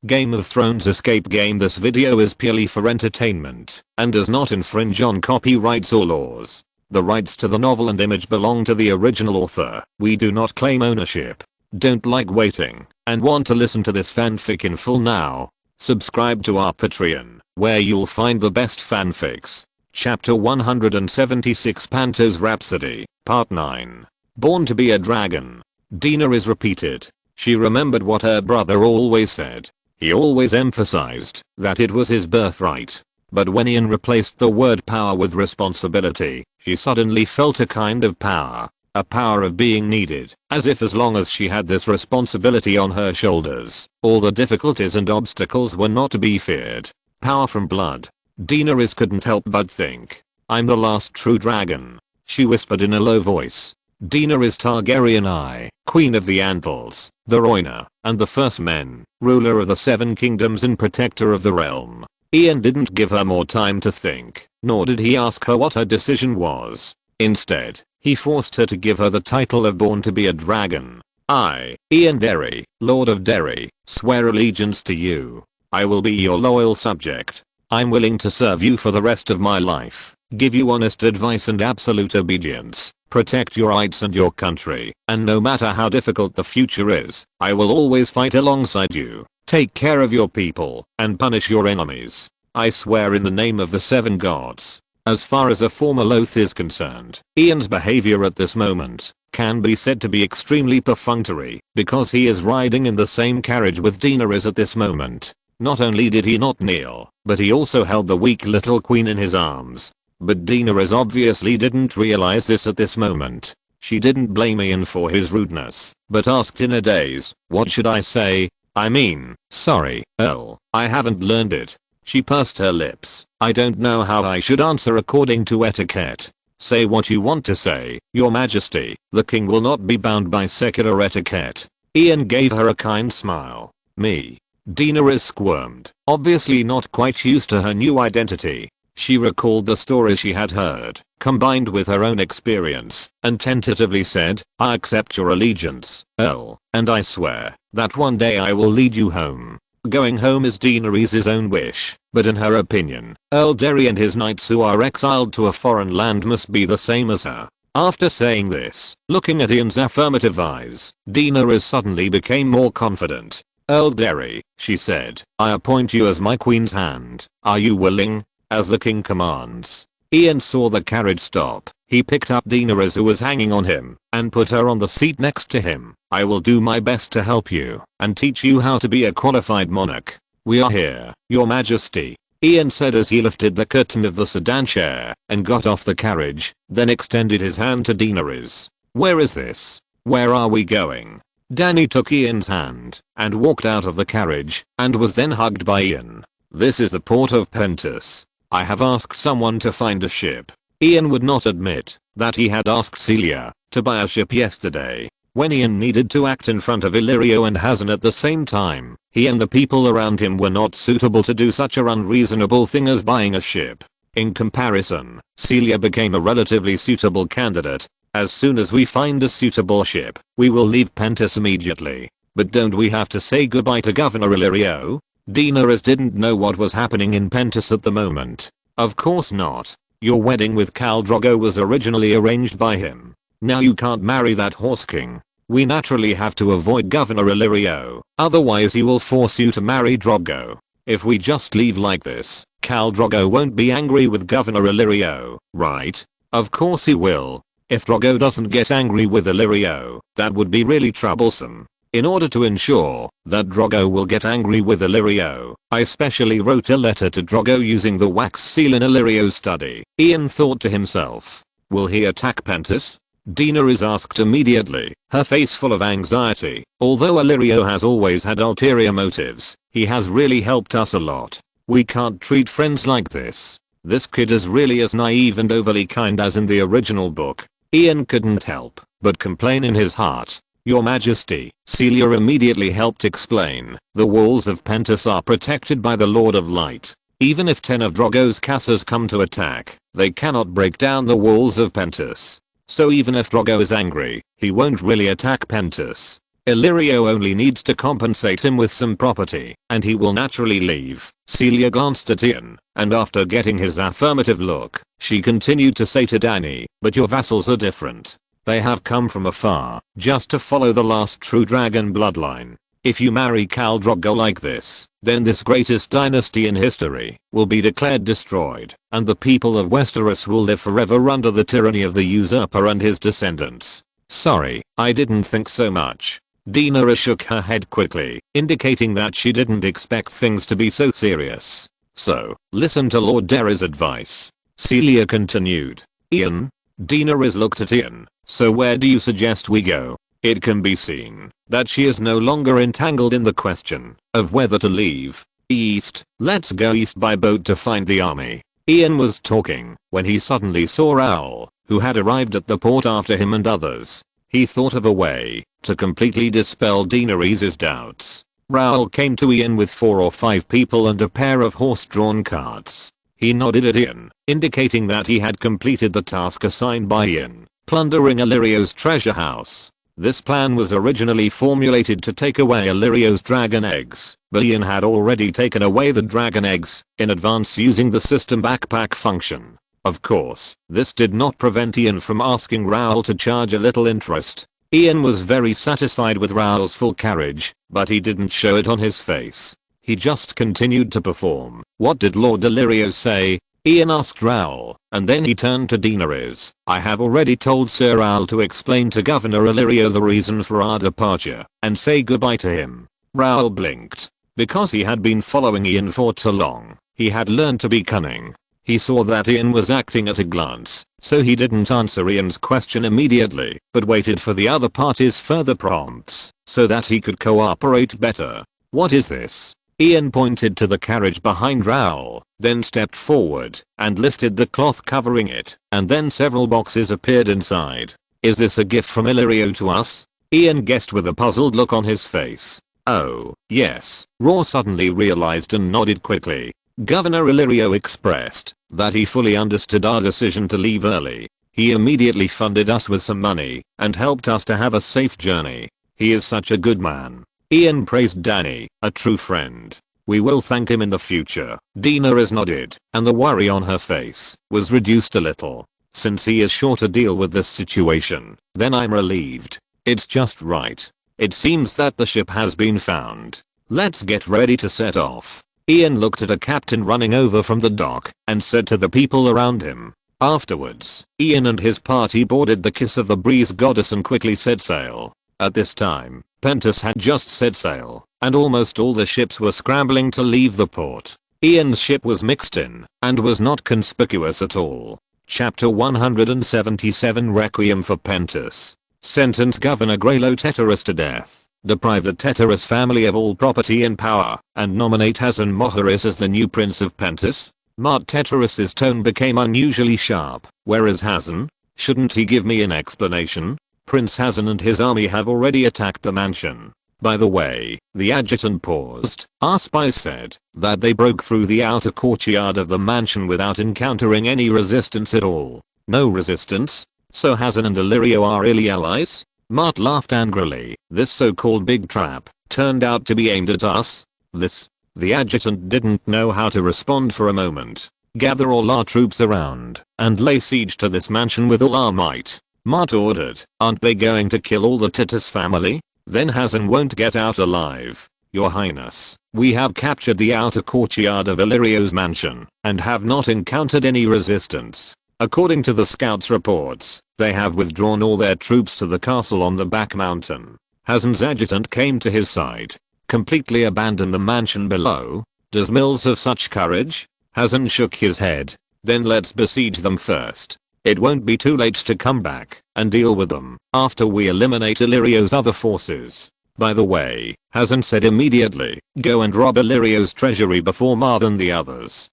Game of Thrones escape game. This video is purely for entertainment and does not infringe on copyrights or laws. The rights to the novel and image belong to the original author. We do not claim ownership. Don't like waiting and want to listen to this fanfic in full now? Subscribe to our Patreon, where you'll find the best fanfics. Chapter 176, Panto's Rhapsody, Part 9. Born to be a dragon. Daenerys repeated. She remembered what her brother always said. He always emphasized that it was his birthright. But when Ian replaced the word power with responsibility, she suddenly felt a kind of power. A power of being needed, as if as long as she had this responsibility on her shoulders, all the difficulties and obstacles were not to be feared. Power from blood. Daenerys couldn't help but think. I'm the last true dragon, she whispered in a low voice. Daenerys Targaryen, Queen of the Andals, the Rhoynar, and the First Men, ruler of the Seven Kingdoms and protector of the realm. Ian didn't give her more time to think, nor did he ask her what her decision was. Instead, he forced her to give her the title of Born to be a Dragon. I, Ian Derry, Lord of Derry, swear allegiance to you. I will be your loyal subject. I'm willing to serve you for the rest of my life, give you honest advice and absolute obedience, protect your rights and your country, and no matter how difficult the future is, I will always fight alongside you, take care of your people, and punish your enemies. I swear in the name of the seven gods. As far as a formal oath is concerned, Ian's behavior at this moment can be said to be extremely perfunctory because he is riding in the same carriage with Daenerys at this moment. Not only did he not kneel, but he also held the weak little queen in his arms. But Daenerys obviously didn't realize this at this moment. She didn't blame Ian for his rudeness, but asked in a daze, what should I say? I mean, sorry, Earl, I haven't learned it. She pursed her lips. I don't know how I should answer according to etiquette. Say what you want to say, Your Majesty. The king will not be bound by secular etiquette. Ian gave her a kind smile. Me. Daenerys squirmed, obviously not quite used to her new identity. She recalled the story she had heard, combined with her own experience, and tentatively said, I accept your allegiance, Earl, and I swear that one day I will lead you home. Going home is Daenerys' own wish, but in her opinion, Earl Derry and his knights who are exiled to a foreign land must be the same as her. After saying this, looking at Ian's affirmative eyes, Daenerys suddenly became more confident. Earl Derry, she said, I appoint you as my queen's hand. Are you willing? As the king commands. Ian saw the carriage stop. He picked up Daenerys who was hanging on him and put her on the seat next to him. I will do my best to help you and teach you how to be a qualified monarch. We are here, Your Majesty, Ian said as he lifted the curtain of the sedan chair and got off the carriage, then extended his hand to Daenerys. Where is this? Where are we going? Dany took Ian's hand and walked out of the carriage and was then hugged by Ian. This is the port of Pentos. I have asked someone to find a ship. Ian would not admit that he had asked Celia to buy a ship yesterday. When Ian needed to act in front of Illyrio and Hazan at the same time, he and the people around him were not suitable to do such an unreasonable thing as buying a ship. In comparison, Celia became a relatively suitable candidate. As soon as we find a suitable ship, we will leave Pentos immediately. But don't we have to say goodbye to Governor Illyrio? Daenerys didn't know what was happening in Pentos at the moment. Of course not. Your wedding with Khal Drogo was originally arranged by him. Now you can't marry that horse king. We naturally have to avoid Governor Illyrio, otherwise he will force you to marry Drogo. If we just leave like this, Khal Drogo won't be angry with Governor Illyrio, right? Of course he will. If Drogo doesn't get angry with Illyrio, that would be really troublesome. In order to ensure that Drogo will get angry with Illyrio, I specially wrote a letter to Drogo using the wax seal in Illyrio's study. Ian thought to himself, will he attack Pentos? Daenerys asked immediately, her face full of anxiety. Although Illyrio has always had ulterior motives, he has really helped us a lot. We can't treat friends like this. This kid is really as naive and overly kind as in the original book. Ian couldn't help but complain in his heart. Your Majesty, Celia immediately helped explain, the walls of Pentos are protected by the Lord of Light. Even if 10 of Drogo's castles come to attack, they cannot break down the walls of Pentos. So even if Drogo is angry, he won't really attack Pentos. Illyrio only needs to compensate him with some property, and he will naturally leave. Celia glanced at Ian, and after getting his affirmative look, she continued to say to Dany, but your vassals are different. They have come from afar, just to follow the last true dragon bloodline. If you marry Khal Drogo like this, then this greatest dynasty in history will be declared destroyed, and the people of Westeros will live forever under the tyranny of the usurper and his descendants. Sorry, I didn't think so much. Daenerys shook her head quickly, indicating that she didn't expect things to be so serious. So, listen to Lord Derry's advice. Celia continued. Ian? Daenerys looked at Ian. So where do you suggest we go? It can be seen that she is no longer entangled in the question of whether to leave. East. Let's go east by boat to find the army. Ian was talking when he suddenly saw Raoul, who had arrived at the port after him and others. He thought of a way to completely dispel Daenerys' doubts. Raoul came to Ian with 4 or 5 people and a pair of horse-drawn carts. He nodded at Ian, indicating that he had completed the task assigned by Ian, plundering Illyrio's treasure house. This plan was originally formulated to take away Illyrio's dragon eggs, but Ian had already taken away the dragon eggs in advance using the system backpack function. Of course, this did not prevent Ian from asking Raoul to charge a little interest. Ian was very satisfied with Raoul's full carriage, but he didn't show it on his face. He just continued to perform. What did Lord Illyrio say? Ian asked Raoul, and then he turned to Daenerys. I have already told Sir Raoul to explain to Governor Illyrio the reason for our departure, and say goodbye to him. Raoul blinked. Because he had been following Ian for too long, he had learned to be cunning. He saw that Ian was acting at a glance, so he didn't answer Ian's question immediately, but waited for the other party's further prompts, so that he could cooperate better. What is this? Ian pointed to the carriage behind Raoul, then stepped forward and lifted the cloth covering it, and then several boxes appeared inside. Is this a gift from Illyrio to us? Ian guessed with a puzzled look on his face. Oh, yes. Raw suddenly realized and nodded quickly. Governor Illyrio expressed that he fully understood our decision to leave early. He immediately funded us with some money and helped us to have a safe journey. He is such a good man. Ian praised Dany, a true friend. We will thank him in the future. Daenerys nodded, and the worry on her face was reduced a little. Since he is sure to deal with this situation, then I'm relieved. It's just right. It seems that the ship has been found. Let's get ready to set off. Ian looked at a captain running over from the dock and said to the people around him. Afterwards, Ian and his party boarded the Kiss of the Breeze goddess and quickly set sail. At this time, Pentos had just set sail, and almost all the ships were scrambling to leave the port. Ian's ship was mixed in, and was not conspicuous at all. Chapter 177 Requiem for Pentos. Sentence Governor Greylo Teteris to death. Deprive the Teteris family of all property and power, and nominate Hazen Moharis as the new Prince of Pentos. Mart Teteris's tone became unusually sharp. Where is Hazen? Shouldn't he give me an explanation? Prince Hazen and his army have already attacked the mansion. By the way, the adjutant paused. Our spies said that they broke through the outer courtyard of the mansion without encountering any resistance at all. No resistance? So Hazen and Illyrio are really allies? Mart laughed angrily. This so-called big trap turned out to be aimed at us. The adjutant didn't know how to respond for a moment. Gather all our troops around and lay siege to this mansion with all our might. Mart ordered. Aren't they going to kill all the Teteris family? Then Hazen won't get out alive. Your Highness, we have captured the outer courtyard of Illyrio's mansion and have not encountered any resistance. According to the scouts' reports, they have withdrawn all their troops to the castle on the back mountain. Hazen's adjutant came to his side. Completely abandon the mansion below? Does Mills have such courage? Hazen shook his head. Then let's besiege them first. It won't be too late to come back and deal with them after we eliminate Illyrio's other forces. By the way, Hazen said immediately, go and rob Illyrio's treasury before Mar than the others.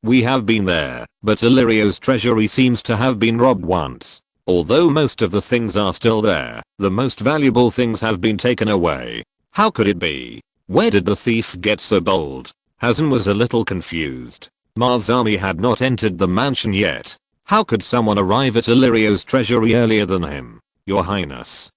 We have been there, but Illyrio's treasury seems to have been robbed once. Although most of the things are still there, the most valuable things have been taken away. How could it be? Where did the thief get so bold? Hazen was a little confused. Marv's army had not entered the mansion yet. How could someone arrive at Illyrio's treasury earlier than him? Your Highness.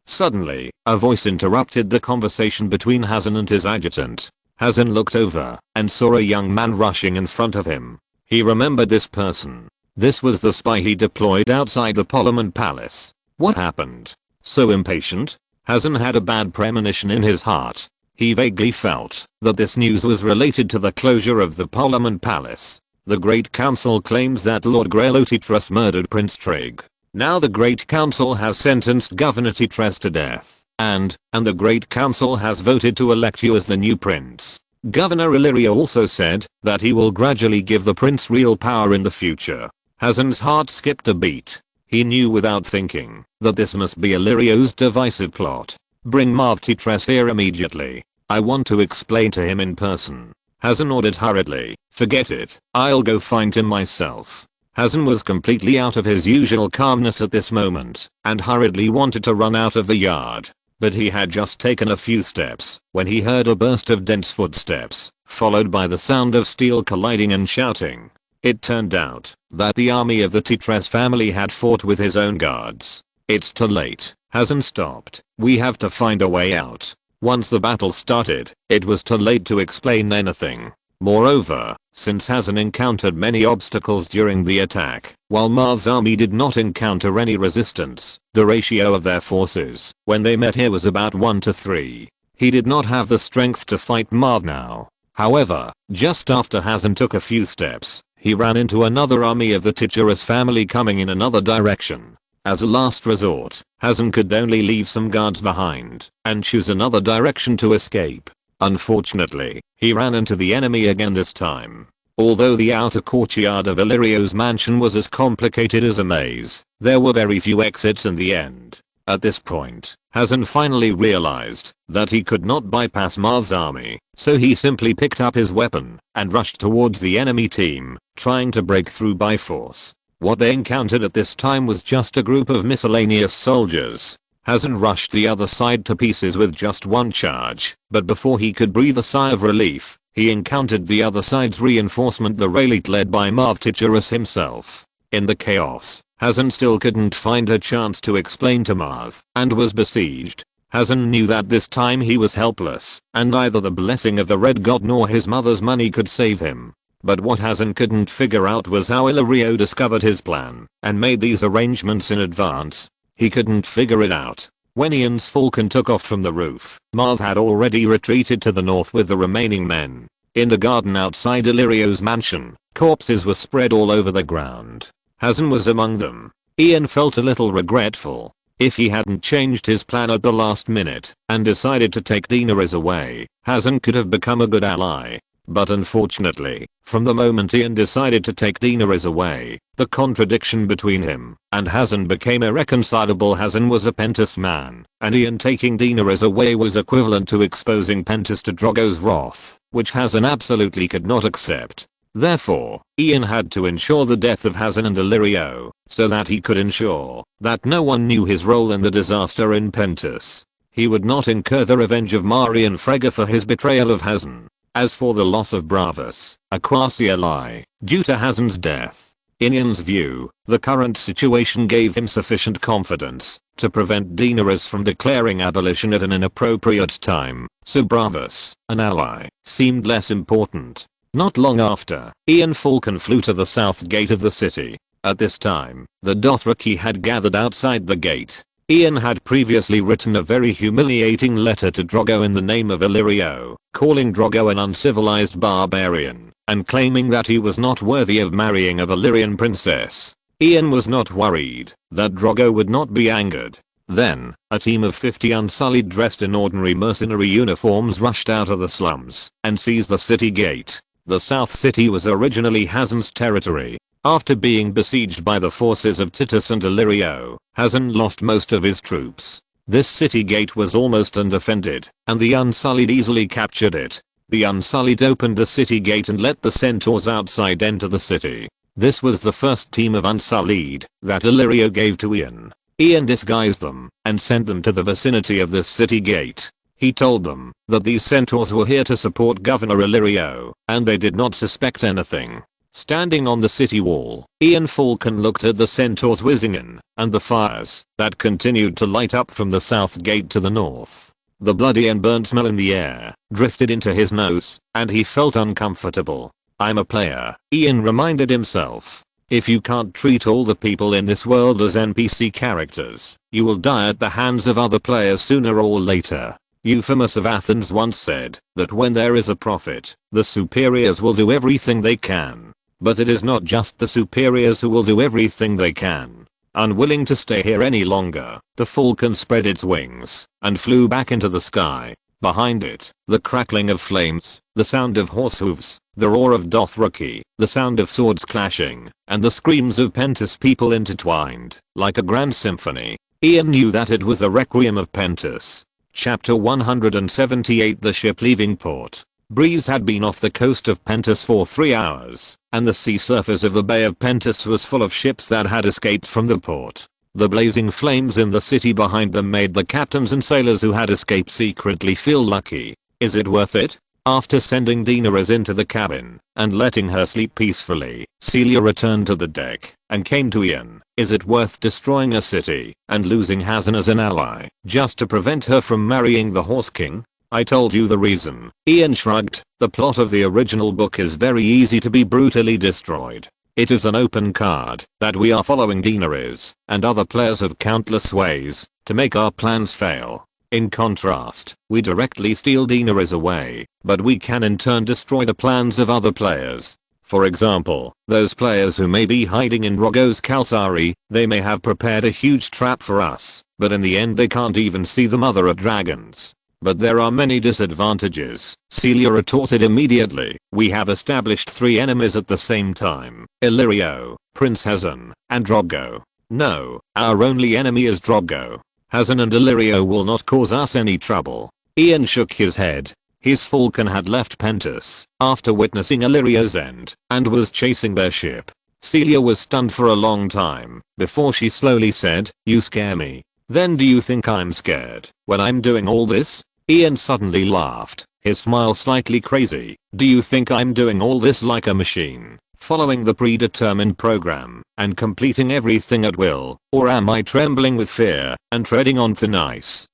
Suddenly, a voice interrupted the conversation between Hazen and his adjutant. Hazen looked over and saw a young man rushing in front of him. He remembered this person. This was the spy he deployed outside the Parliament Palace. What happened? So impatient? Hazen had a bad premonition in his heart. He vaguely felt that this news was related to the closure of the Parliament Palace. The Great Council claims that Lord Grelo Titrus murdered Prince Trig. Now the Great Council has sentenced Governor Titrus to death. And the Great Council has voted to elect you as the new prince. Governor Valyria also said that he will gradually give the prince real power in the future. Hazen's heart skipped a beat. He knew without thinking that this must be Illyrio's divisive plot. Bring Marv Titrus here immediately. I want to explain to him in person. Hazen ordered hurriedly. Forget it. I'll go find him myself. Hazen was completely out of his usual calmness at this moment and hurriedly wanted to run out of the yard. But he had just taken a few steps when he heard a burst of dense footsteps, followed by the sound of steel colliding and shouting. It turned out that the army of the Titrus family had fought with his own guards. It's too late. Hazen stopped. We have to find a way out. Once the battle started, it was too late to explain anything. Moreover, since Hazen encountered many obstacles during the attack, while Marv's army did not encounter any resistance, the ratio of their forces when they met here was about 1 to 3. He did not have the strength to fight Marv now. However, just after Hazen took a few steps, he ran into another army of the Titrus family coming in another direction. As a last resort, Hazen could only leave some guards behind and choose another direction to escape. Unfortunately, he ran into the enemy again this time. Although the outer courtyard of Illyrio's mansion was as complicated as a maze, there were very few exits in the end. At this point, Hazen finally realized that he could not bypass Marv's army, so he simply picked up his weapon and rushed towards the enemy team, trying to break through by force. What they encountered at this time was just a group of miscellaneous soldiers. Hazen rushed the other side to pieces with just one charge, but before he could breathe a sigh of relief, he encountered the other side's reinforcement, the Rayleigh led by Marv Titrus himself. In the chaos, Hazen still couldn't find a chance to explain to Marv, and was besieged. Hazen knew that this time he was helpless, and neither the blessing of the Red God nor his mother's money could save him. But what Hazen couldn't figure out was how Illyrio discovered his plan and made these arrangements in advance. He couldn't figure it out. When Ian's falcon took off from the roof, Marv had already retreated to the north with the remaining men. In the garden outside Illyrio's mansion, corpses were spread all over the ground. Hazen was among them. Ian felt a little regretful. If he hadn't changed his plan at the last minute and decided to take Daenerys away, Hazen could have become a good ally. But unfortunately, from the moment Ian decided to take Daenerys away, the contradiction between him and Hazen became irreconcilable. Hazen was a Pentis man, and Ian taking Daenerys away was equivalent to exposing Pentis to Drogo's wrath, which Hazen absolutely could not accept. Therefore, Ian had to ensure the death of Hazen and Illyrio, so that he could ensure that no one knew his role in the disaster in Pentis. He would not incur the revenge of Mari and Frigga for his betrayal of Hazen. As for the loss of Bravos, a quasi-ally, due to Hazen's death, in Ian's view, the current situation gave him sufficient confidence to prevent Daenerys from declaring abolition at an inappropriate time, so Bravos, an ally, seemed less important. Not long after, Ian Falcon flew to the south gate of the city. At this time, the Dothraki had gathered outside the gate. Ian had previously written a very humiliating letter to Drogo in the name of Illyrio, calling Drogo an uncivilized barbarian, and claiming that he was not worthy of marrying a Valyrian princess. Ian was not worried that Drogo would not be angered. Then, a team of 50 Unsullied dressed in ordinary mercenary uniforms rushed out of the slums and seized the city gate. The South City was originally Hazen's territory. After being besieged by the forces of Titus and Illyrio, Hazen lost most of his troops. This city gate was almost undefended, and the Unsullied easily captured it. The Unsullied opened the city gate and let the centaurs outside enter the city. This was the first team of Unsullied that Illyrio gave to Ian. Ian disguised them and sent them to the vicinity of this city gate. He told them that these centaurs were here to support Governor Illyrio, and they did not suspect anything. Standing on the city wall, Ian Falcon looked at the centaurs whizzing in, and the fires that continued to light up from the south gate to the north. The bloody and burnt smell in the air drifted into his nose, and he felt uncomfortable. I'm a player, Ian reminded himself. If you can't treat all the people in this world as NPC characters, you will die at the hands of other players sooner or later. Euphemus of Athens once said that when there is a prophet, the superiors will do everything they can. But it is not just the superiors who will do everything they can. Unwilling to stay here any longer, the falcon spread its wings and flew back into the sky. Behind it, the crackling of flames, the sound of horse hooves, the roar of Dothraki, the sound of swords clashing, and the screams of Pentus people intertwined like a grand symphony. Ian knew that it was the Requiem of Pentus. Chapter 178. The ship leaving port. Breeze had been off the coast of Pentus for 3 hours, and the sea surface of the Bay of Pentus was full of ships that had escaped from the port. The blazing flames in the city behind them made the captains and sailors who had escaped secretly feel lucky. Is it worth it? After sending Daenerys into the cabin and letting her sleep peacefully, Celia returned to the deck and came to Ian. Is it worth destroying a city and losing Hazan as an ally just to prevent her from marrying the Horse King? I told you the reason. Ian shrugged. The plot of the original book is very easy to be brutally destroyed. It is an open card that we are following Daenerys and other players of countless ways to make our plans fail. In contrast, we directly steal Daenerys away, but we can in turn destroy the plans of other players. For example, those players who may be hiding in Drogo's Kalsari, they may have prepared a huge trap for us, but in the end they can't even see the mother of dragons. But there are many disadvantages, Celia retorted immediately. We have established 3 enemies at the same time: Illyrio, Prince Hazan, and Drogo. No, our only enemy is Drogo. Hazan and Illyrio will not cause us any trouble. Ian shook his head. His falcon had left Pentus after witnessing Illyrio's end and was chasing their ship. Celia was stunned for a long time before she slowly said, "You scare me." "Then do you think I'm scared when I'm doing all this?" Ian suddenly laughed, his smile slightly crazy. "Do you think I'm doing all this like a machine, following the predetermined program and completing everything at will, or am I trembling with fear and treading on thin ice?"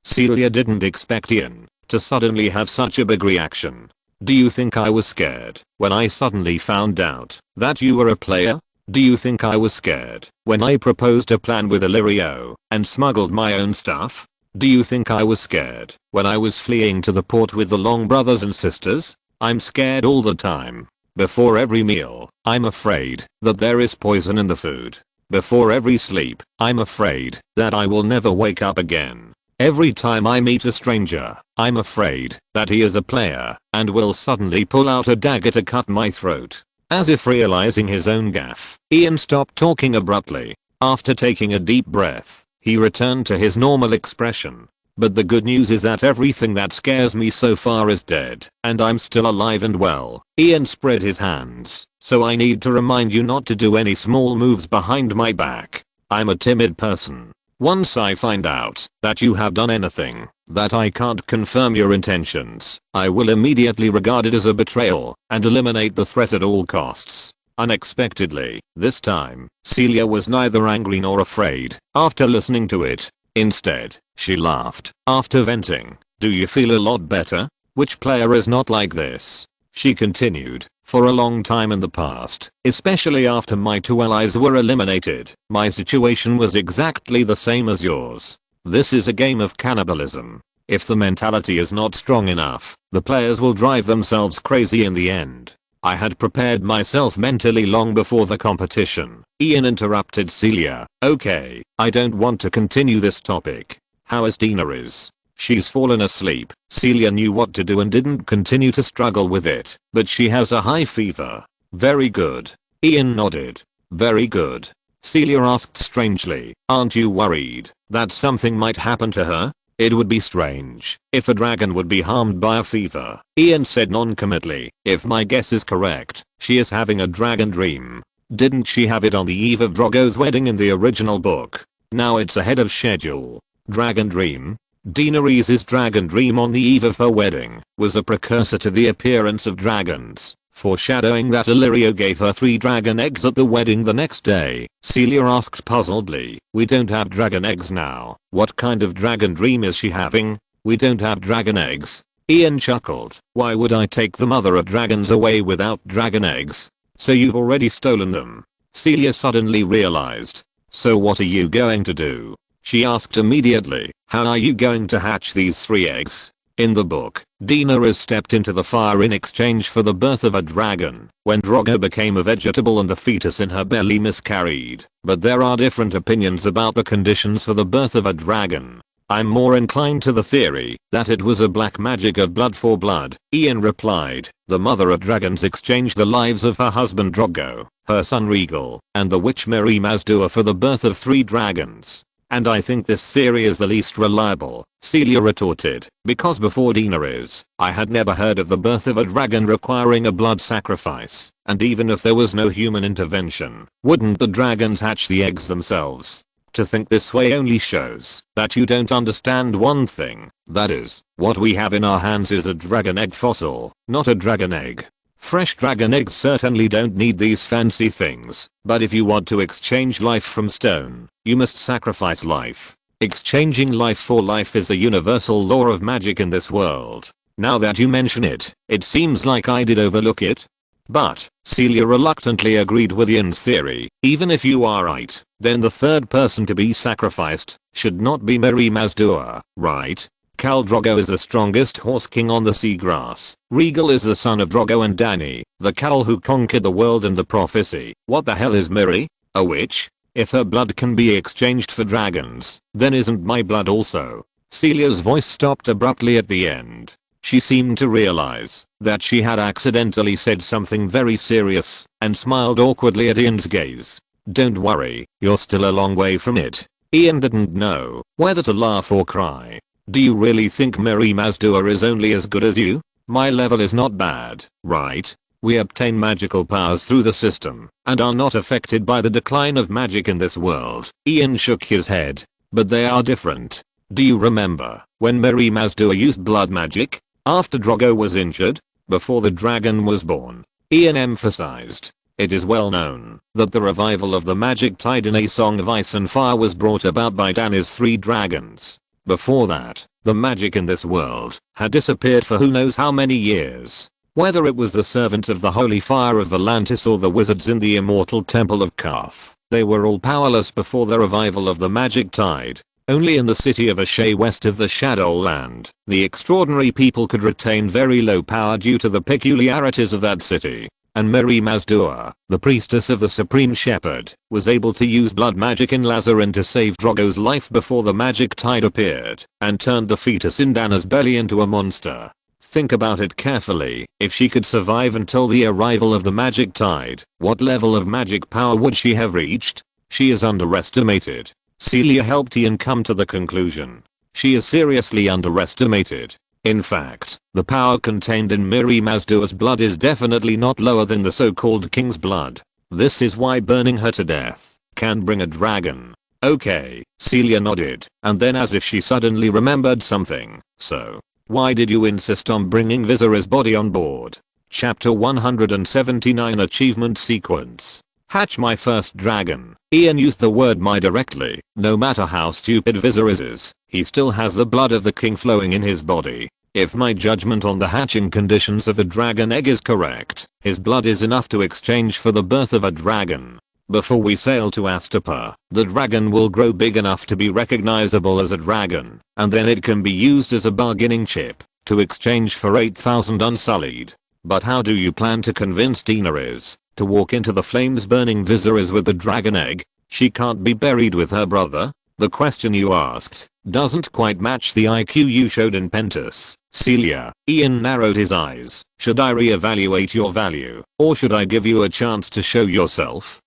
Celia didn't expect Ian to suddenly have such a big reaction. "Do you think I was scared when I suddenly found out that you were a player? Do you think I was scared when I proposed a plan with Illyrio and smuggled my own stuff? Do you think I was scared when I was fleeing to the port with the Long brothers and sisters? I'm scared all the time. Before every meal, I'm afraid that there is poison in the food. Before every sleep, I'm afraid that I will never wake up again. Every time I meet a stranger, I'm afraid that he is a player and will suddenly pull out a dagger to cut my throat." As if realizing his own gaffe, Ian stopped talking abruptly. After taking a deep breath, he returned to his normal expression. "But the good news is that everything that scares me so far is dead, and I'm still alive and well." Ian spread his hands. "So I need to remind you not to do any small moves behind my back. I'm a timid person. Once I find out that you have done anything that I can't confirm your intentions, I will immediately regard it as a betrayal and eliminate the threat at all costs." Unexpectedly, this time, Celia was neither angry nor afraid after listening to it. Instead, she laughed. After venting, "Do you feel a lot better? Which player is not like this?" She continued. "For a long time in the past, especially after my 2 allies were eliminated, my situation was exactly the same as yours. This is a game of cannibalism. If the mentality is not strong enough, the players will drive themselves crazy in the end. I had prepared myself mentally long before the competition." Ian interrupted Celia. "Okay, I don't want to continue this topic. How is Daenerys?" "She's fallen asleep." Celia knew what to do and didn't continue to struggle with it. "But she has a high fever." "Very good." Ian nodded. "Very good." Celia asked strangely, "Aren't you worried that something might happen to her?" "It would be strange if a dragon would be harmed by a fever," Ian said non-committally. "If my guess is correct, she is having a dragon dream. Didn't she have it on the eve of Drogo's wedding in the original book? Now it's ahead of schedule." "Dragon dream?" Daenerys' dragon dream on the eve of her wedding was a precursor to the appearance of dragons. foreshadowing that Illyrio gave her 3 dragon eggs at the wedding the next day. Celia asked puzzledly, "We don't have dragon eggs now. What kind of dragon dream is she having? We don't have dragon eggs." Ian chuckled. "Why would I take the mother of dragons away without dragon eggs? So you've already stolen them?" Celia suddenly realized. "So what are you going to do?" she asked immediately. "How are you going to hatch these 3 eggs?" In the book, Daenerys stepped into the fire in exchange for the birth of a dragon, when Drogo became a vegetable and the fetus in her belly miscarried. But there are different opinions about the conditions for the birth of a dragon. "I'm more inclined to the theory that it was a black magic of blood for blood," Ian replied. "The mother of dragons exchanged the lives of her husband Drogo, her son Regal, and the witch Mary Mazdua for the birth of 3 dragons. And I think this theory is the least reliable," Celia retorted, "because before Daenerys, I had never heard of the birth of a dragon requiring a blood sacrifice, and even if there was no human intervention, wouldn't the dragons hatch the eggs themselves? To think this way only shows that you don't understand one thing, that is, what we have in our hands is a dragon egg fossil, not a dragon egg. Fresh dragon eggs certainly don't need these fancy things, but if you want to exchange life from stone, you must sacrifice life. Exchanging life for life is a universal law of magic in this world. Now that you mention it, it seems like I did overlook it." But, Celia reluctantly agreed with Ian's theory. "Even if you are right, then the 3rd person to be sacrificed should not be Mary Mazdua, right? Khal Drogo is the strongest horse king on the seagrass. Regal is the son of Drogo and Dany, the Khal who conquered the world in the prophecy. What the hell is Miri? A witch? If her blood can be exchanged for dragons, then isn't my blood also?" Celia's voice stopped abruptly at the end. She seemed to realize that she had accidentally said something very serious, and smiled awkwardly at Ian's gaze. "Don't worry, you're still a long way from it." Ian didn't know whether to laugh or cry. "Do you really think Mary Mazdua is only as good as you? My level is not bad, right? We obtain magical powers through the system, and are not affected by the decline of magic in this world." Ian shook his head. "But they are different. Do you remember when Mary Mazdua used blood magic? After Drogo was injured? Before the dragon was born?" Ian emphasized. "It is well known that the revival of the magic tide in A Song of Ice and Fire was brought about by Dany's 3 dragons. Before that, the magic in this world had disappeared for who knows how many years. Whether it was the servants of the holy fire of Volantis or the wizards in the immortal temple of Karth, they were all powerless before the revival of the magic tide. Only in the city of Asshai west of the Shadowland, the extraordinary people could retain very low power due to the peculiarities of that city. And Mary Mazdua, the priestess of the Supreme Shepherd, was able to use blood magic in Lazarin to save Drogo's life before the magic tide appeared, and turned the fetus in Dana's belly into a monster. Think about it carefully. If she could survive until the arrival of the magic tide, what level of magic power would she have reached? She is underestimated." Celia helped Ian come to the conclusion. She is seriously underestimated. In fact, the power contained in Mary Mazdua's blood is definitely not lower than the so-called king's blood. This is why burning her to death can bring a dragon. Okay, Celia nodded, and then as if she suddenly remembered something. "So, why did you insist on bringing Viserys' body on board?" Chapter 179 Achievement Sequence. Hatch my first dragon. Ian used the word my directly. No matter how stupid Viserys is, he still has the blood of the king flowing in his body. If my judgment on the hatching conditions of a dragon egg is correct, his blood is enough to exchange for the birth of a dragon. Before we sail to Astapor, the dragon will grow big enough to be recognizable as a dragon, and then it can be used as a bargaining chip to exchange for 8,000 unsullied. But how do you plan to convince Daenerys to walk into the flames burning Viserys with the dragon egg? She can't be buried with her brother. The question you asked doesn't quite match the IQ you showed in Pentus, Celia. Ian narrowed his eyes. Should I reevaluate your value, or should I give you a chance to show yourself?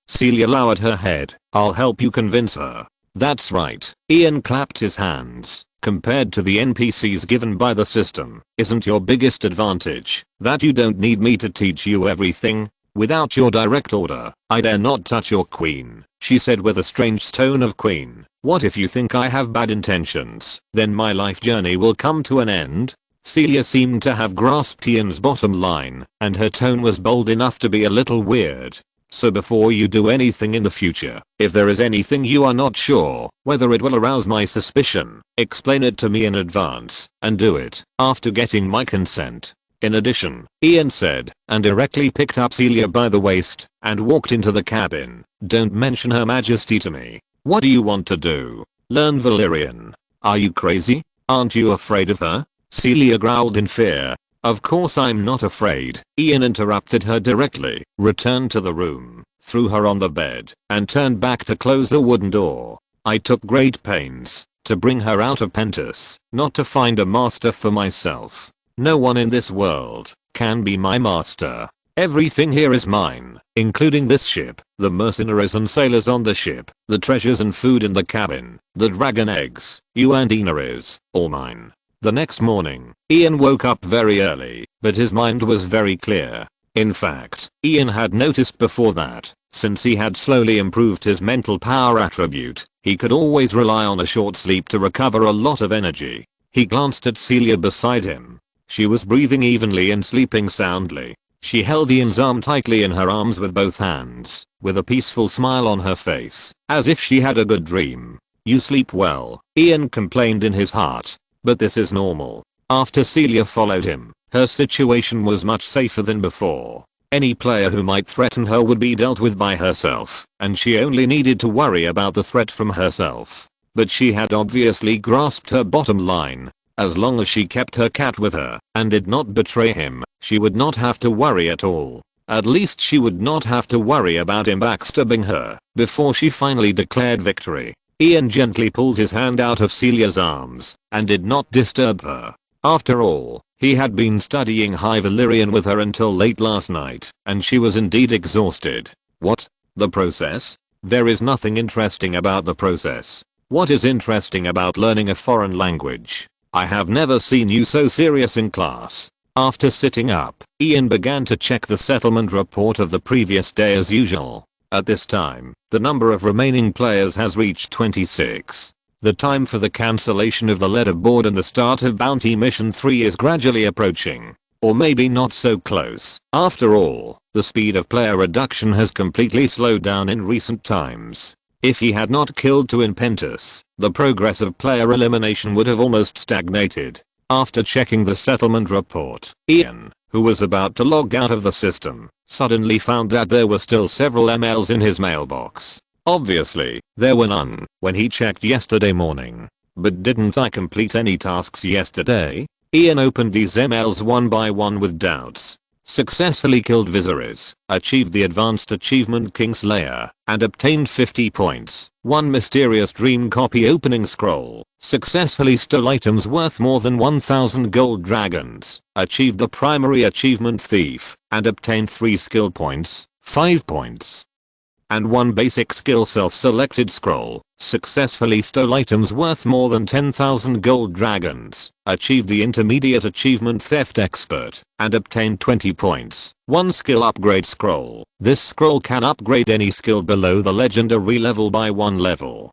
Celia lowered her head. I'll help you convince her. That's right. Ian clapped his hands. Compared to the NPCs given by the system, isn't your biggest advantage that you don't need me to teach you everything? Without your direct order, I dare not touch your queen, she said with a strange tone of queen. What if you think I have bad intentions? Then my life journey will come to an end. Celia seemed to have grasped Ian's bottom line, and her tone was bold enough to be a little weird. So before you do anything in the future, if there is anything you are not sure whether it will arouse my suspicion, explain it to me in advance, and do it after getting my consent. In addition, Ian said, and directly picked up Celia by the waist, and walked into the cabin. Don't mention Her Majesty to me. What do you want to do? Learn Valyrian? Are you crazy? Aren't you afraid of her? Celia growled in fear. Of course I'm not afraid. Ian interrupted her directly, returned to the room, threw her on the bed, and turned back to close the wooden door. I took great pains to bring her out of Pentus, not to find a master for myself. No one in this world can be my master. Everything here is mine, including this ship, the mercenaries and sailors on the ship, the treasures and food in the cabin, the dragon eggs, you and Daenerys, all mine. The next morning, Ian woke up very early, but his mind was very clear. In fact, Ian had noticed before that, since he had slowly improved his mental power attribute, he could always rely on a short sleep to recover a lot of energy. He glanced at Celia beside him. She was breathing evenly and sleeping soundly. She held Ian's arm tightly in her arms with both hands, with a peaceful smile on her face, as if she had a good dream. You sleep well, Ian complained in his heart. But this is normal. After Celia followed him, her situation was much safer than before. Any player who might threaten her would be dealt with by herself, and she only needed to worry about the threat from herself. But she had obviously grasped her bottom line. As long as she kept her cat with her, and did not betray him, she would not have to worry at all. At least she would not have to worry about him backstabbing her, before she finally declared victory. Ian gently pulled his hand out of Celia's arms, and did not disturb her. After all, he had been studying High Valyrian with her until late last night, and she was indeed exhausted. What? The process? There is nothing interesting about the process. What is interesting about learning a foreign language? I have never seen you so serious in class. After sitting up, Ian began to check the settlement report of the previous day as usual. At this time, the number of remaining players has reached 26. The time for the cancellation of the leaderboard and the start of Bounty Mission 3 is gradually approaching. Or maybe not so close. After all, the speed of player reduction has completely slowed down in recent times. If he had not killed 2 in Pentus, the progress of player elimination would have almost stagnated. After checking the settlement report, Ian, who was about to log out of the system, suddenly found that there were still several emails in his mailbox. Obviously, there were none when he checked yesterday morning. But didn't I complete any tasks yesterday? Ian opened these emails one by one with doubts. Successfully killed Viserys, achieved the advanced achievement Kingslayer, and obtained 50 points. 1 mysterious dream copy opening scroll. Successfully stole items worth more than 1000 gold dragons. Achieved the primary achievement Thief, and obtained 3 skill points, 5 points. And 1 basic skill self-selected scroll. Successfully stole items worth more than 10,000 gold dragons. Achieved the intermediate achievement Theft Expert, and obtained 20 points. 1 skill upgrade scroll. This scroll can upgrade any skill below the legendary level by 1 level.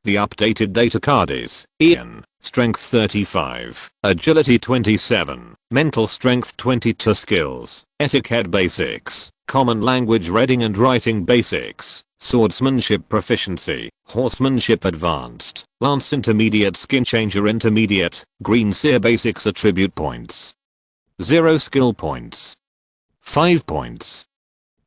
The updated data card is Ian, Strength 35, Agility 27, Mental Strength 22 skills, Etiquette Basics, Common Language Reading and Writing Basics, Swordsmanship Proficiency, Horsemanship Advanced, Lance Intermediate, Skin Changer Intermediate, Green Seer Basics Attribute Points. 0 skill points. 5 points.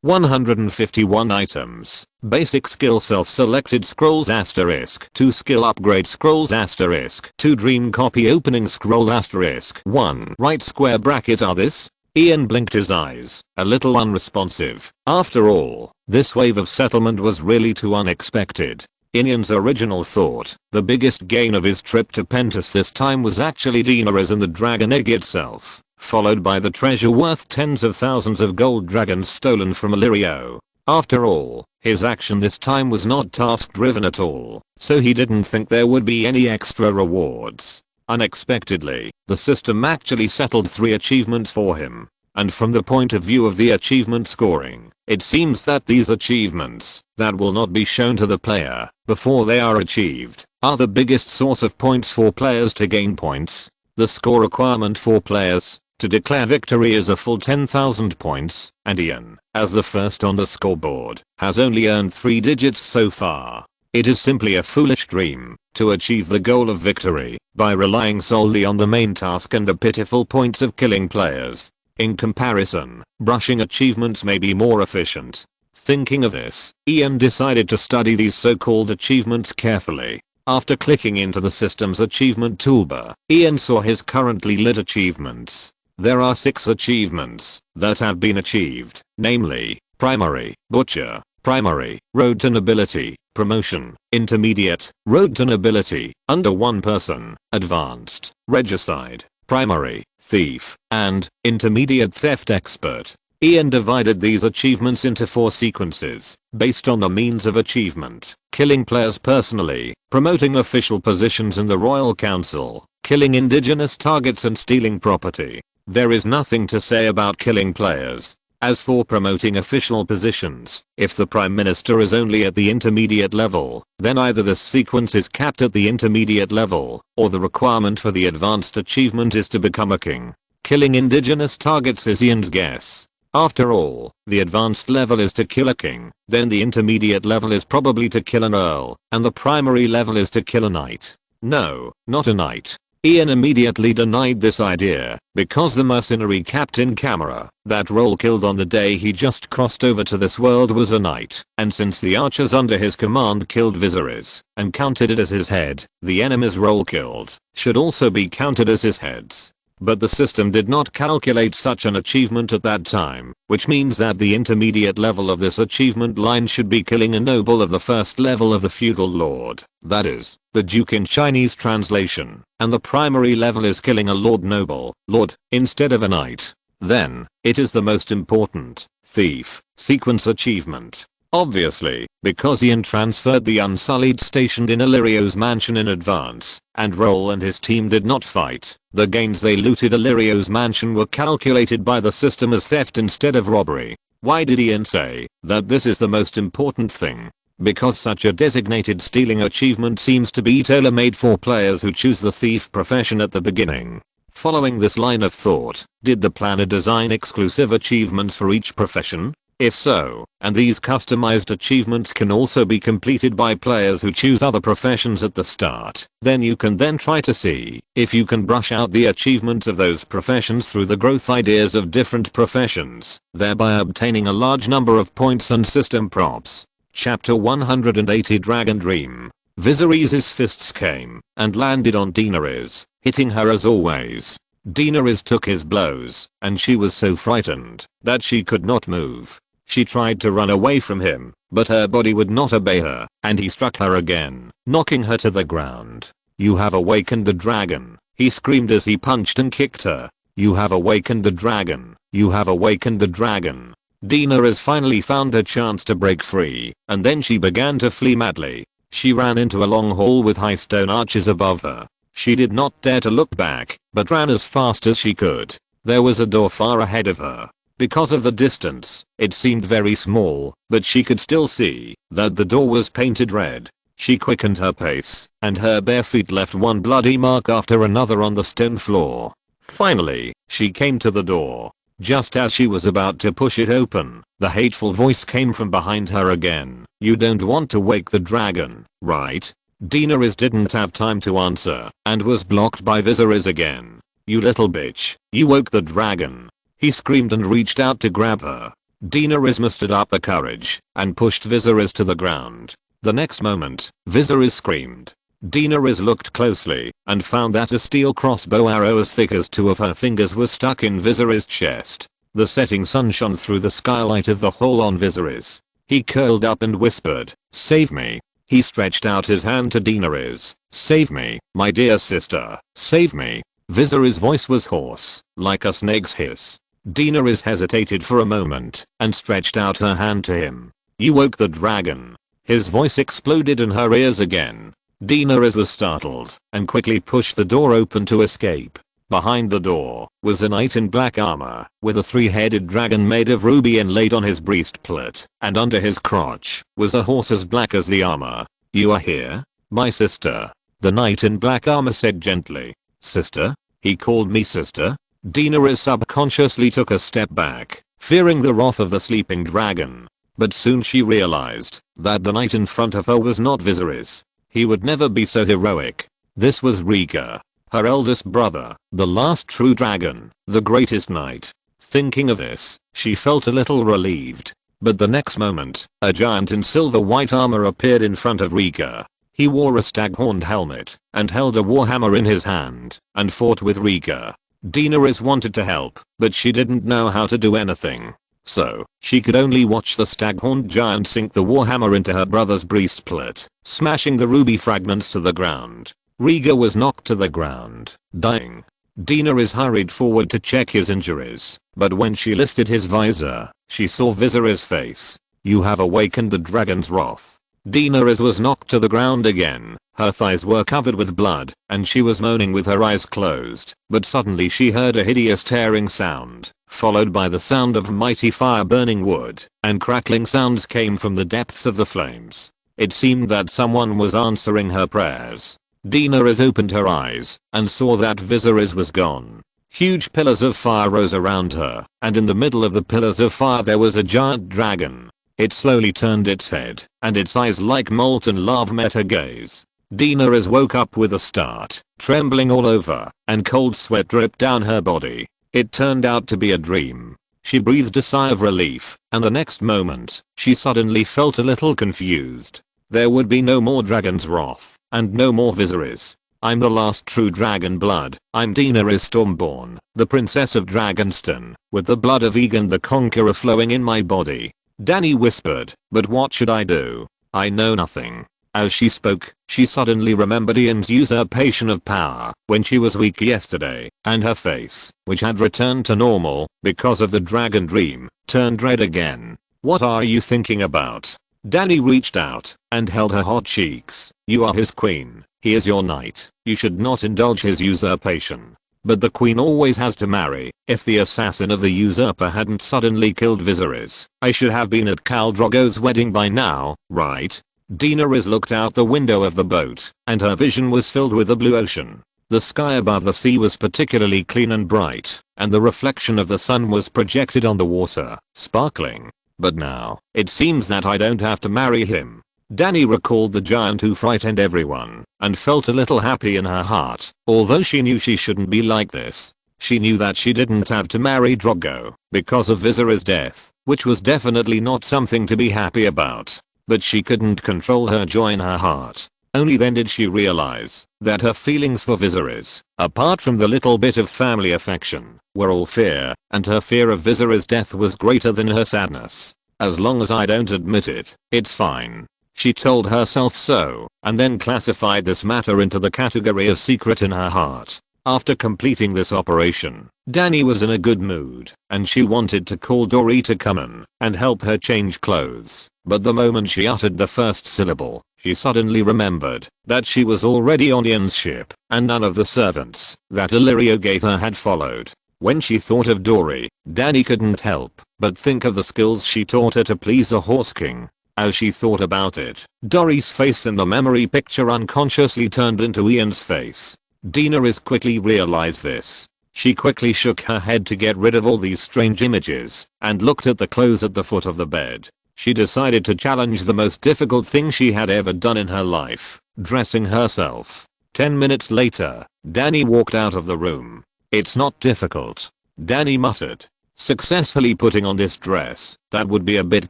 151 items. Basic skill self-selected scrolls asterisk 2 skill upgrade scrolls asterisk 2 dream copy opening scroll asterisk 1 right square bracket are this? Ian blinked his eyes, a little unresponsive. After all, this wave of settlement was really too unexpected. Ian's original thought, the biggest gain of his trip to Pentus this time was actually Daenerys and the dragon egg itself, followed by the treasure worth tens of thousands of gold dragons stolen from Valyria. After all, his action this time was not task driven at all, so he didn't think there would be any extra rewards. Unexpectedly, the system actually settled 3 achievements for him. And from the point of view of the achievement scoring, it seems that these achievements, that will not be shown to the player before they are achieved, are the biggest source of points for players to gain points. The score requirement for players to declare victory is a full 10,000 points, and Ian, as the first on the scoreboard, has only earned 3 digits so far. It is simply a foolish dream to achieve the goal of victory by relying solely on the main task and the pitiful points of killing players. In comparison, brushing achievements may be more efficient. Thinking of this, Ian decided to study these so-called achievements carefully. After clicking into the system's achievement toolbar, Ian saw his currently lit achievements. There are 6 achievements that have been achieved, namely, Primary, Butcher, Primary, Road to Nobility, Promotion, Intermediate, Road to Nobility, Under 1 Person, Advanced, Regicide, Primary, Thief, and Intermediate Theft Expert. Ian divided these achievements into 4 sequences, based on the means of achievement: killing players personally, promoting official positions in the Royal Council, killing indigenous targets and stealing property. There is nothing to say about killing players. As for promoting official positions, if the Prime Minister is only at the intermediate level, then either this sequence is capped at the intermediate level, or the requirement for the advanced achievement is to become a king. Killing indigenous targets is Ian's guess. After all, the advanced level is to kill a king, then the intermediate level is probably to kill an earl, and the primary level is to kill a knight. No, not a knight. Ian immediately denied this idea, because the mercenary Captain Camera, that role killed on the day he just crossed over to this world, was a knight, and since the archers under his command killed Viserys, and counted it as his head, the enemy's role killed should also be counted as his heads. But the system did not calculate such an achievement at that time, which means that the intermediate level of this achievement line should be killing a noble of the first level of the feudal lord, that is, the duke in Chinese translation, and the primary level is killing a lord noble, lord, instead of a knight. Then, it is the most important, thief, sequence achievement. Obviously, because Ian transferred the Unsullied stationed in Illyrio's mansion in advance, and Roll and his team did not fight, the gains they looted Illyrio's mansion were calculated by the system as theft instead of robbery. Why did Ian say that this is the most important thing? Because such a designated stealing achievement seems to be tailor-made for players who choose the thief profession at the beginning. Following this line of thought, did the planner design exclusive achievements for each profession? If so, and these customized achievements can also be completed by players who choose other professions at the start, then you can then try to see if you can brush out the achievements of those professions through the growth ideas of different professions, thereby obtaining a large number of points and system props. Chapter 180 Dragon Dream. Viserys' fists came and landed on Daenerys, hitting her as always. Daenerys took his blows, and she was so frightened that she could not move. She tried to run away from him, but her body would not obey her, and he struck her again, knocking her to the ground. "You have awakened the dragon," he screamed as he punched and kicked her. "You have awakened the dragon. You have awakened the dragon." Daenerys finally found her chance to break free, and then she began to flee madly. She ran into a long hall with high stone arches above her. She did not dare to look back, but ran as fast as she could. There was a door far ahead of her. Because of the distance, it seemed very small, but she could still see that the door was painted red. She quickened her pace, and her bare feet left one bloody mark after another on the stone floor. Finally, she came to the door. Just as she was about to push it open, the hateful voice came from behind her again. "You don't want to wake the dragon, right?" Daenerys didn't have time to answer, and was blocked by Viserys again. "You little bitch, you woke the dragon." He screamed and reached out to grab her. Daenerys mustered up the courage, and pushed Viserys to the ground. The next moment, Viserys screamed. Daenerys looked closely, and found that a steel crossbow arrow as thick as 2 of her fingers was stuck in Viserys' chest. The setting sun shone through the skylight of the hall on Viserys. He curled up and whispered, "Save me." He stretched out his hand to Daenerys. "Save me, my dear sister, save me." Viserys' voice was hoarse, like a snake's hiss. Daenerys hesitated for a moment, and stretched out her hand to him. "You woke the dragon." His voice exploded in her ears again. Daenerys was startled, and quickly pushed the door open to escape. Behind the door was a knight in black armor, with a 3-headed dragon made of ruby inlaid on his breastplate, and under his crotch was a horse as black as the armor. "You are here, my sister," the knight in black armor said gently. "Sister?" He called me sister? Daenerys subconsciously took a step back, fearing the wrath of the sleeping dragon. But soon she realized that the knight in front of her was not Viserys. He would never be so heroic. This was Rhaegar, her eldest brother, the last true dragon, the greatest knight. Thinking of this, she felt a little relieved. But the next moment, a giant in silver white armor appeared in front of Rhaegar. He wore a stag-horned helmet and held a warhammer in his hand and fought with Rhaegar. Daenerys wanted to help, but she didn't know how to do anything. So, she could only watch the stag-horned giant sink the warhammer into her brother's breastplate, smashing the ruby fragments to the ground. Rhaegar was knocked to the ground, dying. Daenerys hurried forward to check his injuries, but when she lifted his visor, she saw Viserys' face. You have awakened the dragon's wrath. Daenerys was knocked to the ground again. Her thighs were covered with blood, and she was moaning with her eyes closed, but suddenly she heard a hideous tearing sound, followed by the sound of mighty fire burning wood, and crackling sounds came from the depths of the flames. It seemed that someone was answering her prayers. Daenerys opened her eyes, and saw that Viserys was gone. Huge pillars of fire rose around her, and in the middle of the pillars of fire there was a giant dragon. It slowly turned its head, and its eyes like molten lava met her gaze. Daenerys woke up with a start, trembling all over, and cold sweat dripped down her body. It turned out to be a dream. She breathed a sigh of relief, and the next moment, she suddenly felt a little confused. There would be no more dragon's wrath, and no more Viserys. I'm the last true dragon blood. I'm Daenerys Stormborn, the princess of Dragonstone, with the blood of Aegon the Conqueror flowing in my body. Dany whispered, but what should I do? I know nothing. As she spoke, she suddenly remembered Ian's usurpation of power when she was weak yesterday, and her face, which had returned to normal because of the dragon dream, turned red again. What are you thinking about? Dany reached out and held her hot cheeks. You are his queen. He is your knight. You should not indulge his usurpation. But the queen always has to marry. If the assassin of the usurper hadn't suddenly killed Viserys, I should have been at Khal Drogo's wedding by now, right? Daenerys looked out the window of the boat, and her vision was filled with the blue ocean. The sky above the sea was particularly clean and bright, and the reflection of the sun was projected on the water, sparkling. But now, it seems that I don't have to marry him. Dany recalled the giant who frightened everyone, and felt a little happy in her heart, although she knew she shouldn't be like this. She knew that she didn't have to marry Drogo, because of Viserys' death, which was definitely not something to be happy about. But she couldn't control her joy in her heart. Only then did she realize that her feelings for Viserys, apart from the little bit of family affection, were all fear, and her fear of Viserys' death was greater than her sadness. As long as I don't admit it, it's fine. She told herself so, and then classified this matter into the category of secret in her heart. After completing this operation, Dany was in a good mood, and she wanted to call Doree to come in and help her change clothes. But the moment she uttered the first syllable, she suddenly remembered that she was already on Ian's ship, and none of the servants that Illyrio gave her had followed. When she thought of Doree, Dany couldn't help but think of the skills she taught her to please the Horse King. As she thought about it, Doree's face in the memory picture unconsciously turned into Ian's face. Daenerys quickly realized this. She quickly shook her head to get rid of all these strange images, and looked at the clothes at the foot of the bed. She decided to challenge the most difficult thing she had ever done in her life, dressing herself. 10 minutes later, Dany walked out of the room. It's not difficult, Dany muttered. Successfully putting on this dress, that would be a bit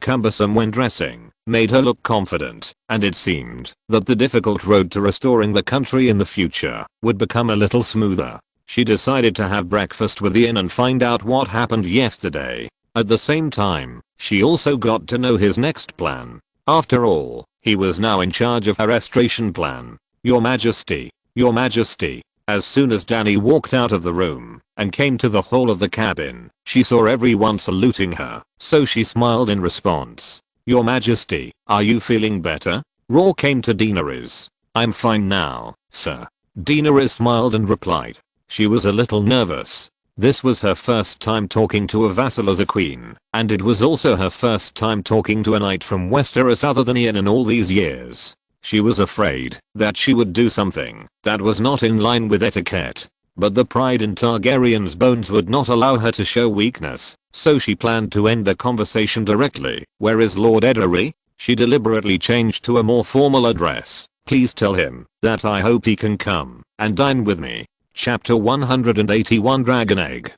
cumbersome when dressing, made her look confident, and it seemed that the difficult road to restoring the country in the future would become a little smoother. She decided to have breakfast with Ian and find out what happened yesterday. At the same time, she also got to know his next plan. After all, he was now in charge of her restoration plan. Your Majesty, Your Majesty. As soon as Dany walked out of the room and came to the hall of the cabin, she saw everyone saluting her, so she smiled in response. Your Majesty, are you feeling better? Raw came to Daenerys. I'm fine now, sir. Daenerys smiled and replied. She was a little nervous. This was her first time talking to a vassal as a queen, and it was also her first time talking to a knight from Westeros other than Ian in all these years. She was afraid that she would do something that was not in line with etiquette. but the pride in Targaryen's bones would not allow her to show weakness, so she planned to end the conversation directly. "Where is Lord Derry?" She deliberately changed to a more formal address. "Please tell him that I hope he can come and dine with me." Chapter 181 Dragon Egg.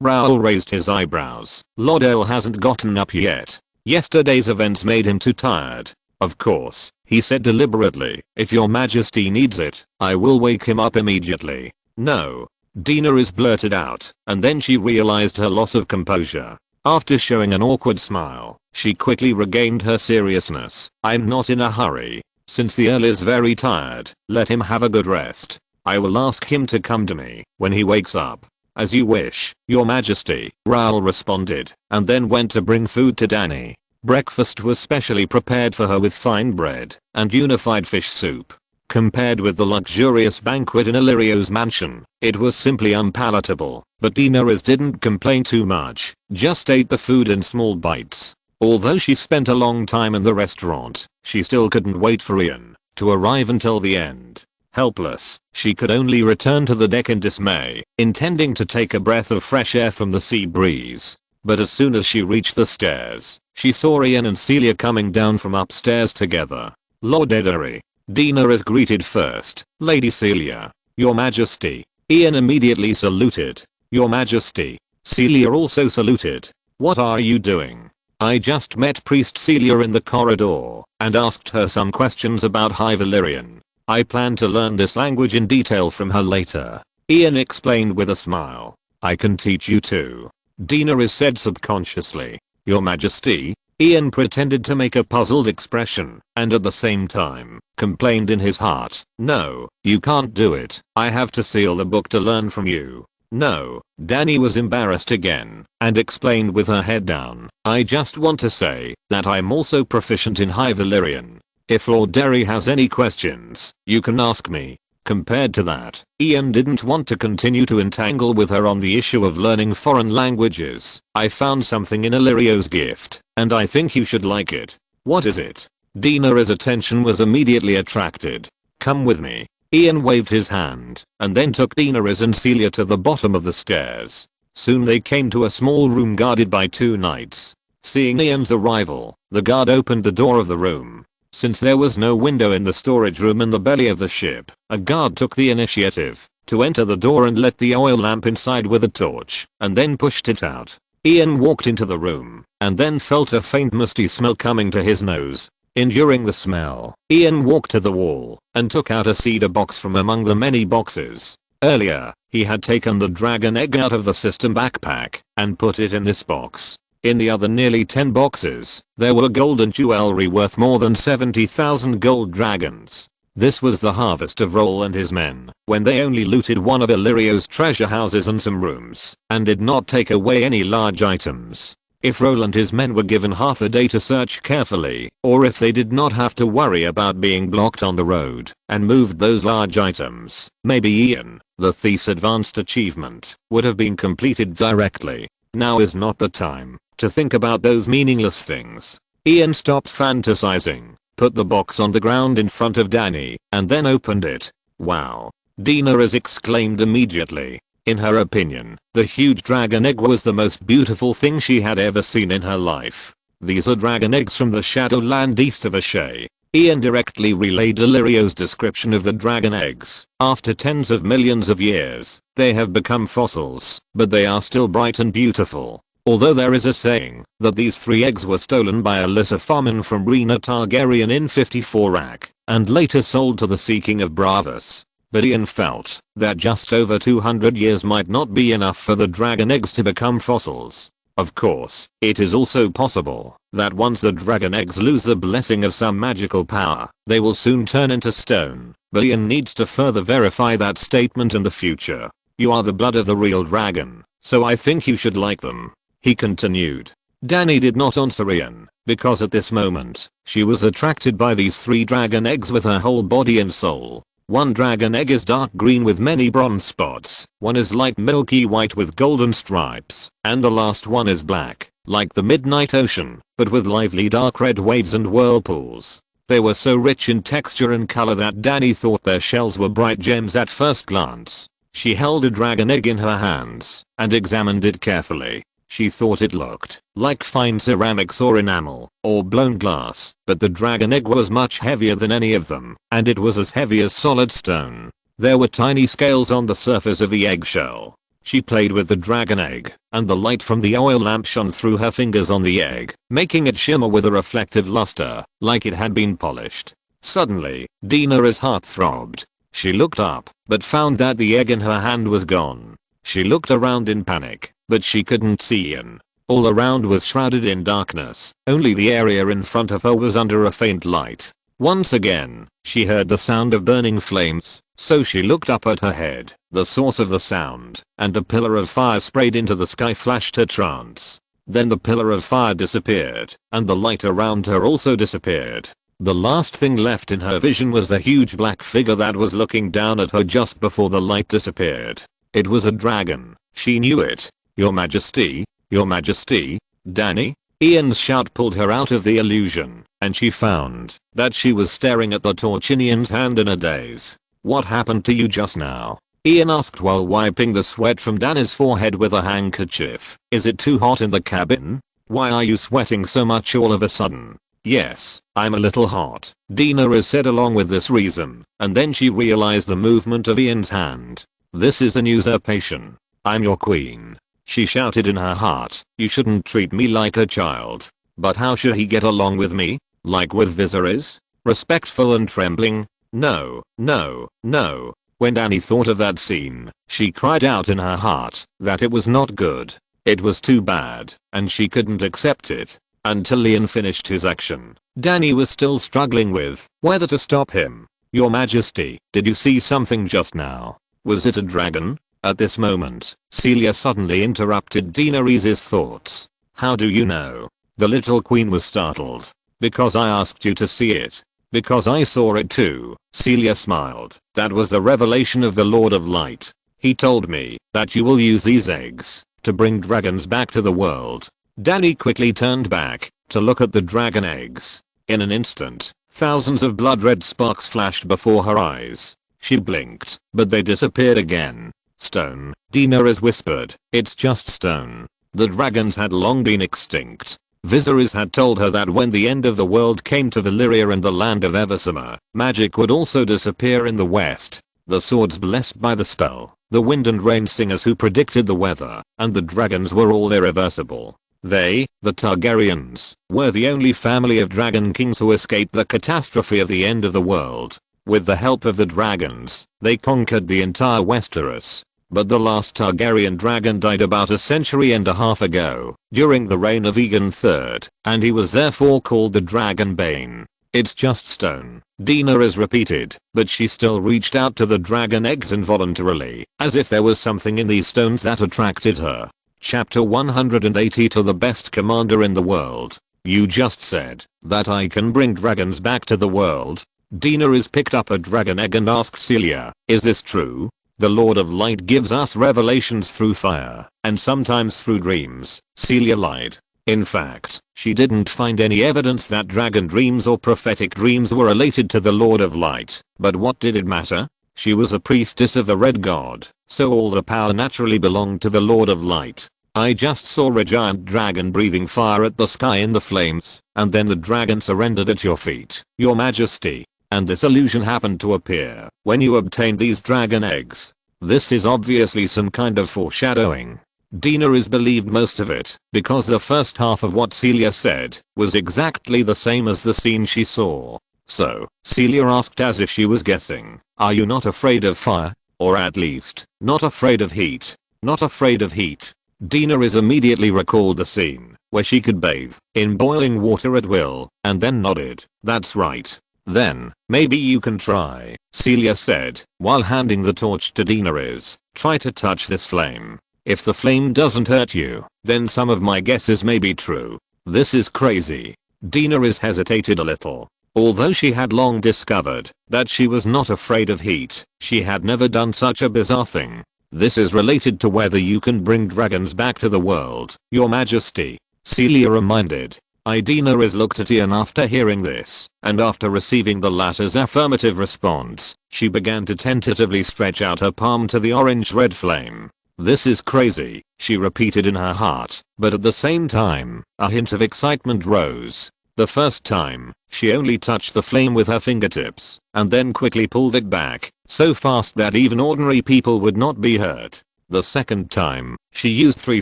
Raoul raised his eyebrows. Lordell hasn't gotten up yet. Yesterday's events made him too tired. "Of course," he said deliberately. "If your majesty needs it, I will wake him up immediately." "No." Daenerys blurted out, and then she realized her loss of composure. After showing an awkward smile, she quickly regained her seriousness. "I'm not in a hurry. Since the Earl is very tired, let him have a good rest. I will ask him to come to me when he wakes up." "As you wish, your majesty," Raoul responded, and then went to bring food to Dany. Breakfast was specially prepared for her with fine bread and unified fish soup. Compared with the luxurious banquet in Illyrio's mansion, it was simply unpalatable, but Daenerys didn't complain too much, just ate the food in small bites. Although she spent a long time in the restaurant, she still couldn't wait for Ian to arrive until the end. Helpless, she could only return to the deck in dismay, intending to take a breath of fresh air from the sea breeze. But as soon as she reached the stairs, she saw Ian and Celia coming down from upstairs together. "Lord Derry." Daenerys greeted first. "Lady Celia." "Your Majesty." Ian immediately saluted. "Your Majesty." Celia also saluted. "What are you doing?" "I just met Priest Celia in the corridor and asked her some questions about High Valyrian. I plan to learn this language in detail from her later," Ian explained with a smile. "I can teach you too," Daenerys said subconsciously. "Your Majesty?" Ian pretended to make a puzzled expression and at the same time complained in his heart. "No, you can't do it. I have to seal the book to learn from you." "No." Dany was embarrassed again and explained with her head down. "I just want to say that I'm also proficient in High Valyrian. If Lord Derry has any questions, you can ask me." Compared to that, Ian didn't want to continue to entangle with her on the issue of learning foreign languages. "I found something in Illyrio's gift, and I think you should like it." "What is it?" Daenerys' attention was immediately attracted. "Come with me." Ian waved his hand, and then took Daenerys and Celia to the bottom of the stairs. Soon they came to a small room guarded by 2 knights. Seeing Ian's arrival, the guard opened the door of the room. Since there was no window in the storage room in the belly of the ship, a guard took the initiative to enter the door and lit the oil lamp inside with a torch, and then pushed it out. Ian walked into the room, and then felt a faint musty smell coming to his nose. Enduring the smell, Ian walked to the wall and took out a cedar box from among the many boxes. Earlier, he had taken the dragon egg out of the system backpack and put it in this box. In the other nearly 10 boxes, there were gold and jewelry worth more than 70,000 gold dragons. This was the harvest of Roll and his men, when they only looted one of Illyrio's treasure houses and some rooms, and did not take away any large items. If Roll and his men were given half a day to search carefully, or if they did not have to worry about being blocked on the road, and moved those large items, maybe Ian, the thief's advanced achievement, would have been completed directly. Now is not the time to think about those meaningless things. Ian stopped fantasizing, put the box on the ground in front of Dany, and then opened it. "Wow." Daenerys exclaimed immediately. In her opinion, the huge dragon egg was the most beautiful thing she had ever seen in her life. "These are dragon eggs from the Shadowland east of Asshai." Ian directly relayed Illyrio's description of the dragon eggs. "After tens of millions of years, they have become fossils, but they are still bright and beautiful. Although there is a saying that these 3 eggs were stolen by Alyssa Farman from Rhaena Targaryen in 54 AC, and later sold to the seeking of Bravos." But Ian felt that just over 200 years might not be enough for the dragon eggs to become fossils. Of course, it is also possible that once the dragon eggs lose the blessing of some magical power, they will soon turn into stone, but Ian needs to further verify that statement in the future. "You are the blood of the real dragon, so I think you should like them," he continued. Dany did not answer Ian, because at this moment, she was attracted by these 3 dragon eggs with her whole body and soul. One dragon egg is dark green with many bronze spots, one is light milky white with golden stripes, and the last one is black, like the midnight ocean, but with lively dark red waves and whirlpools. They were so rich in texture and color that Dany thought their shells were bright gems at first glance. She held a dragon egg in her hands and examined it carefully. She thought it looked like fine ceramics or enamel or blown glass, but the dragon egg was much heavier than any of them, and it was as heavy as solid stone. There were tiny scales on the surface of the eggshell. She played with the dragon egg, and the light from the oil lamp shone through her fingers on the egg, making it shimmer with a reflective luster, like it had been polished. Suddenly, Daenerys' heart throbbed. She looked up, but found that the egg in her hand was gone. She looked around in panic, but she couldn't see Ian. All around was shrouded in darkness, only the area in front of her was under a faint light. Once again, she heard the sound of burning flames, so she looked up at her head, the source of the sound, and a pillar of fire sprayed into the sky flashed her trance. Then the pillar of fire disappeared, and the light around her also disappeared. The last thing left in her vision was a huge black figure that was looking down at her just before the light disappeared. It was a dragon. She knew it. "Your Majesty, Your Majesty, Dany?" Ian's shout pulled her out of the illusion, and she found that she was staring at the torch in Ian's hand in a daze. "What happened to you just now?" Ian asked while wiping the sweat from Dany's forehead with a handkerchief. "Is it too hot in the cabin? Why are you sweating so much all of a sudden?" "Yes, I'm a little hot," Daenerys said along with this reason, and then she realized the movement of Ian's hand. "This is an usurpation. I'm your queen," she shouted in her heart. "You shouldn't treat me like a child." But how should he get along with me? Like with Viserys? Respectful and trembling? No, no, no. When Dany thought of that scene, she cried out in her heart that it was not good. It was too bad, and she couldn't accept it. Until Ian finished his action, Dany was still struggling with whether to stop him. "Your Majesty, did you see something just now? Was it a dragon?" At this moment, Celia suddenly interrupted Daenerys' thoughts. "How do you know?" The little queen was startled. "Because I asked you to see it. Because I saw it too." Celia smiled. "That was the revelation of the Lord of Light. He told me that you will use these eggs to bring dragons back to the world." Dany quickly turned back to look at the dragon eggs. In an instant, thousands of blood-red sparks flashed before her eyes. She blinked, but they disappeared again. "Stone," Daenerys whispered. "It's just stone." The dragons had long been extinct. Viserys had told her that when the end of the world came to Valyria and the land of Eversummer, magic would also disappear in the west. The swords blessed by the spell, the wind and rain singers who predicted the weather, and the dragons were all irreversible. They, the Targaryens, were the only family of dragon kings who escaped the catastrophe of the end of the world. With the help of the dragons, they conquered the entire Westeros. But the last Targaryen dragon died about a century and a half ago, during the reign of Aegon III, and he was therefore called the Dragonbane. "It's just stone," Daenerys repeated, but she still reached out to the dragon eggs involuntarily, as if there was something in these stones that attracted her. Chapter 180 To the best commander in the world. "You just said that I can bring dragons back to the world." Daenerys picked up a dragon egg and asked Celia, "Is this true? The Lord of Light gives us revelations through fire, and sometimes through dreams." Celia lied. In fact, she didn't find any evidence that dragon dreams or prophetic dreams were related to the Lord of Light, but what did it matter? She was a priestess of the Red God, so all the power naturally belonged to the Lord of Light. "I just saw a giant dragon breathing fire at the sky in the flames, and then the dragon surrendered at your feet, Your Majesty. And this illusion happened to appear when you obtained these dragon eggs. This is obviously some kind of foreshadowing." Daenerys believed most of it, because the first half of what Celia said was exactly the same as the scene she saw. So, Celia asked as if she was guessing, "Are you not afraid of fire? Or at least, not afraid of heat?" "Not afraid of heat." Daenerys immediately recalled the scene where she could bathe in boiling water at will, and then nodded. "That's right. Then, maybe you can try," Celia said, while handing the torch to Daenerys. "Try to touch this flame. If the flame doesn't hurt you, then some of my guesses may be true." "This is crazy." Daenerys hesitated a little. Although she had long discovered that she was not afraid of heat, she had never done such a bizarre thing. "This is related to whether you can bring dragons back to the world, Your Majesty," Celia reminded. Daenerys looked at Ian after hearing this, and after receiving the latter's affirmative response, she began to tentatively stretch out her palm to the orange-red flame. "This is crazy," she repeated in her heart, but at the same time, a hint of excitement rose. The first time, she only touched the flame with her fingertips, and then quickly pulled it back, so fast that even ordinary people would not be hurt. The second time, she used 3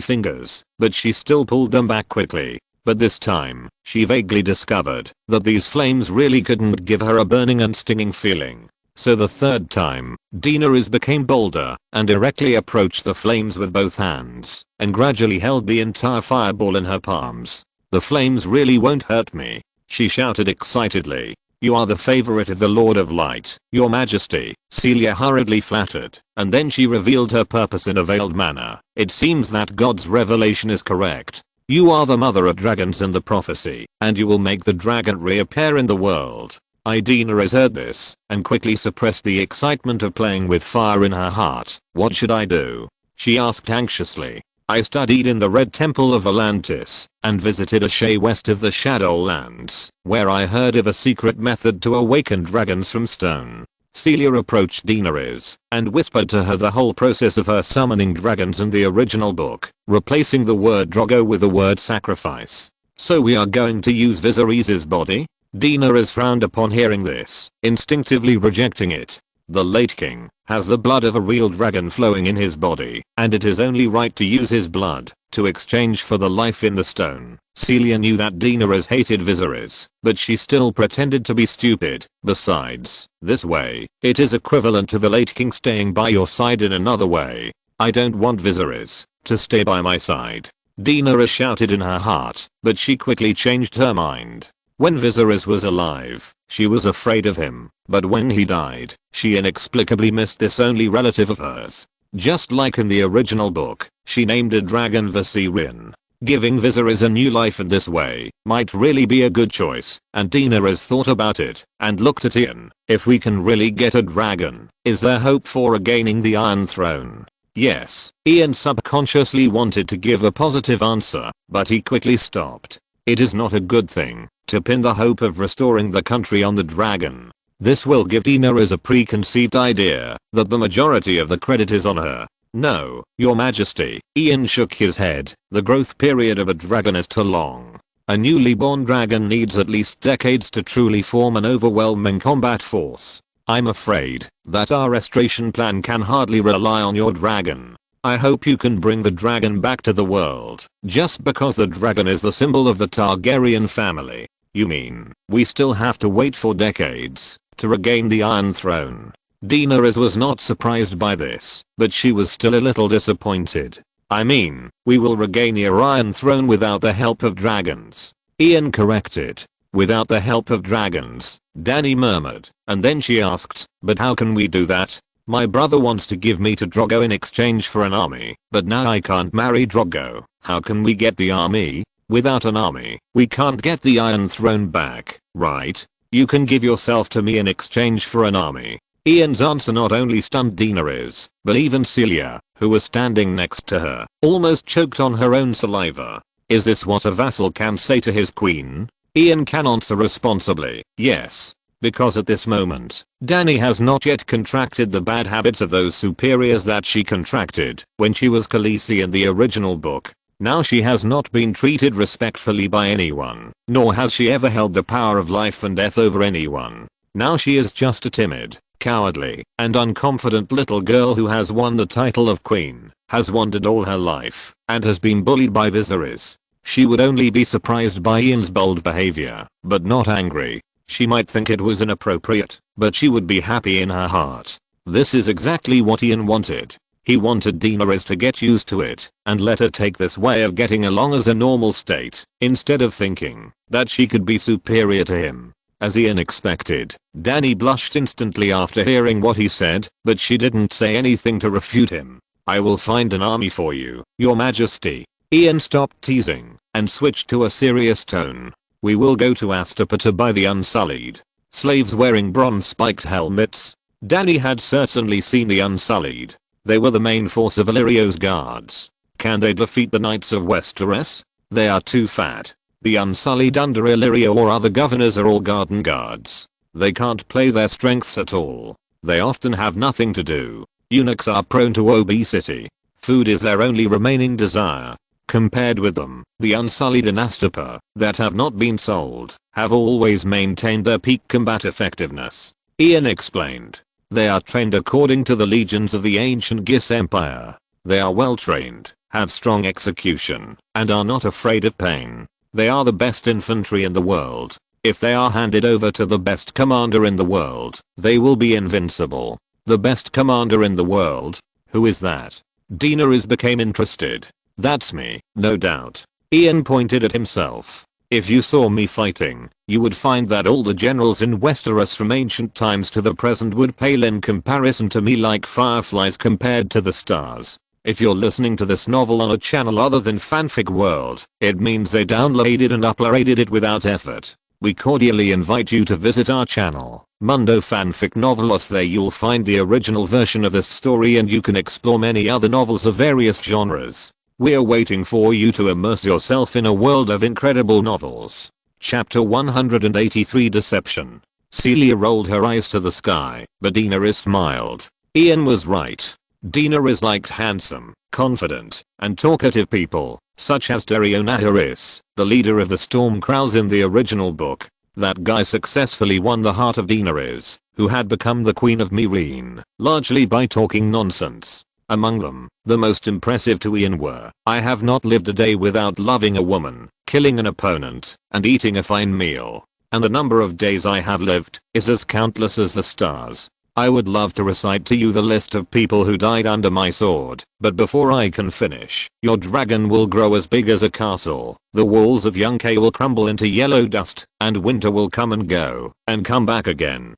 fingers, but she still pulled them back quickly. But this time, she vaguely discovered that these flames really couldn't give her a burning and stinging feeling. So the third time, Daenerys became bolder and directly approached the flames with both hands and gradually held the entire fireball in her palms. "The flames really won't hurt me," she shouted excitedly. "You are the favorite of the Lord of Light, Your Majesty," Celia hurriedly flattered, and then she revealed her purpose in a veiled manner. "It seems that God's revelation is correct. You are the mother of dragons in the prophecy, and you will make the dragon reappear in the world." Daenerys heard this, and quickly suppressed the excitement of playing with fire in her heart. "What should I do?" she asked anxiously. "I studied in the Red Temple of Volantis, and visited Asshai west of the Shadowlands, where I heard of a secret method to awaken dragons from stone." Celia approached Daenerys and whispered to her the whole process of her summoning dragons in the original book, replacing the word Drogo with the word sacrifice. "So we are going to use Viserys's body?" Daenerys frowned upon hearing this, instinctively rejecting it. "The late king has the blood of a real dragon flowing in his body, and it is only right to use his blood to exchange for the life in the stone." Celia knew that Daenerys hated Viserys, but she still pretended to be stupid. "Besides, this way, it is equivalent to the late king staying by your side in another way. I don't want Viserys to stay by my side," Daenerys shouted in her heart, but she quickly changed her mind. When Viserys was alive, she was afraid of him, but when he died, she inexplicably missed this only relative of hers. Just like in the original book, she named a dragon Viserion. Giving Viserys a new life in this way might really be a good choice, and Daenerys thought about it and looked at Ian. "If we can really get a dragon, is there hope for regaining the Iron Throne?" Yes, Ian subconsciously wanted to give a positive answer, but he quickly stopped. It is not a good thing to pin the hope of restoring the country on the dragon. This will give Daenerys a preconceived idea that the majority of the credit is on her. "No, Your Majesty," Ian shook his head. "The growth period of a dragon is too long. A newly born dragon needs at least decades to truly form an overwhelming combat force. I'm afraid that our restoration plan can hardly rely on your dragon. I hope you can bring the dragon back to the world, just because the dragon is the symbol of the Targaryen family." "You mean, we still have to wait for decades to regain the Iron Throne?" Daenerys was not surprised by this, but she was still a little disappointed. "I mean, we will regain your Iron Throne without the help of dragons," Ian corrected. "Without the help of dragons," Dany murmured, and then she asked, "But how can we do that? My brother wants to give me to Drogo in exchange for an army, but now I can't marry Drogo. How can we get the army? Without an army, we can't get the Iron Throne back, right? You can give yourself to me in exchange for an army." Ian's answer not only stunned Daenerys, but even Celia, who was standing next to her, almost choked on her own saliva. Is this what a vassal can say to his queen? Ian can answer responsibly, yes. Because at this moment, Dany has not yet contracted the bad habits of those superiors that she contracted when she was Khaleesi in the original book. Now she has not been treated respectfully by anyone, nor has she ever held the power of life and death over anyone. Now she is just a timid, cowardly, and unconfident little girl who has won the title of queen, has wandered all her life, and has been bullied by Viserys. She would only be surprised by Ian's bold behavior, but not angry. She might think it was inappropriate, but she would be happy in her heart. This is exactly what Ian wanted. He wanted Daenerys to get used to it, and let her take this way of getting along as a normal state, instead of thinking that she could be superior to him. As Ian expected, Dany blushed instantly after hearing what he said, but she didn't say anything to refute him. "I will find an army for you, Your Majesty." Ian stopped teasing and switched to a serious tone. "We will go to Astapor by the Unsullied. Slaves wearing bronze-spiked helmets." Dany had certainly seen the Unsullied. They were the main force of Valyrio's guards. "Can they defeat the Knights of Westeros?" "They are too fat." The Unsullied under Valyria or other governors are all garden guards. They can't play their strengths at all. They often have nothing to do. Eunuchs are prone to obesity. Food is their only remaining desire. Compared with them, the Unsullied in Astapa, that have not been sold, have always maintained their peak combat effectiveness. Ian explained. They are trained according to the legions of the ancient Ghis Empire. They are well trained, have strong execution, and are not afraid of pain. They are the best infantry in the world. If they are handed over to the best commander in the world, they will be invincible. The best commander in the world? Who is that? Daenerys became interested. That's me, no doubt. Ian pointed at himself. If you saw me fighting, you would find that all the generals in Westeros from ancient times to the present would pale in comparison to me like fireflies compared to the stars. If you're listening to this novel on a channel other than Fanfic World, it means they downloaded and uploaded it without effort. We cordially invite you to visit our channel, Mundo Fanfic Novelos. There you'll find the original version of this story and you can explore many other novels of various genres. We're waiting for you to immerse yourself in a world of incredible novels. Chapter 183 Deception. Celia rolled her eyes to the sky, but Daenerys smiled. Ian was right. Daenerys liked handsome, confident, and talkative people, such as Derry, the leader of the Storm Crows in the original book. That guy successfully won the heart of Daenerys, who had become the Queen of Meereen, largely by talking nonsense. Among them, the most impressive to Ian were, I have not lived a day without loving a woman, killing an opponent, and eating a fine meal. And the number of days I have lived is as countless as the stars. I would love to recite to you the list of people who died under my sword, but before I can finish, your dragon will grow as big as a castle, the walls of Yunque will crumble into yellow dust, and winter will come and go, and come back again.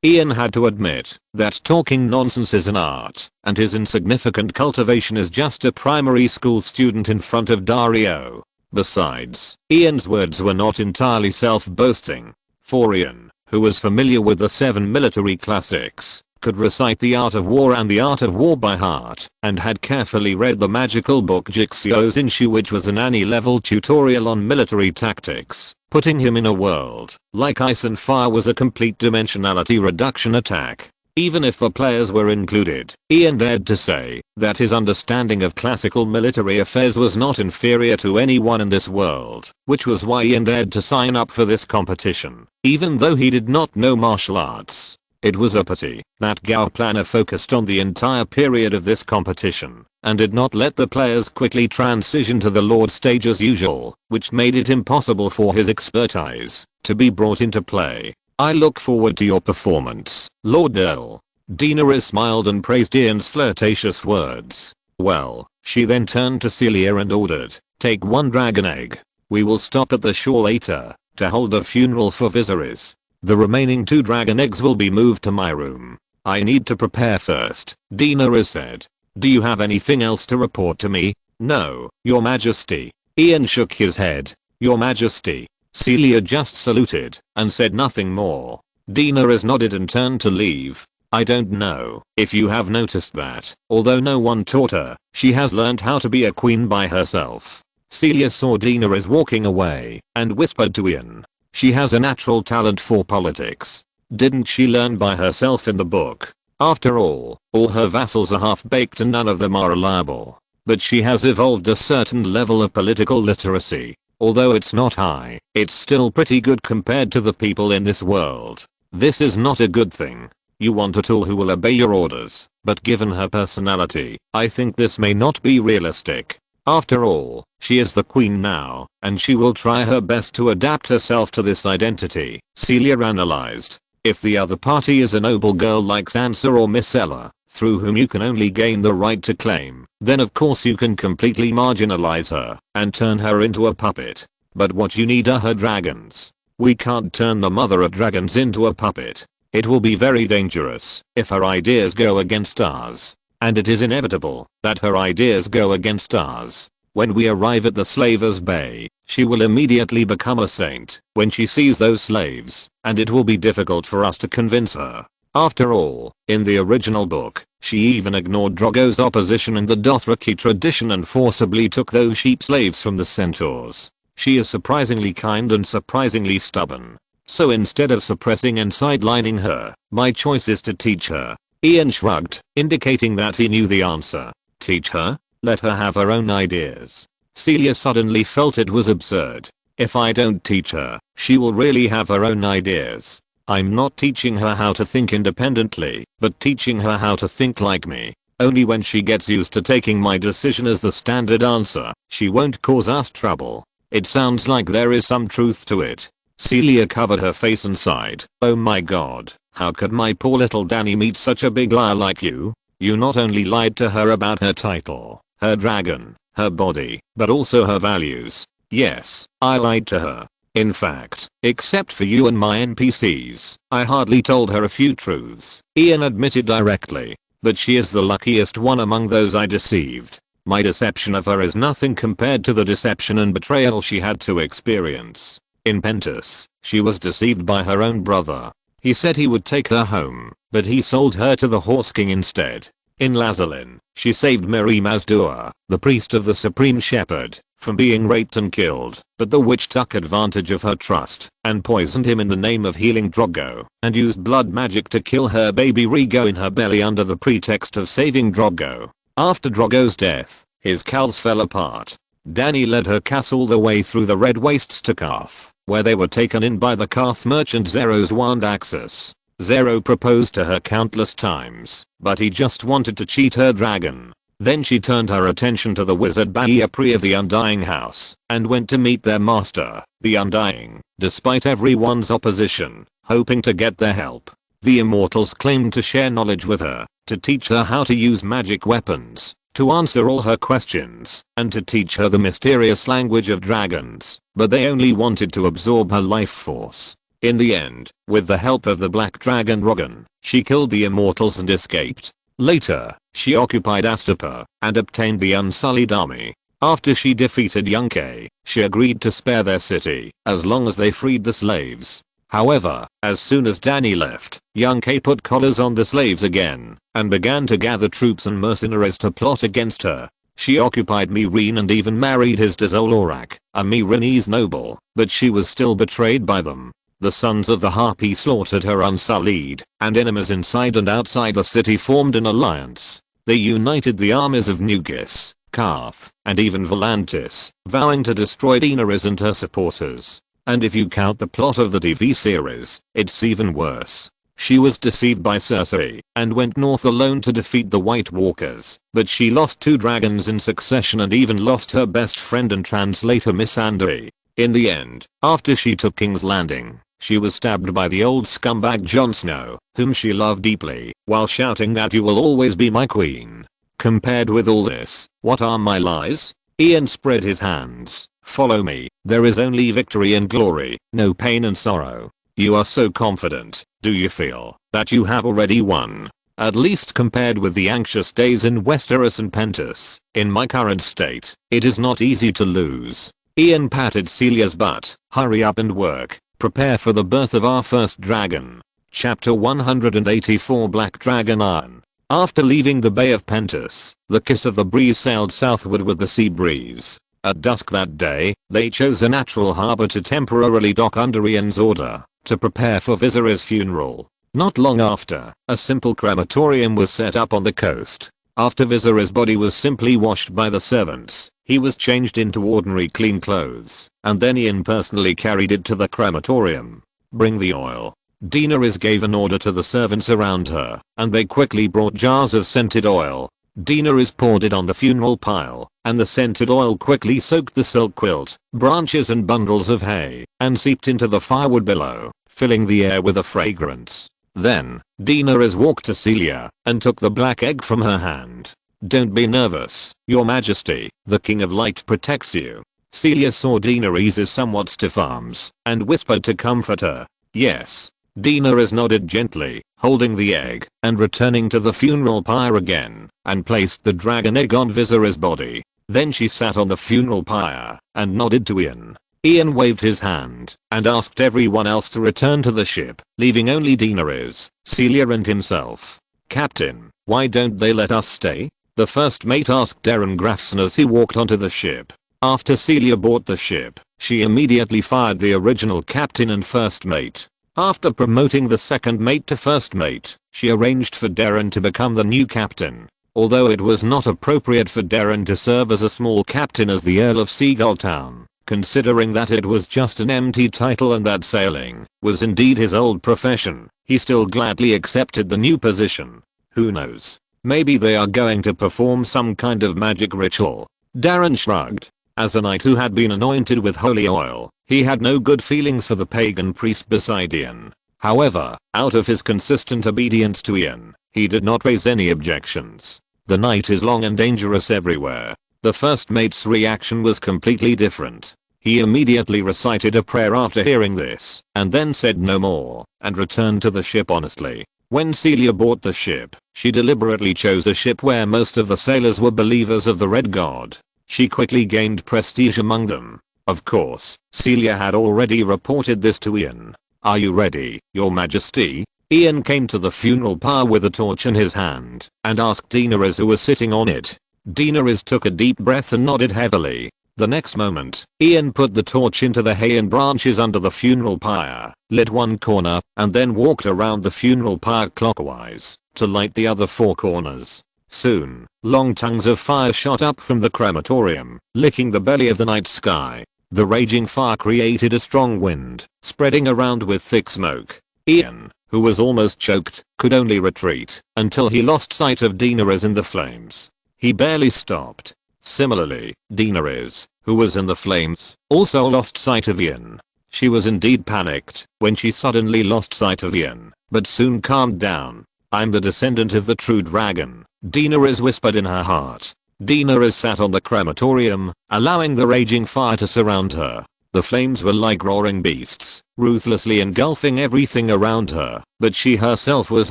Ian had to admit that talking nonsense is an art, and his insignificant cultivation is just a primary school student in front of Dario. Besides, Ian's words were not entirely self-boasting. For Ian, who was familiar with the 7 military classics, could recite The Art of War and The Art of War by heart, and had carefully read the magical book Xia Ze, which was an ANI-level tutorial on military tactics. Putting him in a world like Ice and Fire was a complete dimensionality reduction attack. Even if the players were included, Ian dared to say that his understanding of classical military affairs was not inferior to anyone in this world, which was why Ian dared to sign up for this competition, even though he did not know martial arts. It was a pity that Gao Planner focused on the entire period of this competition, and did not let the players quickly transition to the Lord stage as usual, which made it impossible for his expertise to be brought into play. I look forward to your performance, Lord Earl. Daenerys smiled and praised Ian's flirtatious words. Well, she then turned to Celia and ordered, take 1 dragon egg. We will stop at the shore later to hold a funeral for Viserys. The remaining 2 dragon eggs will be moved to my room. I need to prepare first, Daenerys said. Do you have anything else to report to me? No, Your Majesty. Ian shook his head. Your Majesty. Celia just saluted and said nothing more. Daenerys nodded and turned to leave. I don't know if you have noticed that, although no one taught her, she has learned how to be a queen by herself. Celia saw Daenerys walking away and whispered to Ian. She has a natural talent for politics. Didn't she learn by herself in the book? After all her vassals are half-baked and none of them are reliable. But she has evolved a certain level of political literacy. Although it's not high, it's still pretty good compared to the people in this world. This is not a good thing. You want a tool who will obey your orders, but given her personality, I think this may not be realistic. After all, she is the queen now, and she will try her best to adapt herself to this identity, Celia analyzed. If the other party is a noble girl like Sansa or Myrcella, through whom you can only gain the right to claim, then of course you can completely marginalize her and turn her into a puppet. But what you need are her dragons. We can't turn the mother of dragons into a puppet. It will be very dangerous if her ideas go against ours. And it is inevitable that her ideas go against ours. When we arrive at the Slavers' Bay, she will immediately become a saint when she sees those slaves, and it will be difficult for us to convince her. After all, in the original book, she even ignored Drogo's opposition in the Dothraki tradition and forcibly took those sheep slaves from the centaurs. She is surprisingly kind and surprisingly stubborn. So instead of suppressing and sidelining her, my choice is to teach her. Ian shrugged, indicating that he knew the answer. Teach her? Let her have her own ideas. Celia suddenly felt it was absurd. If I don't teach her, she will really have her own ideas. I'm not teaching her how to think independently, but teaching her how to think like me. Only when she gets used to taking my decision as the standard answer, she won't cause us trouble. It sounds like there is some truth to it. Celia covered her face and sighed. Oh my god, how could my poor little Dany meet such a big liar like you? You not only lied to her about her title, her dragon, her body, but also her values. Yes, I lied to her. In fact, except for you and my NPCs, I hardly told her a few truths, Ian admitted directly. But she is the luckiest one among those I deceived. My deception of her is nothing compared to the deception and betrayal she had to experience. In Pentos, she was deceived by her own brother. He said he would take her home, but he sold her to the Horse King instead. In Lazarin, she saved Miri Mazdur, the priest of the Supreme Shepherd, from being raped and killed, but the witch took advantage of her trust and poisoned him in the name of healing Drogo and used blood magic to kill her baby Rhaego in her belly under the pretext of saving Drogo. After Drogo's death, his cows fell apart. Dany led her castle the way through the Red Wastes to Karth, where they were taken in by the Karth merchant Zero's wand Axis. Zero proposed to her countless times, but he just wanted to cheat her dragon. Then she turned her attention to the wizard Baia-Pri of the Undying House, and went to meet their master, the Undying, despite everyone's opposition, hoping to get their help. The Immortals claimed to share knowledge with her, to teach her how to use magic weapons, to answer all her questions, and to teach her the mysterious language of dragons, but they only wanted to absorb her life force. In the end, with the help of the Black Dragon Rogan, she killed the Immortals and escaped. Later, she occupied Astapor and obtained the Unsullied army. After she defeated Yunque, she agreed to spare their city as long as they freed the slaves. However, as soon as Dany left, Yunque put collars on the slaves again and began to gather troops and mercenaries to plot against her. She occupied Meereen and even married his Dazolorak, a Meereenese noble, but she was still betrayed by them. The Sons of the Harpy slaughtered her Unsullied, and enemies inside and outside the city formed an alliance. They united the armies of New Ghis, Karth, and even Volantis, vowing to destroy Daenerys and her supporters. And if you count the plot of the TV series, it's even worse. She was deceived by Cersei, and went north alone to defeat the White Walkers, but she lost 2 dragons in succession and even lost her best friend and translator Missandei. In the end, after she took King's Landing, she was stabbed by the old scumbag Jon Snow, whom she loved deeply, while shouting that you will always be my queen. Compared with all this, what are my lies? Ian spread his hands. Follow me, there is only victory and glory, no pain and sorrow. You are so confident, do you feel that you have already won? At least compared with the anxious days in Westeros and Pentos, in my current state, it is not easy to lose. Ian patted Celia's butt. Hurry up and work. Prepare for the birth of our first dragon. Chapter 184 Black Dragon Iron. After leaving the Bay of Pentos, the Kiss of the Breeze sailed southward with the sea breeze. At dusk that day, they chose a natural harbor to temporarily dock under Ian's order, to prepare for Viserys' funeral. Not long after, a simple crematorium was set up on the coast. After Viserys' body was simply washed by the servants, he was changed into ordinary clean clothes, and then Ian personally carried it to the crematorium. Bring the oil. Daenerys gave an order to the servants around her, and they quickly brought jars of scented oil. Daenerys poured it on the funeral pile, and the scented oil quickly soaked the silk quilt, branches and bundles of hay, and seeped into the firewood below, filling the air with a fragrance. Then, Daenerys walked to Celia, and took the black egg from her hand. Don't be nervous, your majesty, the King of Light protects you. Celia saw Daenerys' somewhat stiff arms, and whispered to comfort her. Yes. Daenerys nodded gently, holding the egg, and returning to the funeral pyre again, and placed the dragon egg on Viserys' body. Then she sat on the funeral pyre, and nodded to Ian. Ian waved his hand, and asked everyone else to return to the ship, leaving only Daenerys, Celia and himself. Captain, why don't they let us stay? The first mate asked Darren Grafson as he walked onto the ship. After Celia bought the ship, She immediately fired the original captain and first mate. After promoting the second mate to first mate, she arranged for Darren to become the new captain. Although it was not appropriate for Darren to serve as a small captain as the Earl of Seagull Town, considering that it was just an empty title and that sailing was indeed his old profession, he still gladly accepted the new position. Who knows? Maybe they are going to perform some kind of magic ritual. Darren shrugged. As a knight who had been anointed with holy oil, he had no good feelings for the pagan priest beside Ian. However, out of his consistent obedience to Ian, he did not raise any objections. The night is long and dangerous everywhere. The first mate's reaction was completely different. He immediately recited a prayer after hearing this, and then said no more, and returned to the ship honestly. When Celia bought the ship, she deliberately chose a ship where most of the sailors were believers of the Red God. She quickly gained prestige among them. Of course, Celia had already reported this to Ian. "Are you ready, Your Majesty?" Ian came to the funeral pyre with a torch in his hand and asked Daenerys, who was sitting on it. Daenerys took a deep breath and nodded heavily. The next moment, Ian put the torch into the hay and branches under the funeral pyre, lit one corner, and then walked around the funeral pyre clockwise to light the other four corners. Soon, long tongues of fire shot up from the crematorium, licking the belly of the night sky. The raging fire created a strong wind, spreading around with thick smoke. Ian, who was almost choked, could only retreat until he lost sight of Daenerys in the flames. He barely stopped. Similarly, Daenerys, who was in the flames, also lost sight of Ian. She was indeed panicked when she suddenly lost sight of Ian, but soon calmed down. "I'm the descendant of the true dragon," Daenerys whispered in her heart. Daenerys sat on the crematorium, allowing the raging fire to surround her. The flames were like roaring beasts, ruthlessly engulfing everything around her, but she herself was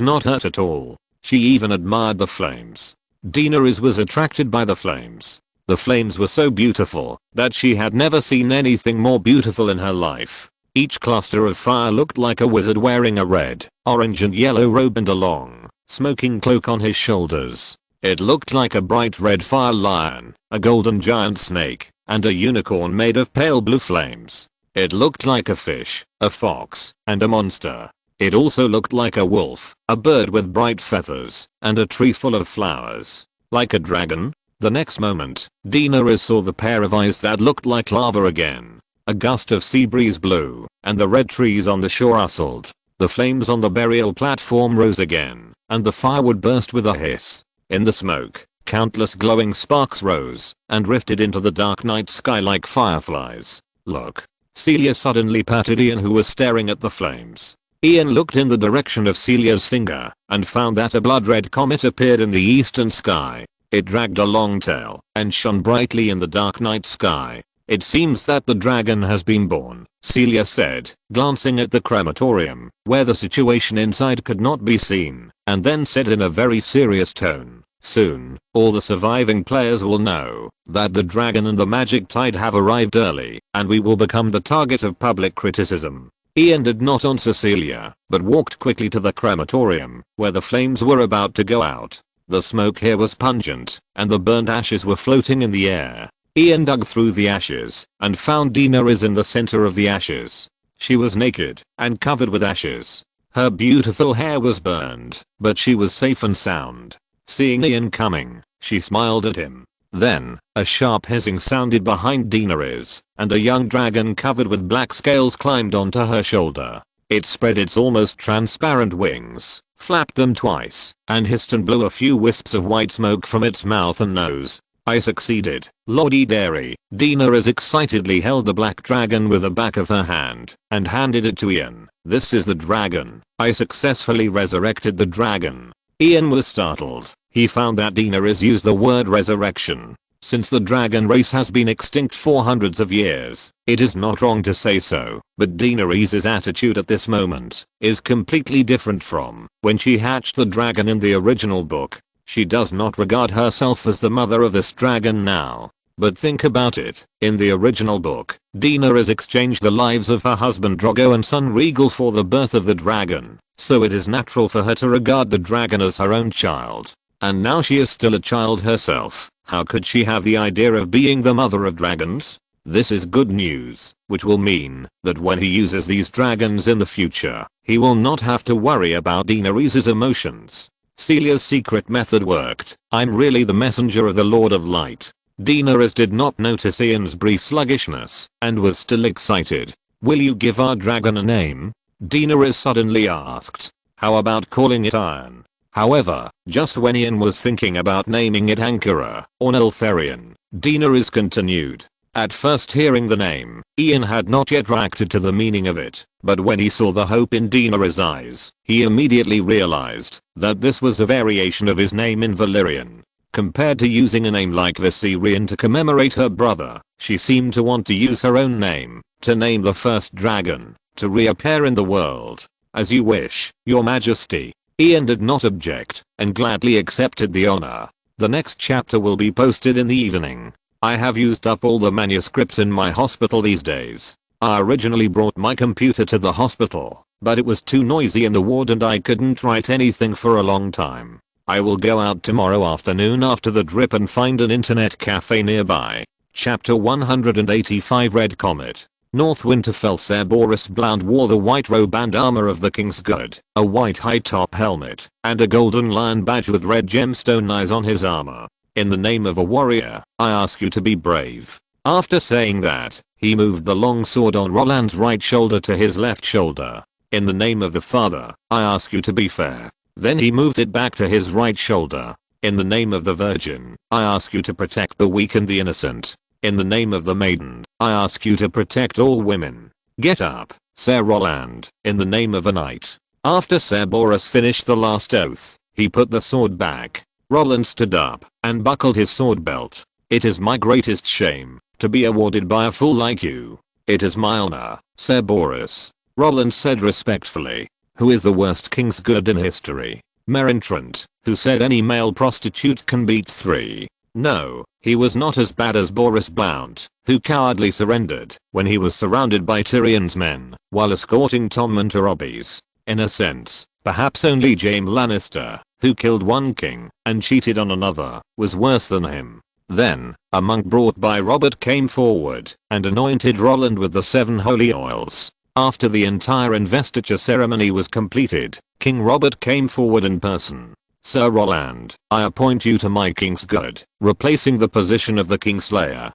not hurt at all. She even admired the flames. Daenerys was attracted by the flames. The flames were so beautiful that she had never seen anything more beautiful in her life. Each cluster of fire looked like a wizard wearing a red, orange and yellow robe and a long, smoking cloak on his shoulders. It looked like a bright red fire lion, a golden giant snake, and a unicorn made of pale blue flames. It looked like a fish, a fox, and a monster. It also looked like a wolf, a bird with bright feathers, and a tree full of flowers. Like a dragon? The next moment, Daenerys saw the pair of eyes that looked like lava again. A gust of sea breeze blew, and the red trees on the shore rustled. The flames on the burial platform rose again, and the fire would burst with a hiss. In the smoke, countless glowing sparks rose, and drifted into the dark night sky like fireflies. "Look." Celia suddenly patted Ian, who was staring at the flames. Ian looked in the direction of Celia's finger, and found that a blood-red comet appeared in the eastern sky. It dragged a long tail, and shone brightly in the dark night sky. "It seems that the dragon has been born," Celia said, glancing at the crematorium, where the situation inside could not be seen, and then said in a very serious tone, "Soon, all the surviving players will know that the dragon and the magic tide have arrived early, and we will become the target of public criticism." Ian did not answer Celia, but walked quickly to the crematorium, where the flames were about to go out. The smoke here was pungent, and the burnt ashes were floating in the air. Ian dug through the ashes, and found Daenerys in the center of the ashes. She was naked, and covered with ashes. Her beautiful hair was burned, but she was safe and sound. Seeing Ian coming, she smiled at him. Then, a sharp hissing sounded behind Daenerys, and a young dragon covered with black scales climbed onto her shoulder. It spread its almost transparent wings, flapped them twice, and hissed and blew a few wisps of white smoke from its mouth and nose. "I succeeded, Lady Derry." Daenerys excitedly held the black dragon with the back of her hand, and handed it to Ian. "This is the dragon. I successfully resurrected the dragon." Ian was startled. He found that Daenerys used the word resurrection. Since the dragon race has been extinct for hundreds of years, it is not wrong to say so, but Daenerys' attitude at this moment is completely different from when she hatched the dragon in the original book. She does not regard herself as the mother of this dragon now. But think about it, in the original book, Daenerys exchanged the lives of her husband Drogo and son Rhaegal for the birth of the dragon, so it is natural for her to regard the dragon as her own child. And now she is still a child herself. How could she have the idea of being the mother of dragons? This is good news, which will mean that when he uses these dragons in the future, he will not have to worry about Daenerys' emotions. Celia's secret method worked. I'm really the messenger of the Lord of Light. Daenerys did not notice Ian's brief sluggishness and was still excited. Will you give our dragon a name? Daenerys suddenly asked. How about calling it Iron? However, just when Ian was thinking about naming it Ankara or Neltharion, Daenerys continued. At first hearing the name, Ian had not yet reacted to the meaning of it, but when he saw the hope in Daenerys' eyes, he immediately realized that this was a variation of his name in Valyrian. Compared to using a name like Viserion to commemorate her brother, she seemed to want to use her own name to name the first dragon to reappear in the world. As you wish, Your Majesty. Ian did not object and gladly accepted the honor. The next chapter will be posted in the evening. I have used up all the manuscripts in my hospital these days. I originally brought my computer to the hospital, but it was too noisy in the ward and I couldn't write anything for a long time. I will go out tomorrow afternoon after the drip and find an internet cafe nearby. Chapter 185 Red Comet. North Winterfell. Ser Boros Blount wore the white robe and armor of the King's Guard, a white high-top helmet, and a golden lion badge with red gemstone eyes on his armor. In the name of a warrior, I ask you to be brave. After saying that, he moved the long sword on Roland's right shoulder to his left shoulder. In the name of the Father, I ask you to be fair. Then he moved it back to his right shoulder. In the name of the Virgin, I ask you to protect the weak and the innocent. In the name of the Maiden, I ask you to protect all women. Get up, Ser Roland, in the name of a knight. After Ser Boros finished the last oath, he put the sword back. Roland stood up and buckled his sword belt. It is my greatest shame to be awarded by a fool like you. It is my honor, Ser Boros. Roland said respectfully. Who is the worst King's Guard in history? Meryn Trant, who said any male prostitute can beat 3. No, he was not as bad as Boros Blount, who cowardly surrendered when he was surrounded by Tyrion's men while escorting Tommen to Robbie's. In a sense, perhaps only Jaime Lannister, who killed one king and cheated on another, was worse than him. Then, a monk brought by Robert came forward and anointed Roland with the 7 holy oils. After the entire investiture ceremony was completed, King Robert came forward in person. Sir Roland, I appoint you to my King's Guard, replacing the position of the Kingslayer.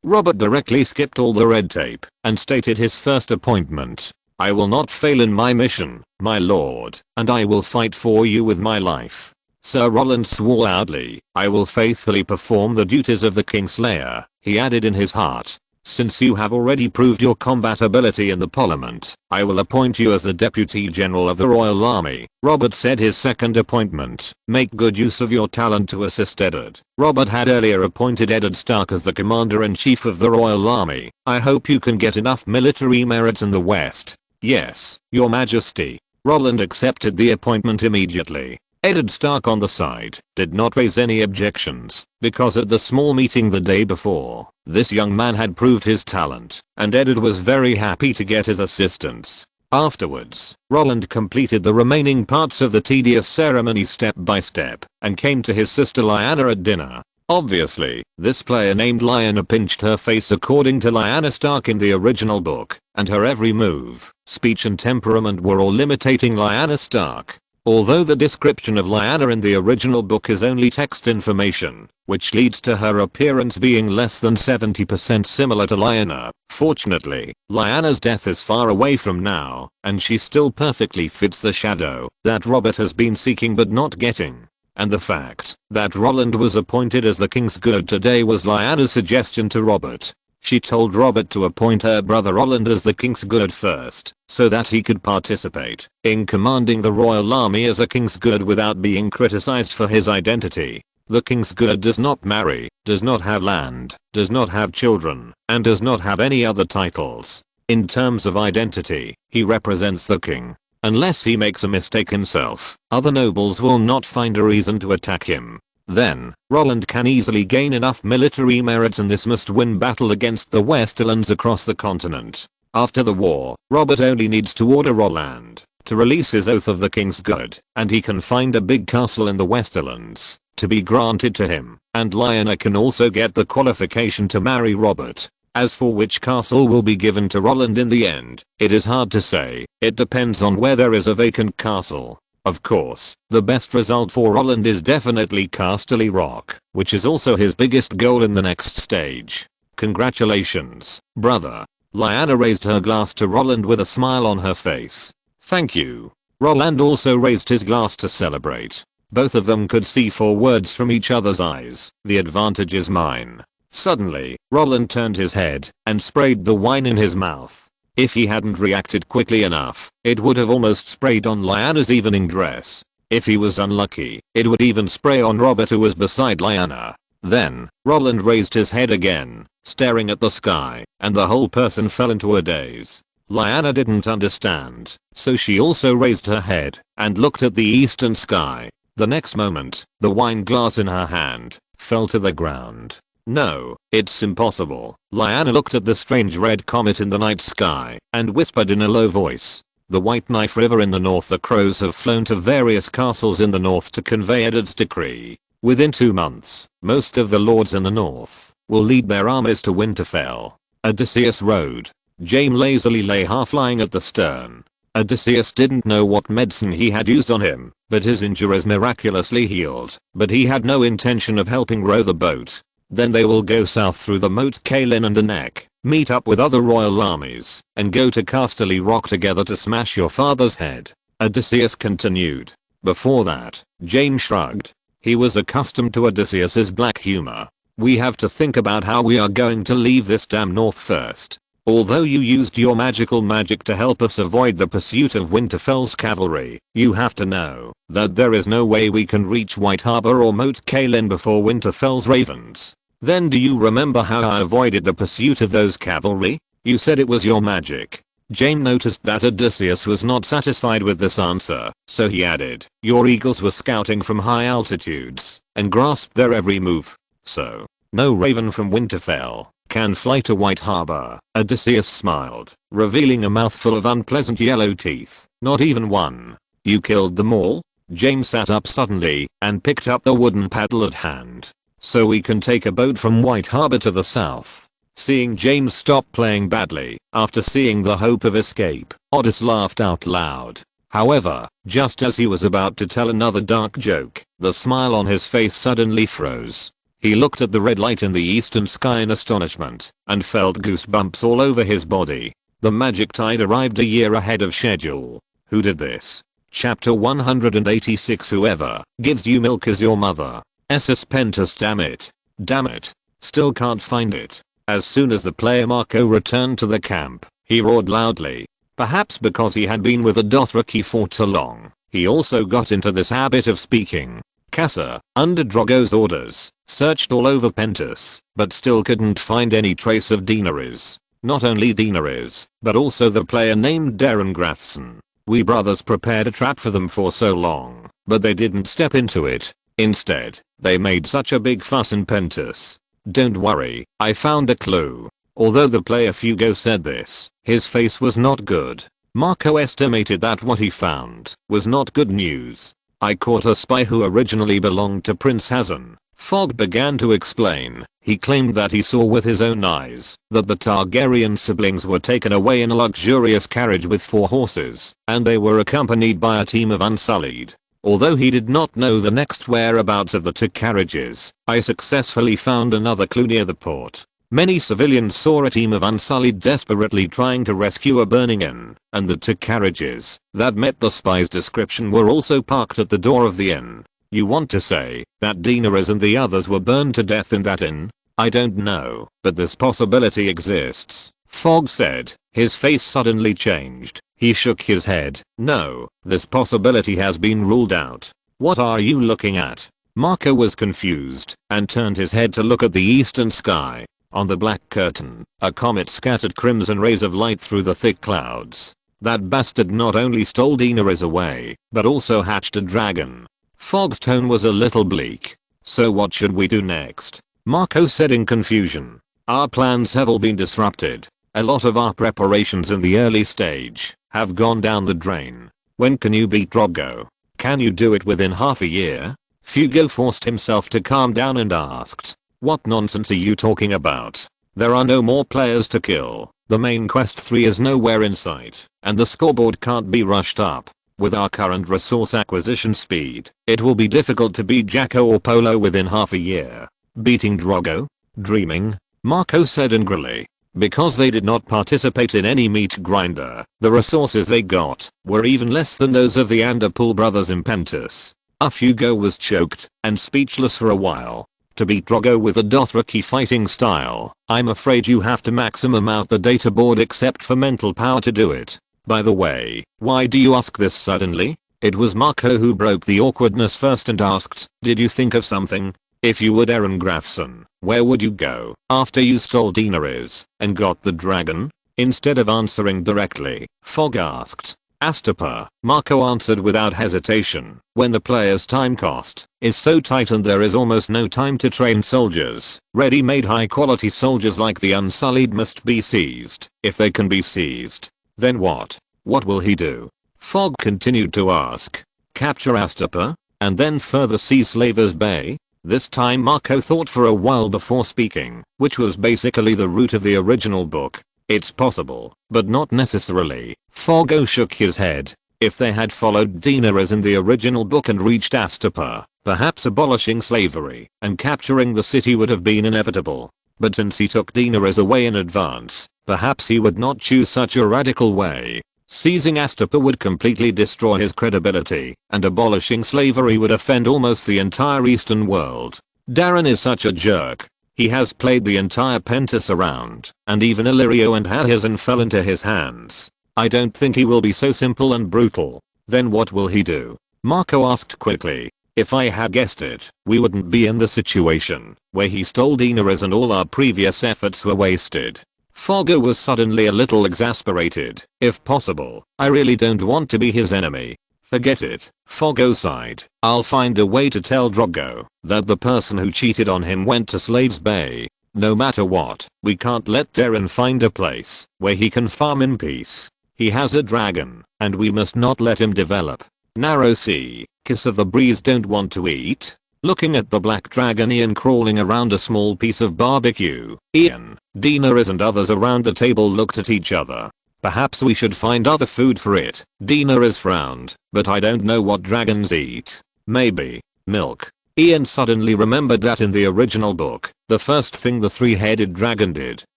Robert directly skipped all the red tape and stated his first appointment. I will not fail in my mission, my lord, and I will fight for you with my life. Sir Roland swore loudly. I will faithfully perform the duties of the Kingslayer, he added in his heart. Since you have already proved your combat ability in the Parliament, I will appoint you as the Deputy General of the Royal Army. Robert said his second appointment. Make good use of your talent to assist Eddard. Robert had earlier appointed Eddard Stark as the Commander-in-Chief of the Royal Army. I hope you can get enough military merit in the West. Yes, Your Majesty. Roland accepted the appointment immediately. Eddard Stark on the side did not raise any objections, because at the small meeting the day before, this young man had proved his talent, and Eddard was very happy to get his assistance. Afterwards, Roland completed the remaining parts of the tedious ceremony step by step, and came to his sister Lyanna at dinner. Obviously, this player named Lyanna pinched her face according to Lyanna Stark in the original book, and her every move, speech and temperament were all imitating Lyanna Stark. Although the description of Lyanna in the original book is only text information, which leads to her appearance being less than 70% similar to Lyanna. Fortunately, Lyanna's death is far away from now, and she still perfectly fits the shadow that Robert has been seeking but not getting. And the fact that Roland was appointed as the King's Guard today was Lyanna's suggestion to Robert. She told Robert to appoint her brother Roland as the King's Guard first, so that he could participate in commanding the royal army as a King's Guard without being criticized for his identity. The King's Guard does not marry, does not have land, does not have children, and does not have any other titles. In terms of identity, he represents the king. Unless he makes a mistake himself, other nobles will not find a reason to attack him. Then, Roland can easily gain enough military merit in this must-win battle against the Westerlands across the continent. After the war, Robert only needs to order Roland to release his oath of the King's Guard, and he can find a big castle in the Westerlands to be granted to him, and Lyanna can also get the qualification to marry Robert. As for which castle will be given to Roland in the end, it is hard to say. It depends on where there is a vacant castle. Of course, the best result for Roland is definitely Castle Rock, which is also his biggest goal in the next stage. Congratulations, brother. Lyanna raised her glass to Roland with a smile on her face. Thank you. Roland also raised his glass to celebrate. Both of them could see 4 words from each other's eyes. The advantage is mine. Suddenly, Roland turned his head and sprayed the wine in his mouth. If he hadn't reacted quickly enough, it would have almost sprayed on Lyanna's evening dress. If he was unlucky, it would even spray on Robert, who was beside Lyanna. Then, Roland raised his head again, staring at the sky, and the whole person fell into a daze. Lyanna didn't understand, so she also raised her head and looked at the eastern sky. The next moment, the wine glass in her hand fell to the ground. No, it's impossible. Lyanna looked at the strange red comet in the night sky and whispered in a low voice. The White Knife River in the north. The crows have flown to various castles in the north to convey Eddard's decree. Within 2 months, most of the lords in the north will lead their armies to Winterfell. Odysseus rowed. Jaime lazily lay half lying at the stern. Odysseus didn't know what medicine he had used on him, but his injuries miraculously healed. But he had no intention of helping row the boat. Then they will go south through the moat Kaelin and the Neck, meet up with other royal armies, and go to Castle Rock together to smash your father's head. Odysseus continued. Before that, Jaime shrugged. He was accustomed to Odysseus's black humor. We have to think about how we are going to leave this damn north first. Although you used your magical magic to help us avoid the pursuit of Winterfell's cavalry, you have to know that there is no way we can reach White Harbor or Moat Cailin before Winterfell's ravens. Then do you remember how I avoided the pursuit of those cavalry? You said it was your magic. Jaime noticed that Odysseus was not satisfied with this answer, so he added, your eagles were scouting from high altitudes and grasped their every move. So, no raven from Winterfell can fly to White Harbor. Odysseus smiled, revealing a mouthful of unpleasant yellow teeth. Not even one. You killed them all? Jaime sat up suddenly and picked up the wooden paddle at hand. So we can take a boat from White Harbor to the south. Seeing Jaime stop playing badly after seeing the hope of escape, Otis laughed out loud. However, just as he was about to tell another dark joke, the smile on his face suddenly froze. He looked at the red light in the eastern sky in astonishment and felt goosebumps all over his body. The magic tide arrived a year ahead of schedule. Who did this? Chapter 186. Whoever gives you milk is your mother. SS Pentus. Damn it. Damn it. Still can't find it. As soon as the player Marco returned to the camp, he roared loudly. Perhaps because he had been with the Dothraki for too long, he also got into this habit of speaking. Casa, under Drogo's orders, searched all over Pentus, but still couldn't find any trace of Daenerys. Not only Daenerys, but also the player named Darren Grafson. We brothers prepared a trap for them for so long, but they didn't step into it. Instead, they made such a big fuss in Pentus. Don't worry, I found a clue. Although the player Fugo said this, his face was not good. Marco estimated that what he found was not good news. I caught a spy who originally belonged to Prince Hazan. Fogg began to explain. He claimed that he saw with his own eyes that the Targaryen siblings were taken away in a luxurious carriage with 4 horses, and they were accompanied by a team of Unsullied. Although he did not know the next whereabouts of the 2 carriages, I successfully found another clue near the port. Many civilians saw a team of Unsullied desperately trying to rescue a burning inn, and the 2 carriages that met the spy's description were also parked at the door of the inn. You want to say that Daenerys and the others were burned to death in that inn? I don't know, but this possibility exists, Fogg said. His face suddenly changed. He shook his head. No, this possibility has been ruled out. What are you looking at? Marco was confused and turned his head to look at the eastern sky. On the black curtain, a comet scattered crimson rays of light through the thick clouds. That bastard not only stole Daenerys away, but also hatched a dragon. Fogg's tone was a little bleak. So what should we do next? Marco said in confusion. Our plans have all been disrupted. A lot of our preparations in the early stage have gone down the drain. When can you beat Drogo? Can you do it within half a year? Fugo forced himself to calm down and asked. What nonsense are you talking about? There are no more players to kill. The main quest 3 is nowhere in sight, and the scoreboard can't be rushed up. With our current resource acquisition speed, it will be difficult to beat Jacko or Polo within half a year. Beating Drogo? Dreaming? Marco said angrily. Because they did not participate in any meat grinder, the resources they got were even less than those of the Anderpool brothers in Pentus. Hugo was choked and speechless for a while. To beat Drogo with a Dothraki fighting style, I'm afraid you have to maximum out the data board except for mental power to do it. By the way, why do you ask this suddenly? It was Marco who broke the awkwardness first and asked, did you think of something? If you were Aaron Grafson, where would you go after you stole Daenerys and got the dragon? Instead of answering directly, Fogg asked. Astapor, Marco answered without hesitation. When the player's time cost is so tight and there is almost no time to train soldiers, ready-made high-quality soldiers like the Unsullied must be seized. If they can be seized, then what? What will he do? Fogg continued to ask. Capture Astapor? And then further seize Slavers Bay? This time Marco thought for a while before speaking, which was basically the route of the original book. It's possible, but not necessarily. Foggo shook his head. If they had followed Daenerys in the original book and reached Astapor, perhaps abolishing slavery and capturing the city would have been inevitable. But since he took Daenerys away in advance, perhaps he would not choose such a radical way. Seizing Astapor would completely destroy his credibility, and abolishing slavery would offend almost the entire Eastern world. Darren is such a jerk. He has played the entire Pentus around, and even Illyrio and Halhazan fell into his hands. I don't think he will be so simple and brutal. Then what will he do? Marco asked quickly. If I had guessed it, we wouldn't be in the situation where he stole Daenerys and all our previous efforts were wasted. Foggo was suddenly a little exasperated. If possible, I really don't want to be his enemy. Forget it, Foggo sighed. I'll find a way to tell Drogo that the person who cheated on him went to Slaves Bay. No matter what, we can't let Darren find a place where he can farm in peace. He has a dragon, and we must not let him develop. Narrow sea, kiss of the breeze don't want to eat. Looking at the black dragon Ian crawling around a small piece of barbecue, Ian, Daenerys and others around the table looked at each other. Perhaps we should find other food for it. Daenerys frowned, but I don't know what dragons eat. Maybe milk. Ian suddenly remembered that in the original book, the first thing the three-headed dragon did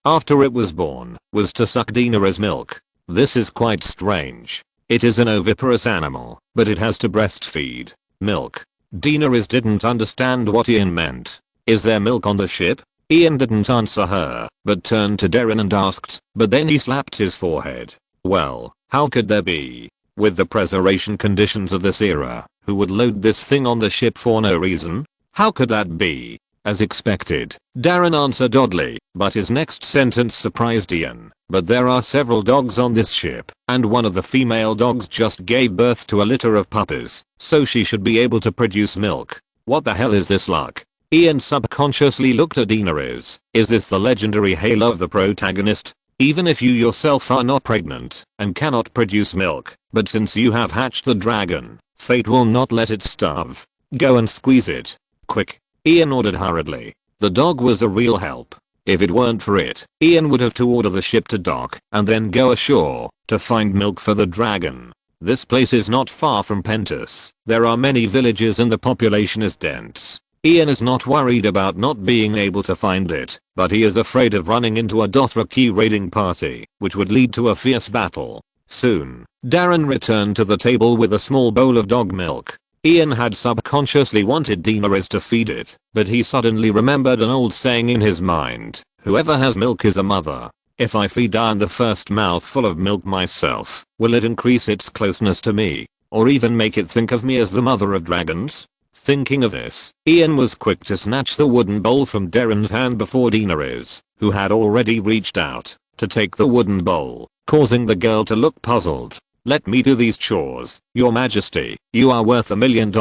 after it was born was to suck Daenerys' milk. This is quite strange. It is an oviparous animal, but it has to breastfeed. Milk. Daenerys didn't understand what Ian meant. Is there milk on the ship? Ian didn't answer her, but turned to Darren and asked, but then he slapped his forehead. Well, how could there be? With the preservation conditions of this era, who would load this thing on the ship for no reason? How could that be? As expected, Darren answered oddly, but his next sentence surprised Ian. But there are several dogs on this ship, and one of the female dogs just gave birth to a litter of puppies, so she should be able to produce milk. What the hell is this luck? Ian subconsciously looked at Daenerys. Is this the legendary halo of the protagonist? Even if you yourself are not pregnant and cannot produce milk, but since you have hatched the dragon, fate will not let it starve. Go and squeeze it. Quick. Ian ordered hurriedly. The dog was a real help. If it weren't for it, Ian would have to order the ship to dock and then go ashore to find milk for the dragon. This place is not far from Pentus. There are many villages and the population is dense. Ian is not worried about not being able to find it, but he is afraid of running into a Dothraki raiding party, which would lead to a fierce battle. Soon, Darren returned to the table with a small bowl of dog milk. Ian had subconsciously wanted Daenerys to feed it, but he suddenly remembered an old saying in his mind, whoever has milk is a mother. If I feed Darren the first mouthful of milk myself, will it increase its closeness to me, or even make it think of me as the mother of dragons? Thinking of this, Ian was quick to snatch the wooden bowl from Darren's hand before Daenerys, who had already reached out to take the wooden bowl, causing the girl to look puzzled. Let me do these chores, Your Majesty, you are worth $1 million.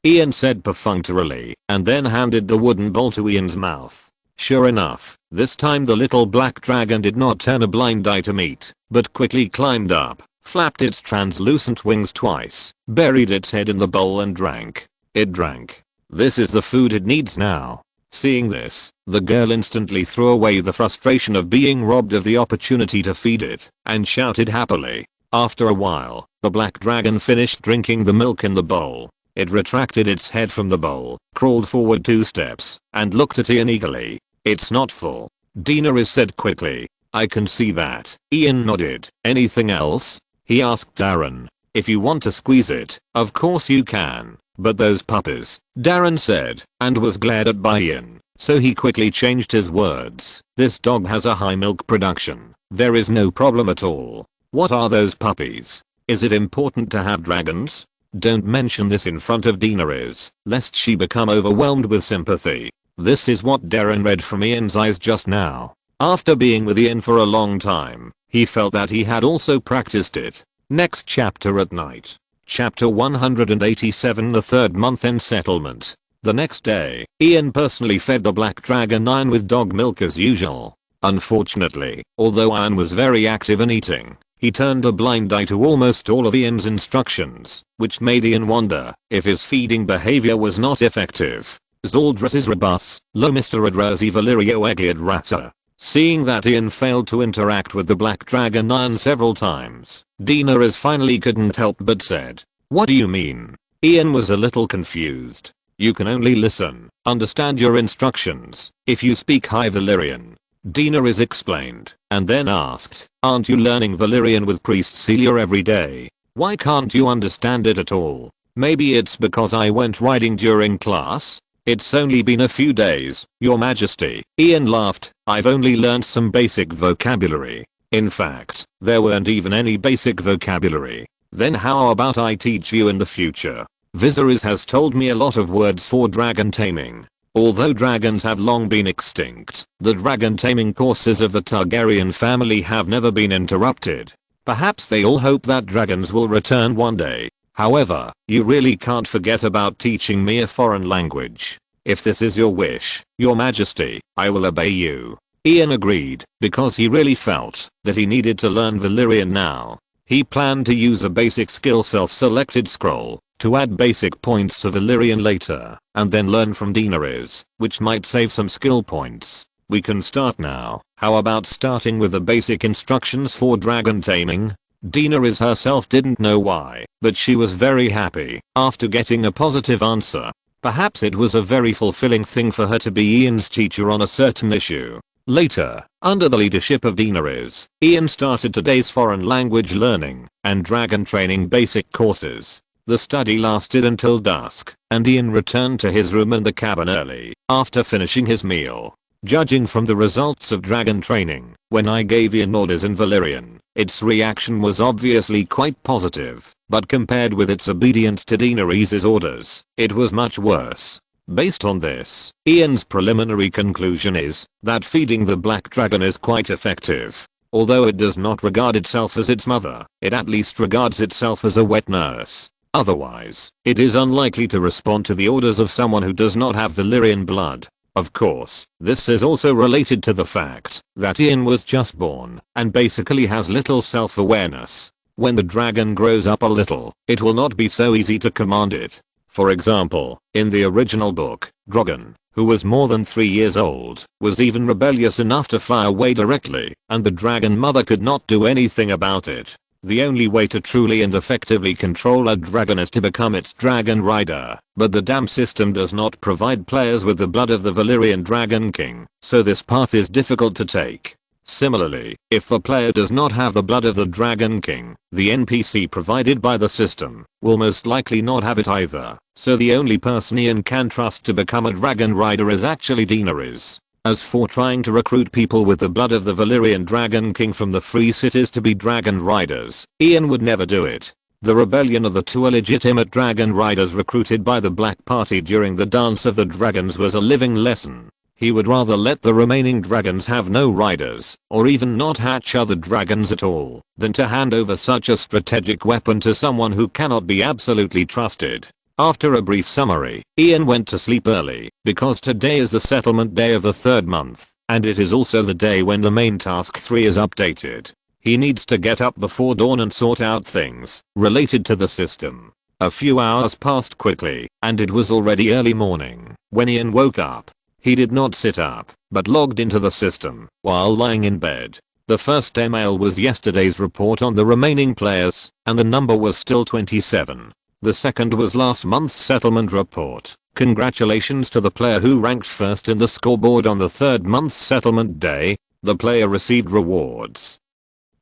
Ian said perfunctorily, and then handed the wooden bowl to Ian's mouth. Sure enough, this time the little black dragon did not turn a blind eye to meat, but quickly climbed up, flapped its translucent wings twice, buried its head in the bowl and drank. It drank. This is the food it needs now. Seeing this, the girl instantly threw away the frustration of being robbed of the opportunity to feed it, and shouted happily. After a while, the black dragon finished drinking the milk in the bowl. It retracted its head from the bowl, crawled forward 2 steps, and looked at Ian eagerly. "It's not full," Daenerys said quickly. "I can see that." Ian nodded. "Anything else?" he asked Darren. "If you want to squeeze it, of course you can. But those puppies," Darren said, and was glared at by Ian, so he quickly changed his words. "This dog has a high milk production. There is no problem at all. What are those puppies? Is it important to have dragons?" "Don't mention this in front of Daenerys, lest she become overwhelmed with sympathy." This is what Darren read from Ian's eyes just now. After being with Ian for a long time, he felt that he had also practiced it. Next chapter at night. Chapter 187, the third month-end settlement. The next day, Ian personally fed the black dragon Iron with dog milk as usual. Unfortunately, although Iron was very active in eating, he turned a blind eye to almost all of Ian's instructions, which made Ian wonder if his feeding behavior was not effective. Zaldris Rabus, lo Mr. Adrazi Valyria Egid Rata. Seeing that Ian failed to interact with the black dragon Iron several times, Daenerys finally couldn't help but said, "What do you mean?" Ian was a little confused. "You can only listen, understand your instructions, if you speak High Valyrian," Daenerys explained, and then asked, "Aren't you learning Valyrian with Priest Celia every day? Why can't you understand it at all?" "Maybe it's because I went riding during class. It's only been a few days, Your Majesty." Ian laughed. "I've only learned some basic vocabulary. In fact, there weren't even any basic vocabulary." "Then how about I teach you in the future? Viserys has told me a lot of words for dragon taming. Although dragons have long been extinct, the dragon taming courses of the Targaryen family have never been interrupted. Perhaps they all hope that dragons will return one day. However, you really can't forget about teaching me a foreign language. If this is your wish, Your Majesty, I will obey you." Ian agreed, because he really felt that he needed to learn Valyrian now. He planned to use a basic skill self-selected scroll to add basic points to Valyrian later, and then learn from Daenerys, which might save some skill points. "We can start now. How about starting with the basic instructions for dragon taming?" Daenerys herself didn't know why, but she was very happy after getting a positive answer. Perhaps it was a very fulfilling thing for her to be Ian's teacher on a certain issue. Later, under the leadership of Daenerys, Ian started today's foreign language learning and dragon training basic courses. The study lasted until dusk, and Ian returned to his room in the cabin early after finishing his meal. Judging from the results of dragon training, when I gave Ian orders in Valyrian, its reaction was obviously quite positive, but compared with its obedience to Daenerys' orders, it was much worse. Based on this, Ian's preliminary conclusion is that feeding the black dragon is quite effective. Although it does not regard itself as its mother, it at least regards itself as a wet nurse. Otherwise, it is unlikely to respond to the orders of someone who does not have Valyrian blood. Of course, this is also related to the fact that Ian was just born and basically has little self-awareness. When the dragon grows up a little, it will not be so easy to command it. For example, in the original book, Drogon, who was more than 3 years old, was even rebellious enough to fly away directly, and the dragon mother could not do anything about it. The only way to truly and effectively control a dragon is to become its dragon rider, but the damn system does not provide players with the blood of the Valyrian Dragon King, so this path is difficult to take. Similarly, if the player does not have the blood of the Dragon King, the NPC provided by the system will most likely not have it either, so the only person Ian can trust to become a dragon rider is actually Daenerys. As for trying to recruit people with the blood of the Valyrian Dragon King from the free cities to be dragon riders, Ian would never do it. The rebellion of the 2 illegitimate dragon riders recruited by the Black Party during the Dance of the Dragons was a living lesson. He would rather let the remaining dragons have no riders, or even not hatch other dragons at all, than to hand over such a strategic weapon to someone who cannot be absolutely trusted. After a brief summary, Ian went to sleep early, because today is the settlement day of the 3rd month, and it is also the day when the main task 3 is updated. He needs to get up before dawn and sort out things related to the system. A few hours passed quickly, and it was already early morning when Ian woke up. He did not sit up, but logged into the system while lying in bed. The first email was yesterday's report on the remaining players, and the number was still 27. The second was last month's settlement report. Congratulations to the player who ranked first in the scoreboard on the third month's settlement day. The player received rewards.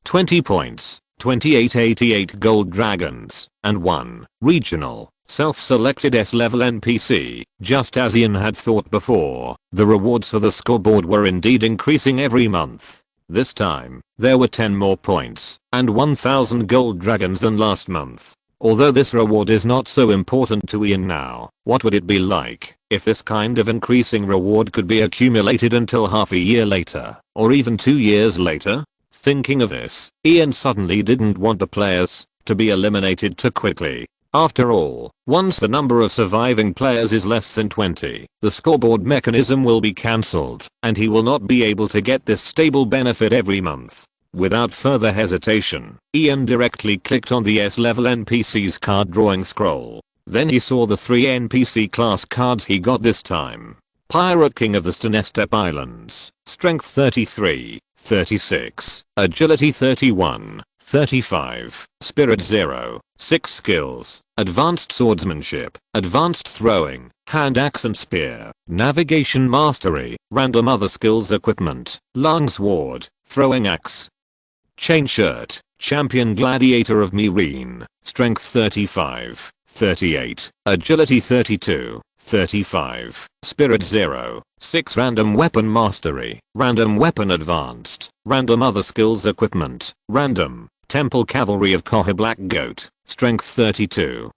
20 points, 2888 gold dragons, and 1 regional self-selected S-level NPC. Just as Ian had thought before, the rewards for the scoreboard were indeed increasing every month. This time, there were 10 more points and 1000 gold dragons than last month. Although this reward is not so important to Ian now, what would it be like if this kind of increasing reward could be accumulated until half a year later, or even 2 years later? Thinking of this, Ian suddenly didn't want the players to be eliminated too quickly. After all, once the number of surviving players is less than 20, the scoreboard mechanism will be cancelled, and he will not be able to get this stable benefit every month. Without further hesitation, Ian directly clicked on the S-level NPC's card drawing scroll. Then he saw the 3 NPC class cards he got this time. Pirate King of the Stenestep Islands, Strength 33, 36, Agility 31, 35, Spirit 0, 6 skills, Advanced Swordsmanship, Advanced Throwing, Hand Axe and Spear, Navigation Mastery, Random Other Skills Equipment, Long Sword, Throwing Axe. Chain Shirt, Champion Gladiator of Meereen, Strength 35, 38, Agility 32, 35, Spirit 0, 6 Random Weapon Mastery, Random Weapon Advanced, Random Other Skills Equipment, Random, Temple Cavalry of Koha Black Goat, Strength 32,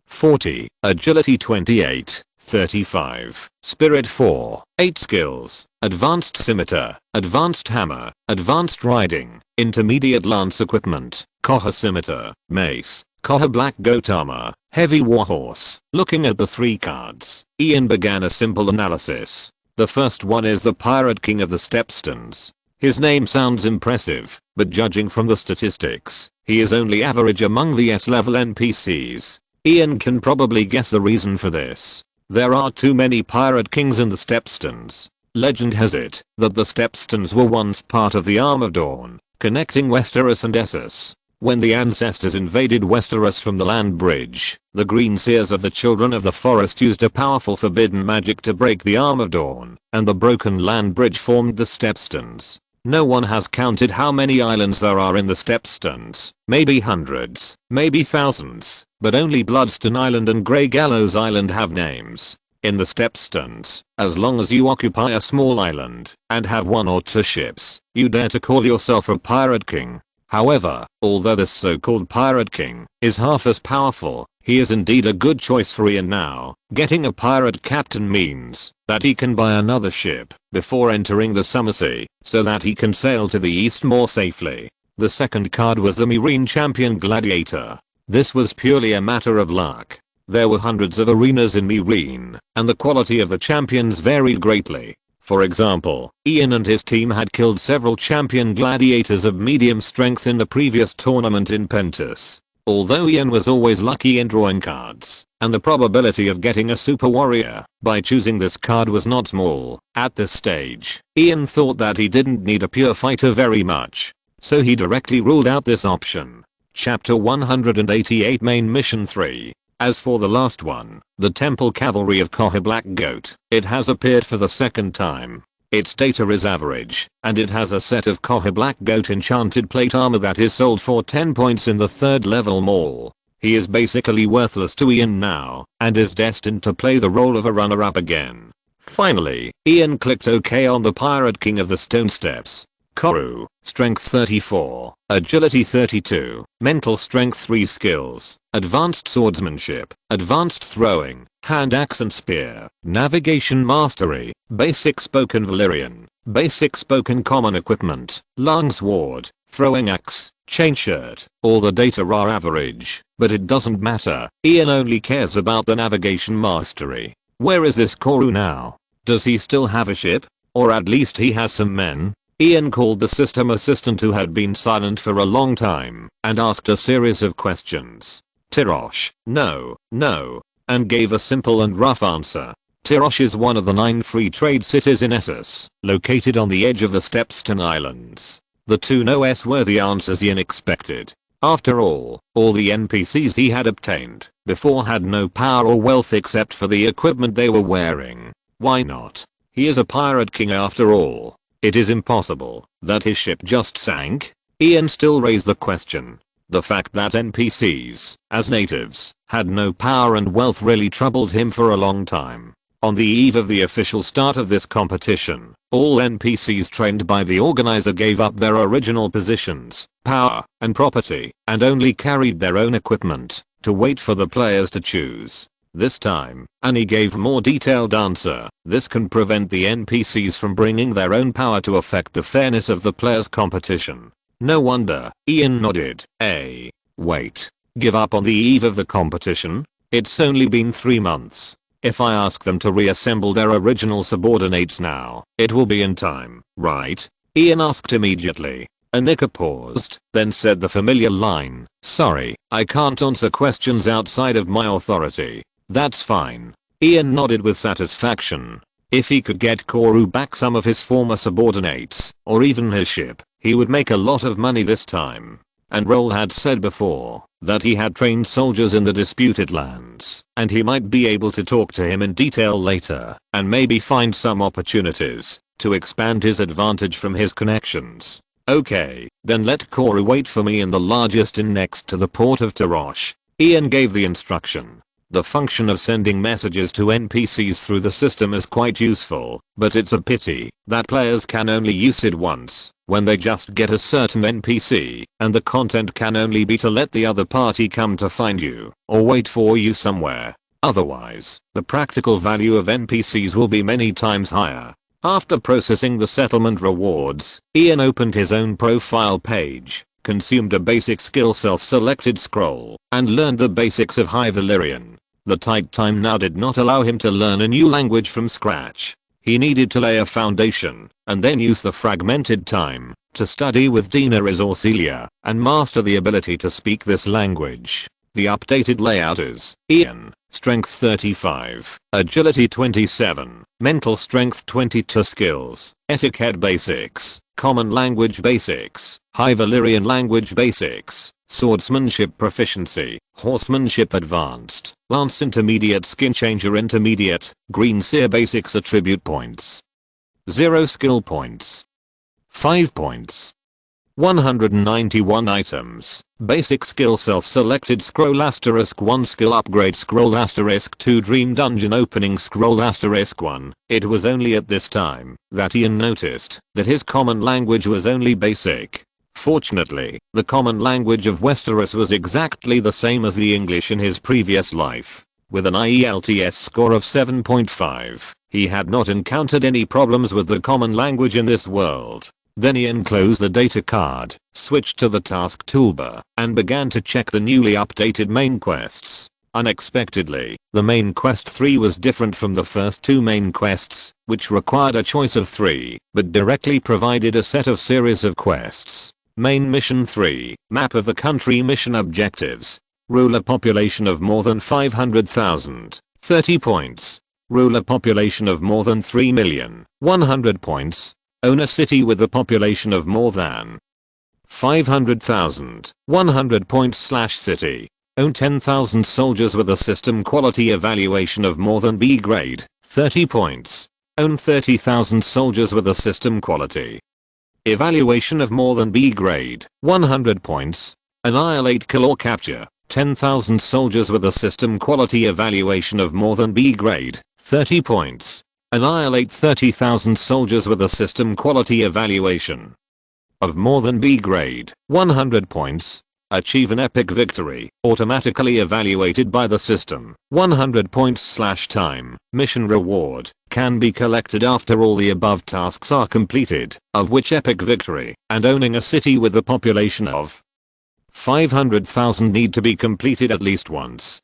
40, Agility 28, 35, Spirit 4, 8 skills, Advanced Scimitar, Advanced Hammer, Advanced Riding, Intermediate Lance Equipment, Koha Scimitar, Mace, Koha Black Goat Armor, Heavy Warhorse. Looking at the 3 cards, Ian began a simple analysis. The first one is the Pirate King of the Stepstones. His name sounds impressive, but judging from the statistics, he is only average among the S-level NPCs. Ian can probably guess the reason for this. There are too many Pirate Kings in the Stepstones. Legend has it that the Stepstones were once part of the Arm of Dawn, connecting Westeros and Essos. When the ancestors invaded Westeros from the land bridge, the Green Seers of the Children of the Forest used a powerful forbidden magic to break the Arm of Dawn, and the broken land bridge formed the Stepstones. No one has counted how many islands there are in the Stepstones, maybe hundreds, maybe thousands, but only Bloodstone Island and Grey Gallows Island have names. In the Stepstones, as long as you occupy a small island and have 1 or 2 ships, you dare to call yourself a Pirate King. However, although this so-called Pirate King is half as powerful, he is indeed a good choice for Ian now. Getting a pirate captain means that he can buy another ship before entering the Summer Sea, so that he can sail to the east more safely. The second card was the Meereen Champion Gladiator. This was purely a matter of luck. There were hundreds of arenas in Meereen, and the quality of the champions varied greatly. For example, Ian and his team had killed several champion gladiators of medium strength in the previous tournament in Pentus. Although Ian was always lucky in drawing cards, and the probability of getting a super warrior by choosing this card was not small, at this stage, Ian thought that he didn't need a pure fighter very much. So he directly ruled out this option. Chapter 188 Main Mission 3. As for the last one, the Temple Cavalry of Koha Black Goat, it has appeared for the second time. Its data is average, and it has a set of Koha Black Goat enchanted plate armor that is sold for 10 points in the 3rd level mall. He is basically worthless to Ian now, and is destined to play the role of a runner-up again. Finally, Ian clicked OK on the Pirate King of the Stone Steps. Koru, Strength 34, Agility 32, Mental Strength 3 skills, Advanced Swordsmanship, Advanced Throwing, Hand Axe and Spear, Navigation Mastery, Basic Spoken Valyrian, Basic Spoken Common Equipment, Long Sword, Throwing Axe, Chain Shirt. All the data are average, but it doesn't matter. Ian only cares about the Navigation Mastery. Where is this Koru now? Does he still have a ship? Or at least he has some men? Ian called the system assistant who had been silent for a long time and asked a series of questions. Tirosh, no, and gave a simple and rough answer. Tyrosh is one of the 9 free trade cities in Essos, located on the edge of the Stepstone Islands. The 2 noteworthy answers Ian expected. After all the NPCs he had obtained before had no power or wealth except for the equipment they were wearing. Why not? He is a pirate king after all. It is impossible that his ship just sank. Ian still raised the question. The fact that NPCs, as natives, had no power and wealth really troubled him for a long time. On the eve of the official start of this competition, all NPCs trained by the organizer gave up their original positions, power, and property, and only carried their own equipment, to wait for the players to choose. This time, Annie gave a more detailed answer. This can prevent the NPCs from bringing their own power to affect the fairness of the players' competition. No wonder. Ian nodded. Wait. Give up on the eve of the competition? It's only been 3 months. If I ask them to reassemble their original subordinates now, it will be in time, right? Ian asked immediately. Anika paused, then said the familiar line, "Sorry, I can't answer questions outside of my authority." "That's fine." Ian nodded with satisfaction. If he could get Koru back some of his former subordinates, or even his ship, he would make a lot of money this time. And Roll had said before that he had trained soldiers in the disputed lands, and he might be able to talk to him in detail later, and maybe find some opportunities to expand his advantage from his connections. Okay, then let Koru wait for me in the largest inn next to the port of Tyrosh. Ian gave the instruction. The function of sending messages to NPCs through the system is quite useful, but it's a pity that players can only use it once, when they just get a certain NPC, and the content can only be to let the other party come to find you, or wait for you somewhere. Otherwise, the practical value of NPCs will be many times higher. After processing the settlement rewards, Ian opened his own profile page, consumed a basic skill self-selected scroll, and learned the basics of High Valyrian. The tight time now did not allow him to learn a new language from scratch. He needed to lay a foundation, and then use the fragmented time to study with Daenerys or Celia, and master the ability to speak this language. The updated layout is Ian, Strength 35, Agility 27, Mental Strength 22 Skills, Etiquette Basics, Common Language Basics, High Valyrian Language Basics, Swordsmanship Proficiency, Horsemanship Advanced, Lance Intermediate, Skin Changer Intermediate, Green Seer Basics. Attribute points 0 skill points 5 points 191 items. Basic skill self-selected scroll *1 skill upgrade scroll *2 dream dungeon opening scroll *1. It was only at this time that Ian noticed that his common language was only basic. Fortunately, the common language of Westeros was exactly the same as the English in his previous life. With an IELTS score of 7.5, he had not encountered any problems with the common language in this world. Then Ian closed the data card, switched to the task toolbar, and began to check the newly updated main quests. Unexpectedly, the main quest 3 was different from the first 2 main quests, which required a choice of 3, but directly provided a set of series of quests. Main Mission 3, Map of the Country Mission Objectives. Rule a population of more than 500,000, 30 points. Rule a population of more than 3 million, 100 points. Own a city with a population of more than 500,000, 100 points / city. Own 10,000 soldiers with a system quality evaluation of more than B grade, 30 points. Own 30,000 soldiers with a system quality evaluation of more than B grade, 100 points. Annihilate, kill or capture 10,000 soldiers with a system quality evaluation of more than B grade, 30 points. Annihilate 30,000 soldiers with a system quality evaluation of more than B grade, 100 points. Achieve an epic victory, automatically evaluated by the system, 100 points / time. Mission reward can be collected after all the above tasks are completed, of which epic victory and owning a city with a population of 500,000 need to be completed at least once.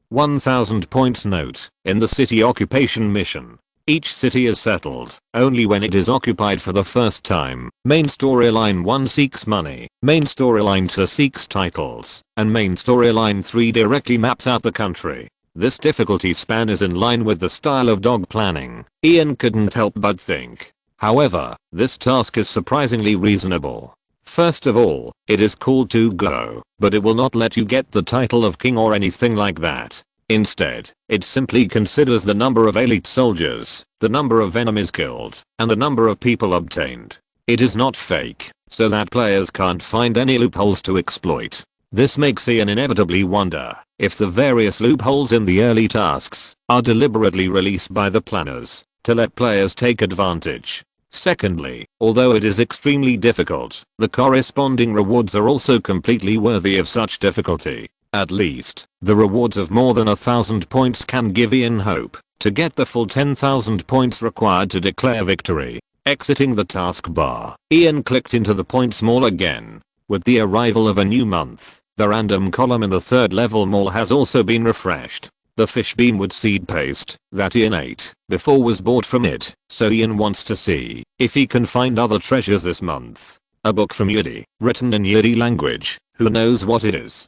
1000 points. Note: in the city occupation mission, each city is settled only when it is occupied for the first time. Main storyline 1 seeks money, main storyline 2 seeks titles, and main storyline 3 directly maps out the country. This difficulty span is in line with the style of dog planning, Ian couldn't help but think. However, this task is surprisingly reasonable. First of all, it is called to go, but it will not let you get the title of king or anything like that. Instead, it simply considers the number of elite soldiers, the number of enemies killed, and the number of people obtained. It is not fake, so that players can't find any loopholes to exploit. This makes Ian inevitably wonder if the various loopholes in the early tasks are deliberately released by the planners to let players take advantage. Secondly, although it is extremely difficult, the corresponding rewards are also completely worthy of such difficulty. At least, the rewards of more than 1,000 points can give Ian hope to get the full 10,000 points required to declare victory. Exiting the taskbar, Ian clicked into the points mall again. With the arrival of a new month, the random column in the third level mall has also been refreshed. The fish bean with seed paste that Ian ate before was bought from it, so Ian wants to see if he can find other treasures this month. A book from Yiddi, written in Yiddi language, who knows what it is.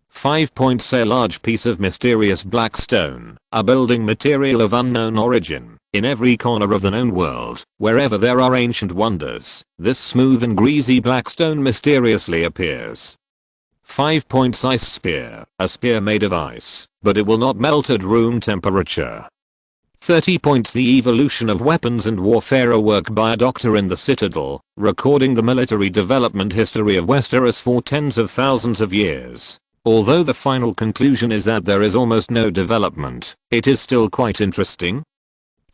5 points. A large piece of mysterious black stone, a building material of unknown origin. In every corner of the known world, wherever there are ancient wonders, this smooth and greasy black stone mysteriously appears. 5 points. Ice spear, a spear made of ice, but it will not melt at room temperature. 30 points. The evolution of weapons and warfare, a work by a doctor in the Citadel, recording the military development history of Westeros for tens of thousands of years. Although the final conclusion is that there is almost no development, it is still quite interesting.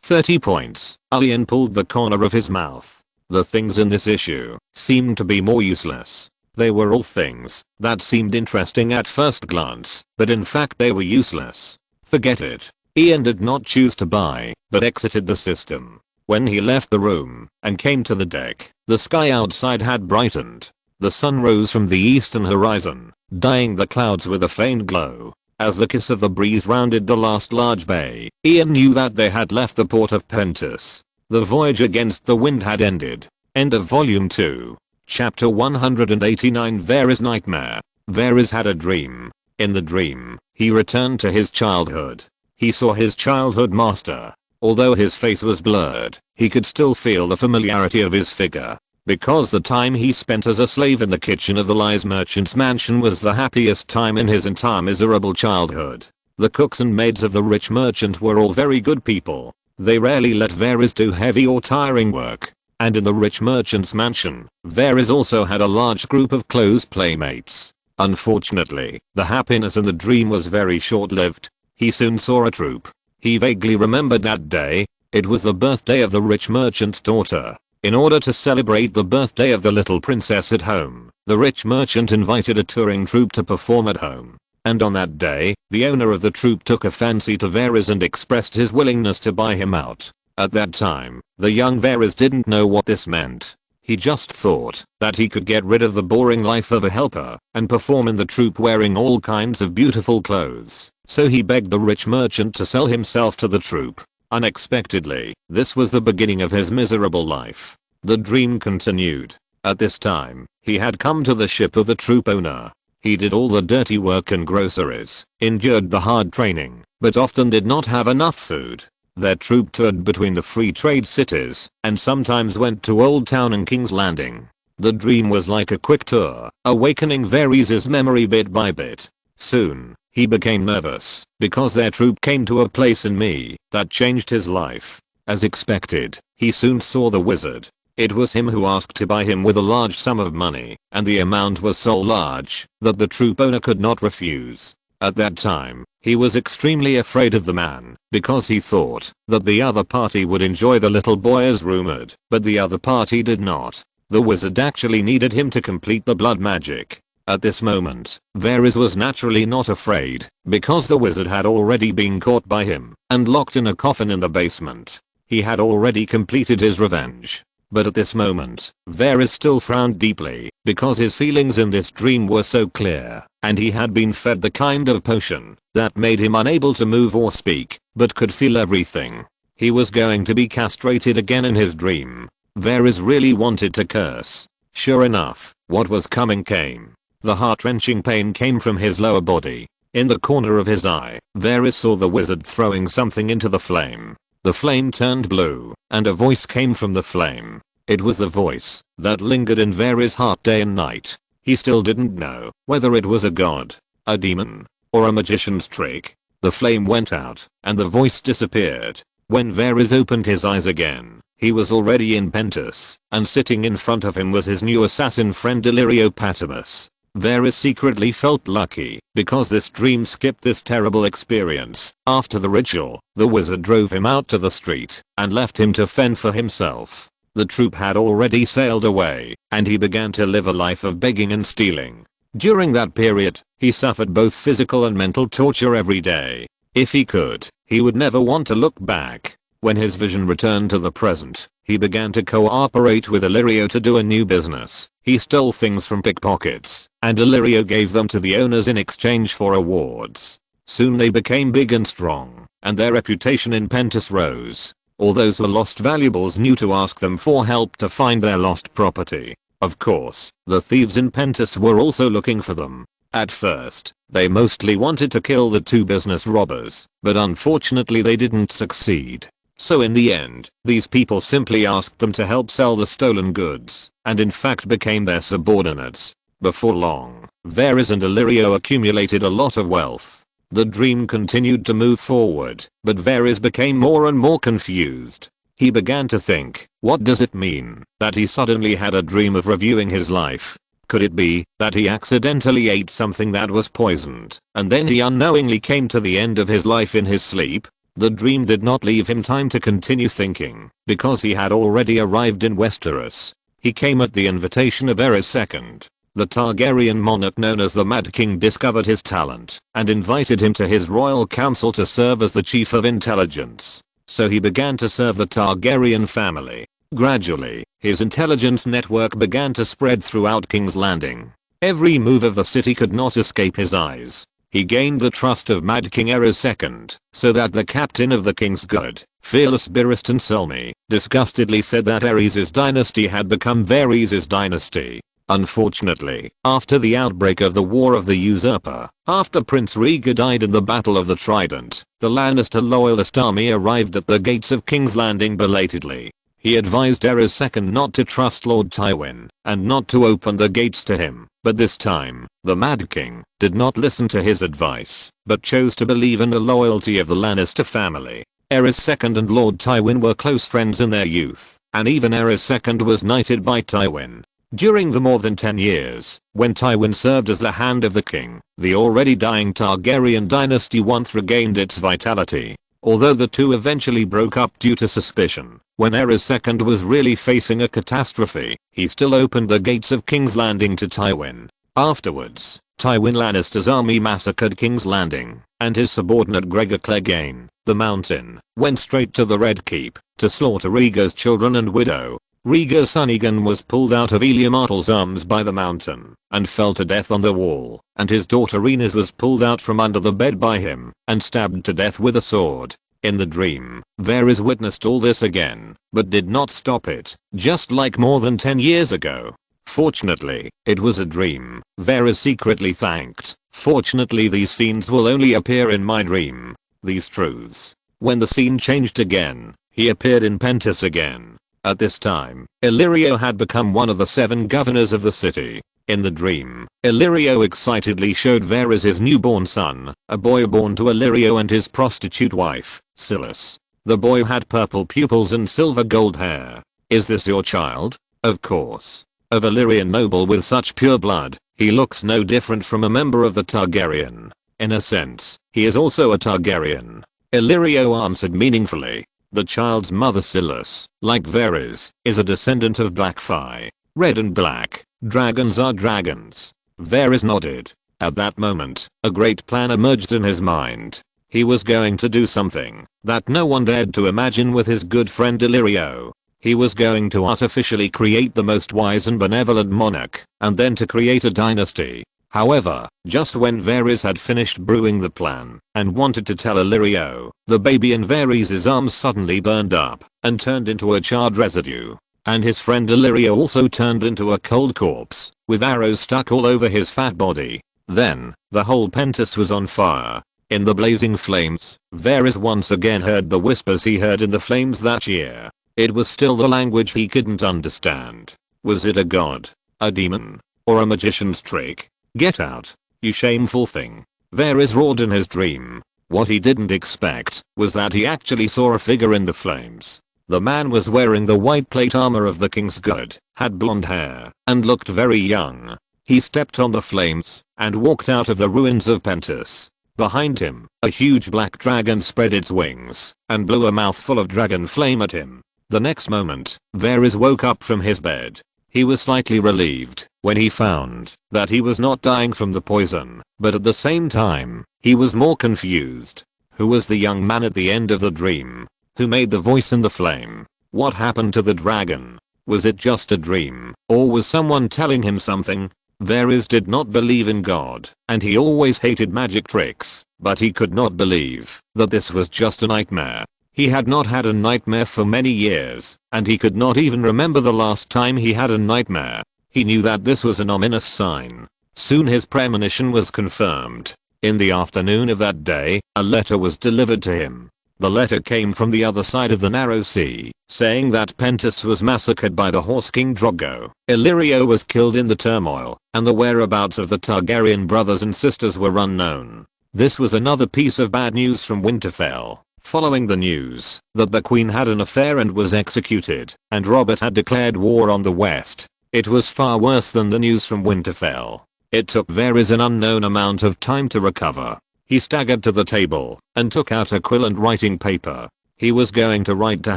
30 points. Ian pulled the corner of his mouth. The things in this issue seemed to be more useless. They were all things that seemed interesting at first glance, but in fact they were useless. Forget it. Ian did not choose to buy, but exited the system. When he left the room and came to the deck, the sky outside had brightened. The sun rose from the eastern horizon, dyeing the clouds with a faint glow. As the kiss of the breeze rounded the last large bay, Ian knew that they had left the port of Pentus. The voyage against the wind had ended. End of Volume 2. Chapter 189. Varys' Nightmare. Varys had a dream. In the dream, he returned to his childhood. He saw his childhood master. Although his face was blurred, he could still feel the familiarity of his figure. Because the time he spent as a slave in the kitchen of the Lies Merchant's mansion was the happiest time in his entire miserable childhood. The cooks and maids of the rich merchant were all very good people. They rarely let Varys do heavy or tiring work. And in the rich merchant's mansion, Varys also had a large group of close playmates. Unfortunately, the happiness in the dream was very short-lived. He soon saw a troop. He vaguely remembered that day. It was the birthday of the rich merchant's daughter. In order to celebrate the birthday of the little princess at home, the rich merchant invited a touring troupe to perform at home. And on that day, the owner of the troupe took a fancy to Varys and expressed his willingness to buy him out. At that time, the young Varys didn't know what this meant. He just thought that he could get rid of the boring life of a helper and perform in the troupe wearing all kinds of beautiful clothes. So he begged the rich merchant to sell himself to the troupe. Unexpectedly, this was the beginning of his miserable life. The dream continued. At this time, he had come to the ship of the troop owner. He did all the dirty work and groceries, endured the hard training, but often did not have enough food. Their troop toured between the free trade cities, and sometimes went to Old Town and King's Landing. The dream was like a quick tour, awakening Varys' memory bit by bit. Soon, he became nervous, because their troop came to a place in me that changed his life. As expected, he soon saw the wizard. It was him who asked to buy him with a large sum of money, and the amount was so large that the troop owner could not refuse. At that time, he was extremely afraid of the man, because he thought that the other party would enjoy the little boy as rumored, but the other party did not. The wizard actually needed him to complete the blood magic. At this moment, Varys was naturally not afraid, because the wizard had already been caught by him and locked in a coffin in the basement. He had already completed his revenge. But at this moment, Varys still frowned deeply, because his feelings in this dream were so clear, and he had been fed the kind of potion that made him unable to move or speak, but could feel everything. He was going to be castrated again in his dream. Varys really wanted to curse. Sure enough, what was coming came. The heart-wrenching pain came from his lower body. In the corner of his eye, Varys saw the wizard throwing something into the flame. The flame turned blue, and a voice came from the flame. It was the voice that lingered in Varys' heart day and night. He still didn't know whether it was a god, a demon, or a magician's trick. The flame went out, and the voice disappeared. When Varys opened his eyes again, he was already in Pentos, and sitting in front of him was his new assassin friend Illyrio Patimus. Varys secretly felt lucky, because this dream skipped this terrible experience. After the ritual, the wizard drove him out to the street, and left him to fend for himself. The troop had already sailed away, and he began to live a life of begging and stealing. During that period, he suffered both physical and mental torture every day. If he could, he would never want to look back. When his vision returned to the present, he began to cooperate with Illyrio to do a new business. He stole things from pickpockets, and Illyrio gave them to the owners in exchange for rewards. Soon they became big and strong, and their reputation in Pentos rose. All those who lost valuables knew to ask them for help to find their lost property. Of course, the thieves in Pentos were also looking for them. At first, they mostly wanted to kill the two business robbers, but unfortunately they didn't succeed. So in the end, these people simply asked them to help sell the stolen goods, and in fact became their subordinates. Before long, Varys and Illyrio accumulated a lot of wealth. The dream continued to move forward, but Varys became more and more confused. He began to think, what does it mean that he suddenly had a dream of reviewing his life? Could it be that he accidentally ate something that was poisoned, and then he unknowingly came to the end of his life in his sleep? The dream did not leave him time to continue thinking, because he had already arrived in Westeros. He came at the invitation of Aerys II. The Targaryen monarch known as the Mad King discovered his talent, and invited him to his royal council to serve as the chief of intelligence. So he began to serve the Targaryen family. Gradually, his intelligence network began to spread throughout King's Landing. Every move of the city could not escape his eyes. He gained the trust of Mad King Aerys II, so that the captain of the King's Guard, fearless Barristan Selmy, disgustedly said that Aerys' dynasty had become Varys' dynasty. Unfortunately, after the outbreak of the War of the Usurper, after Prince Rhaegar died in the Battle of the Trident, the Lannister loyalist army arrived at the gates of King's Landing belatedly. He advised Aerys II not to trust Lord Tywin, and not to open the gates to him, but this time, the Mad King did not listen to his advice, but chose to believe in the loyalty of the Lannister family. Aerys II and Lord Tywin were close friends in their youth, and even Aerys II was knighted by Tywin. During the more than 10 years, when Tywin served as the hand of the king, the already dying Targaryen dynasty once regained its vitality. Although the two eventually broke up due to suspicion, when Aerys II was really facing a catastrophe, he still opened the gates of King's Landing to Tywin. Afterwards, Tywin Lannister's army massacred King's Landing, and his subordinate Gregor Clegane, the Mountain, went straight to the Red Keep to slaughter Rhaegar's children and widow. Rhaegar's son Aegon was pulled out of Illyri's arms by the Mountain and fell to death on the wall, and his daughter Rhaenys was pulled out from under the bed by him and stabbed to death with a sword. In the dream, Varys witnessed all this again, but did not stop it, just like more than 10 years ago. Fortunately, it was a dream, Varys secretly thanked. Fortunately, these scenes will only appear in my dream. These truths. When the scene changed again, he appeared in Pentos again. At this time, Illyrio had become one of the 7 governors of the city. In the dream, Illyrio excitedly showed Varys his newborn son, a boy born to Illyrio and his prostitute wife, Silas. The boy had purple pupils and silver gold hair. Is this your child? Of course. A Valyrian noble with such pure blood, he looks no different from a member of the Targaryen. In a sense, he is also a Targaryen. Illyrio answered meaningfully. The child's mother Silas, like Varys, is a descendant of Blackfire. Red and black, dragons are dragons. Varys nodded. At that moment, a great plan emerged in his mind. He was going to do something that no one dared to imagine with his good friend Illyrio. He was going to artificially create the most wise and benevolent monarch, and then to create a dynasty. However, just when Varys had finished brewing the plan and wanted to tell Illyrio, the baby in Varys' arms suddenly burned up and turned into a charred residue. And his friend Illyrio also turned into a cold corpse, with arrows stuck all over his fat body. Then, the whole Pentis was on fire. In the blazing flames, Varys once again heard the whispers he heard in the flames that year. It was still the language he couldn't understand. Was it a god? A demon? Or a magician's trick? Get out, you shameful thing. Varys roared in his dream. What he didn't expect was that he actually saw a figure in the flames. The man was wearing the white plate armor of the King's Guard, had blonde hair, and looked very young. He stepped on the flames and walked out of the ruins of Pentis. Behind him, a huge black dragon spread its wings and blew a mouthful of dragon flame at him. The next moment, Varys woke up from his bed. He was slightly relieved when he found that he was not dying from the poison, but at the same time, he was more confused. Who was the young man at the end of the dream? Who made the voice in the flame? What happened to the dragon? Was it just a dream, or was someone telling him something? Varys did not believe in God, and he always hated magic tricks, but he could not believe that this was just a nightmare. He had not had a nightmare for many years, and he could not even remember the last time he had a nightmare. He knew that this was an ominous sign. Soon his premonition was confirmed. In the afternoon of that day, a letter was delivered to him. The letter came from the other side of the narrow sea, saying that Pentis was massacred by the Horse King Drogo. Illyrio was killed in the turmoil, and the whereabouts of the Targaryen brothers and sisters were unknown. This was another piece of bad news from Winterfell. Following the news that the Queen had an affair and was executed, and Robert had declared war on the West, it was far worse than the news from Winterfell. It took Varys an unknown amount of time to recover. He staggered to the table and took out a quill and writing paper. He was going to write to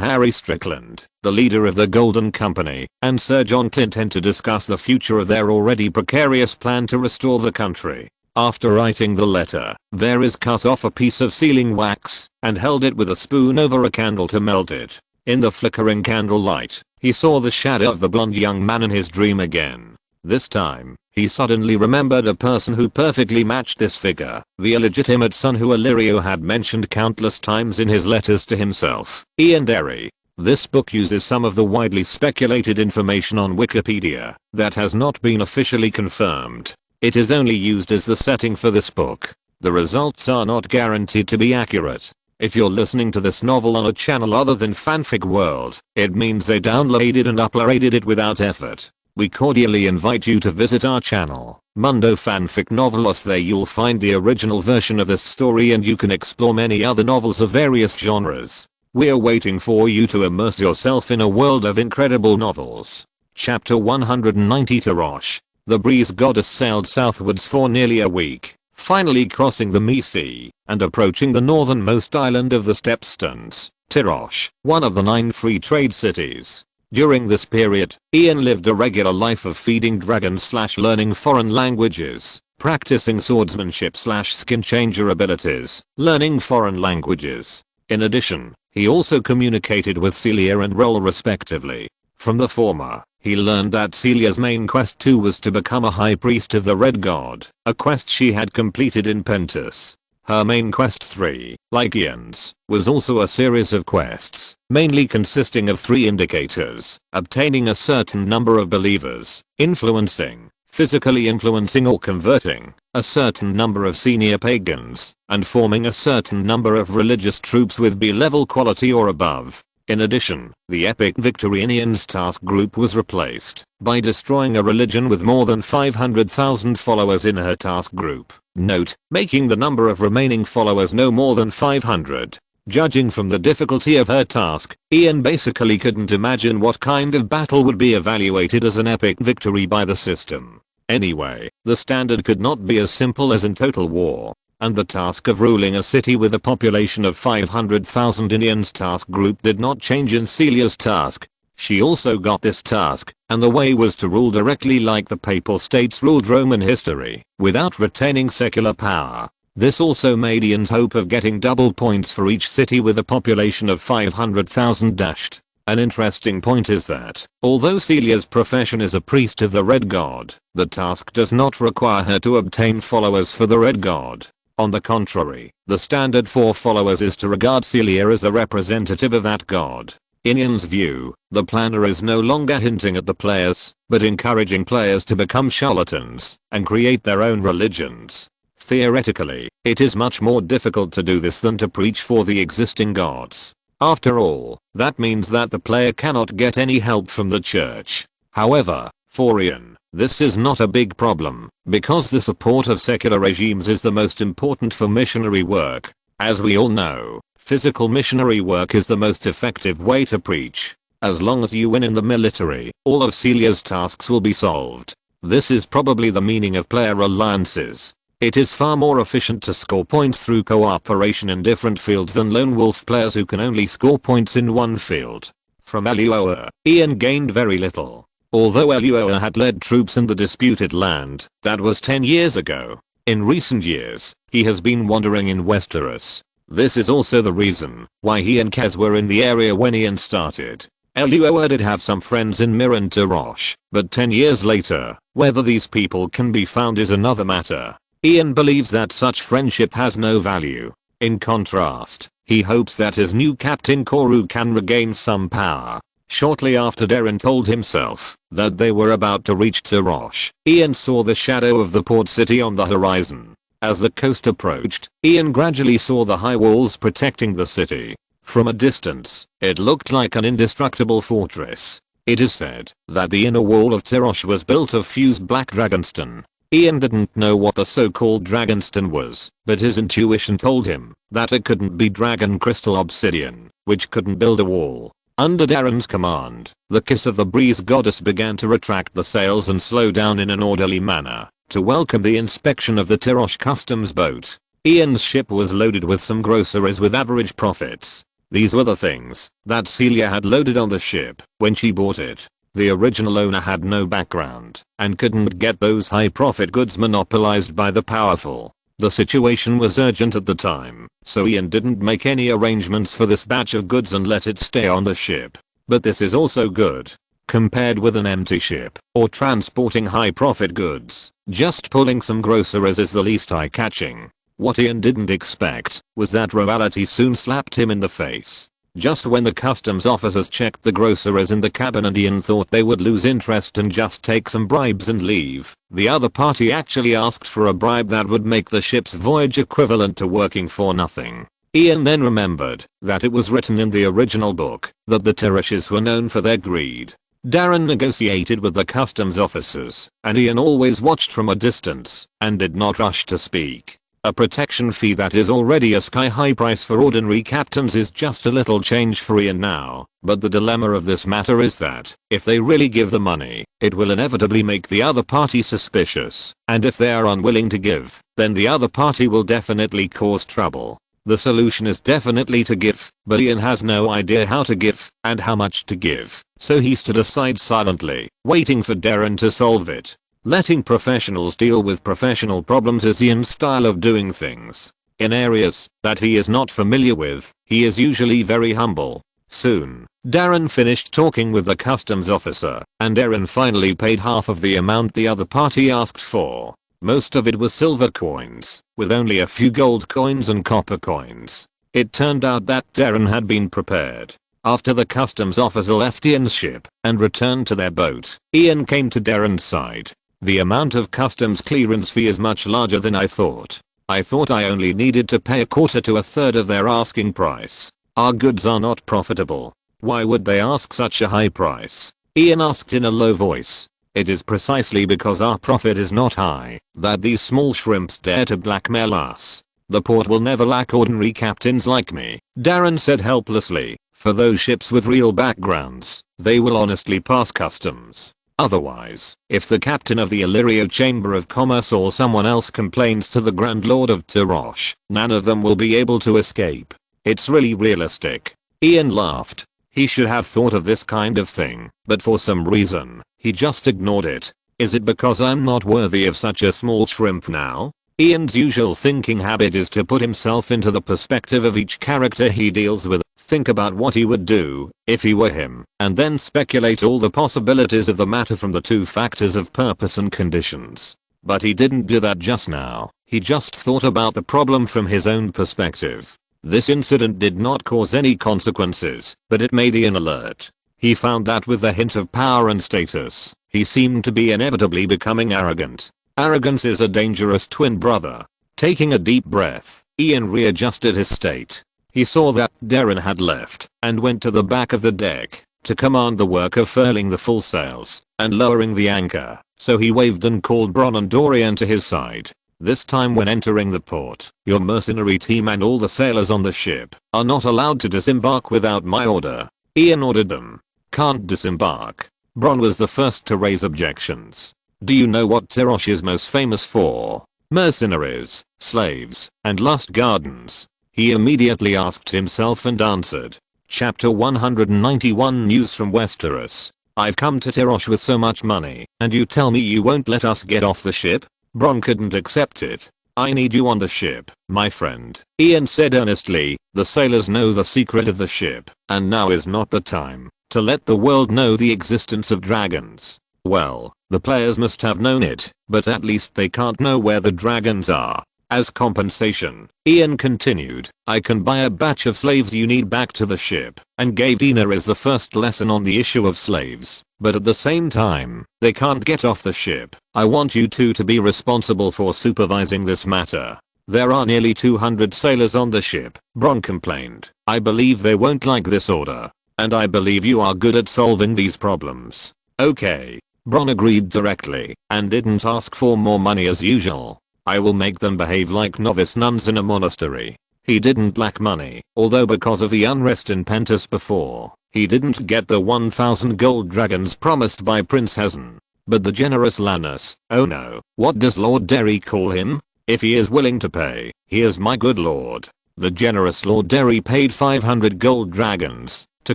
Harry Strickland, the leader of the Golden Company, and Sir John Clinton to discuss the future of their already precarious plan to restore the country. After writing the letter, Varys cut off a piece of sealing wax and held it with a spoon over a candle to melt it. In the flickering candlelight, he saw the shadow of the blonde young man in his dream again. This time, he suddenly remembered a person who perfectly matched this figure, the illegitimate son who Illyrio had mentioned countless times in his letters to himself, Ian Derry. This book uses some of the widely speculated information on Wikipedia that has not been officially confirmed. It is only used as the setting for this book. The results are not guaranteed to be accurate. If you're listening to this novel on a channel other than Fanfic World, it means they downloaded and uploaded it without effort. We cordially invite you to visit our channel, Mundo Fanfic Novelos. There you'll find the original version of this story and you can explore many other novels of various genres. We're waiting for you to immerse yourself in a world of incredible novels. Chapter 190. Tirosh. The breeze goddess sailed southwards for nearly a week, finally crossing the Mee Sea and approaching the northernmost island of the Stepstones, Tirosh, one of the 9 free trade cities. During this period, Ian lived a regular life of feeding dragons / learning foreign languages, practicing swordsmanship / skin changer abilities, learning foreign languages. In addition, he also communicated with Celia and Roll respectively. From the former, he learned that Celia's main quest too was to become a high priest of the Red God, a quest she had completed in Pentis. Her main quest 3, like Ian's, was also a series of quests, mainly consisting of 3 indicators: obtaining a certain number of believers, influencing, physically influencing or converting, a certain number of senior pagans, and forming a certain number of religious troops with B-level quality or above. In addition, the epic victory in Ian's task group was replaced by destroying a religion with more than 500,000 followers in her task group. Note, making the number of remaining followers no more than 500. Judging from the difficulty of her task, Ian basically couldn't imagine what kind of battle would be evaluated as an epic victory by the system. Anyway, the standard could not be as simple as in Total War. And the task of ruling a city with a population of 500,000 in Ian's task group did not change in Celia's task. She also got this task, and the way was to rule directly like the Papal States ruled Roman history, without retaining secular power. This also made Ian's hope of getting double points for each city with a population of 500,000 dashed. An interesting point is that, although Celia's profession is a priest of the Red God, the task does not require her to obtain followers for the Red God. On the contrary, the standard for followers is to regard Celia as the representative of that god. In Ian's view, the planner is no longer hinting at the players, but encouraging players to become charlatans and create their own religions. Theoretically, it is much more difficult to do this than to preach for the existing gods. After all, that means that the player cannot get any help from the church. However, for Ian, this is not a big problem, because the support of secular regimes is the most important for missionary work. As we all know, physical missionary work is the most effective way to preach. As long as you win in the military, all of Celia's tasks will be solved. This is probably the meaning of player alliances. It is far more efficient to score points through cooperation in different fields than lone wolf players who can only score points in one field. From Eluoa, Ian gained very little. Although Eluoa had led troops in the disputed land, that was 10 years ago. In recent years, he has been wandering in Westeros. This is also the reason why he and Kez were in the area when Ian started. Eluoa did have some friends in Miran Tarosh, but 10 years later, whether these people can be found is another matter. Ian believes that such friendship has no value. In contrast, he hopes that his new captain Koru can regain some power. Shortly after Darren told himself that they were about to reach Tarosh, Ian saw the shadow of the port city on the horizon. As the coast approached, Ian gradually saw the high walls protecting the city. From a distance, it looked like an indestructible fortress. It is said that the inner wall of Tarosh was built of fused black dragonstone. Ian didn't know what the so-called dragonstone was, but his intuition told him that it couldn't be dragon crystal obsidian, which couldn't build a wall. Under Darren's command, the Kiss of the Breeze goddess began to retract the sails and slow down in an orderly manner to welcome the inspection of the Tarosh customs boat. Ian's ship was loaded with some groceries with average profits. These were the things that Celia had loaded on the ship when she bought it. The original owner had no background and couldn't get those high profit goods monopolized by the powerful. The situation was urgent at the time, so Ian didn't make any arrangements for this batch of goods and let it stay on the ship. But this is also good. Compared with an empty ship or transporting high profit goods, just pulling some groceries is the least eye-catching. What Ian didn't expect was that reality soon slapped him in the face. Just when the customs officers checked the groceries in the cabin and Ian thought they would lose interest and just take some bribes and leave, the other party actually asked for a bribe that would make the ship's voyage equivalent to working for nothing. Ian then remembered that it was written in the original book that the Tarashes were known for their greed. Darren negotiated with the customs officers, and Ian always watched from a distance and did not rush to speak. A protection fee that is already a sky-high price for ordinary captains is just a little change for Ian now, but the dilemma of this matter is that, if they really give the money, it will inevitably make the other party suspicious, and if they are unwilling to give, then the other party will definitely cause trouble. The solution is definitely to give, but Ian has no idea how to give and how much to give, so he stood aside silently, waiting for Darren to solve it. Letting professionals deal with professional problems is Ian's style of doing things. In areas that he is not familiar with, he is usually very humble. Soon, Darren finished talking with the customs officer, and Darren finally paid half of the amount the other party asked for. Most of it was silver coins, with only a few gold coins and copper coins. It turned out that Darren had been prepared. After the customs officer left Ian's ship and returned to their boat, Ian came to Darren's side. The amount of customs clearance fee is much larger than I thought. I thought I only needed to pay a quarter to a third of their asking price. Our goods are not profitable. Why would they ask such a high price? Ian asked in a low voice. It is precisely because our profit is not high that these small shrimps dare to blackmail us. The port will never lack ordinary captains like me, Darren said helplessly. For those ships with real backgrounds, they will honestly pass customs. Otherwise, if the captain of the Illyrio Chamber of Commerce or someone else complains to the Grand Lord of Tarosh, none of them will be able to escape. It's really realistic. Ian laughed. He should have thought of this kind of thing, but for some reason, he just ignored it. Is it because I'm not worthy of such a small shrimp now? Ian's usual thinking habit is to put himself into the perspective of each character he deals with, think about what he would do if he were him, and then speculate all the possibilities of the matter from the two factors of purpose and conditions. But he didn't do that just now. He just thought about the problem from his own perspective. This incident did not cause any consequences, but it made Ian alert. He found that with a hint of power and status, he seemed to be inevitably becoming arrogant. Arrogance is a dangerous twin brother. Taking a deep breath, Ian readjusted his state. He saw that Derry had left and went to the back of the deck to command the work of furling the full sails and lowering the anchor, so he waved and called Bronn and Dorian to his side. This time when entering the port, your mercenary team and all the sailors on the ship are not allowed to disembark without my order. Ian ordered them. Can't disembark. Bronn was the first to raise objections. Do you know what Tyrosh is most famous for? Mercenaries, slaves, and lust gardens. He immediately asked himself and answered. Chapter 191 News from Westeros. I've come to Tyrosh with so much money, and you tell me you won't let us get off the ship? Bronn couldn't accept it. I need you on the ship, my friend. Ian said earnestly. The sailors know the secret of the ship, and now is not the time to let the world know the existence of dragons. Well, the players must have known it, but at least they can't know where the dragons are. As compensation, Ian continued, I can buy a batch of slaves you need back to the ship, and gave Daenerys the first lesson on the issue of slaves, but at the same time, they can't get off the ship. I want you two to be responsible for supervising this matter. There are nearly 200 sailors on the ship, Bronn complained. I believe they won't like this order, and I believe you are good at solving these problems. Okay. Bronn agreed directly, and didn't ask for more money as usual. I will make them behave like novice nuns in a monastery. He didn't lack money, although because of the unrest in Pentos before, he didn't get the 1,000 gold dragons promised by Prince Hazen. But the generous Lannis, oh no, what does Lord Derry call him? If he is willing to pay, he is my good lord. The generous Lord Derry paid 500 gold dragons to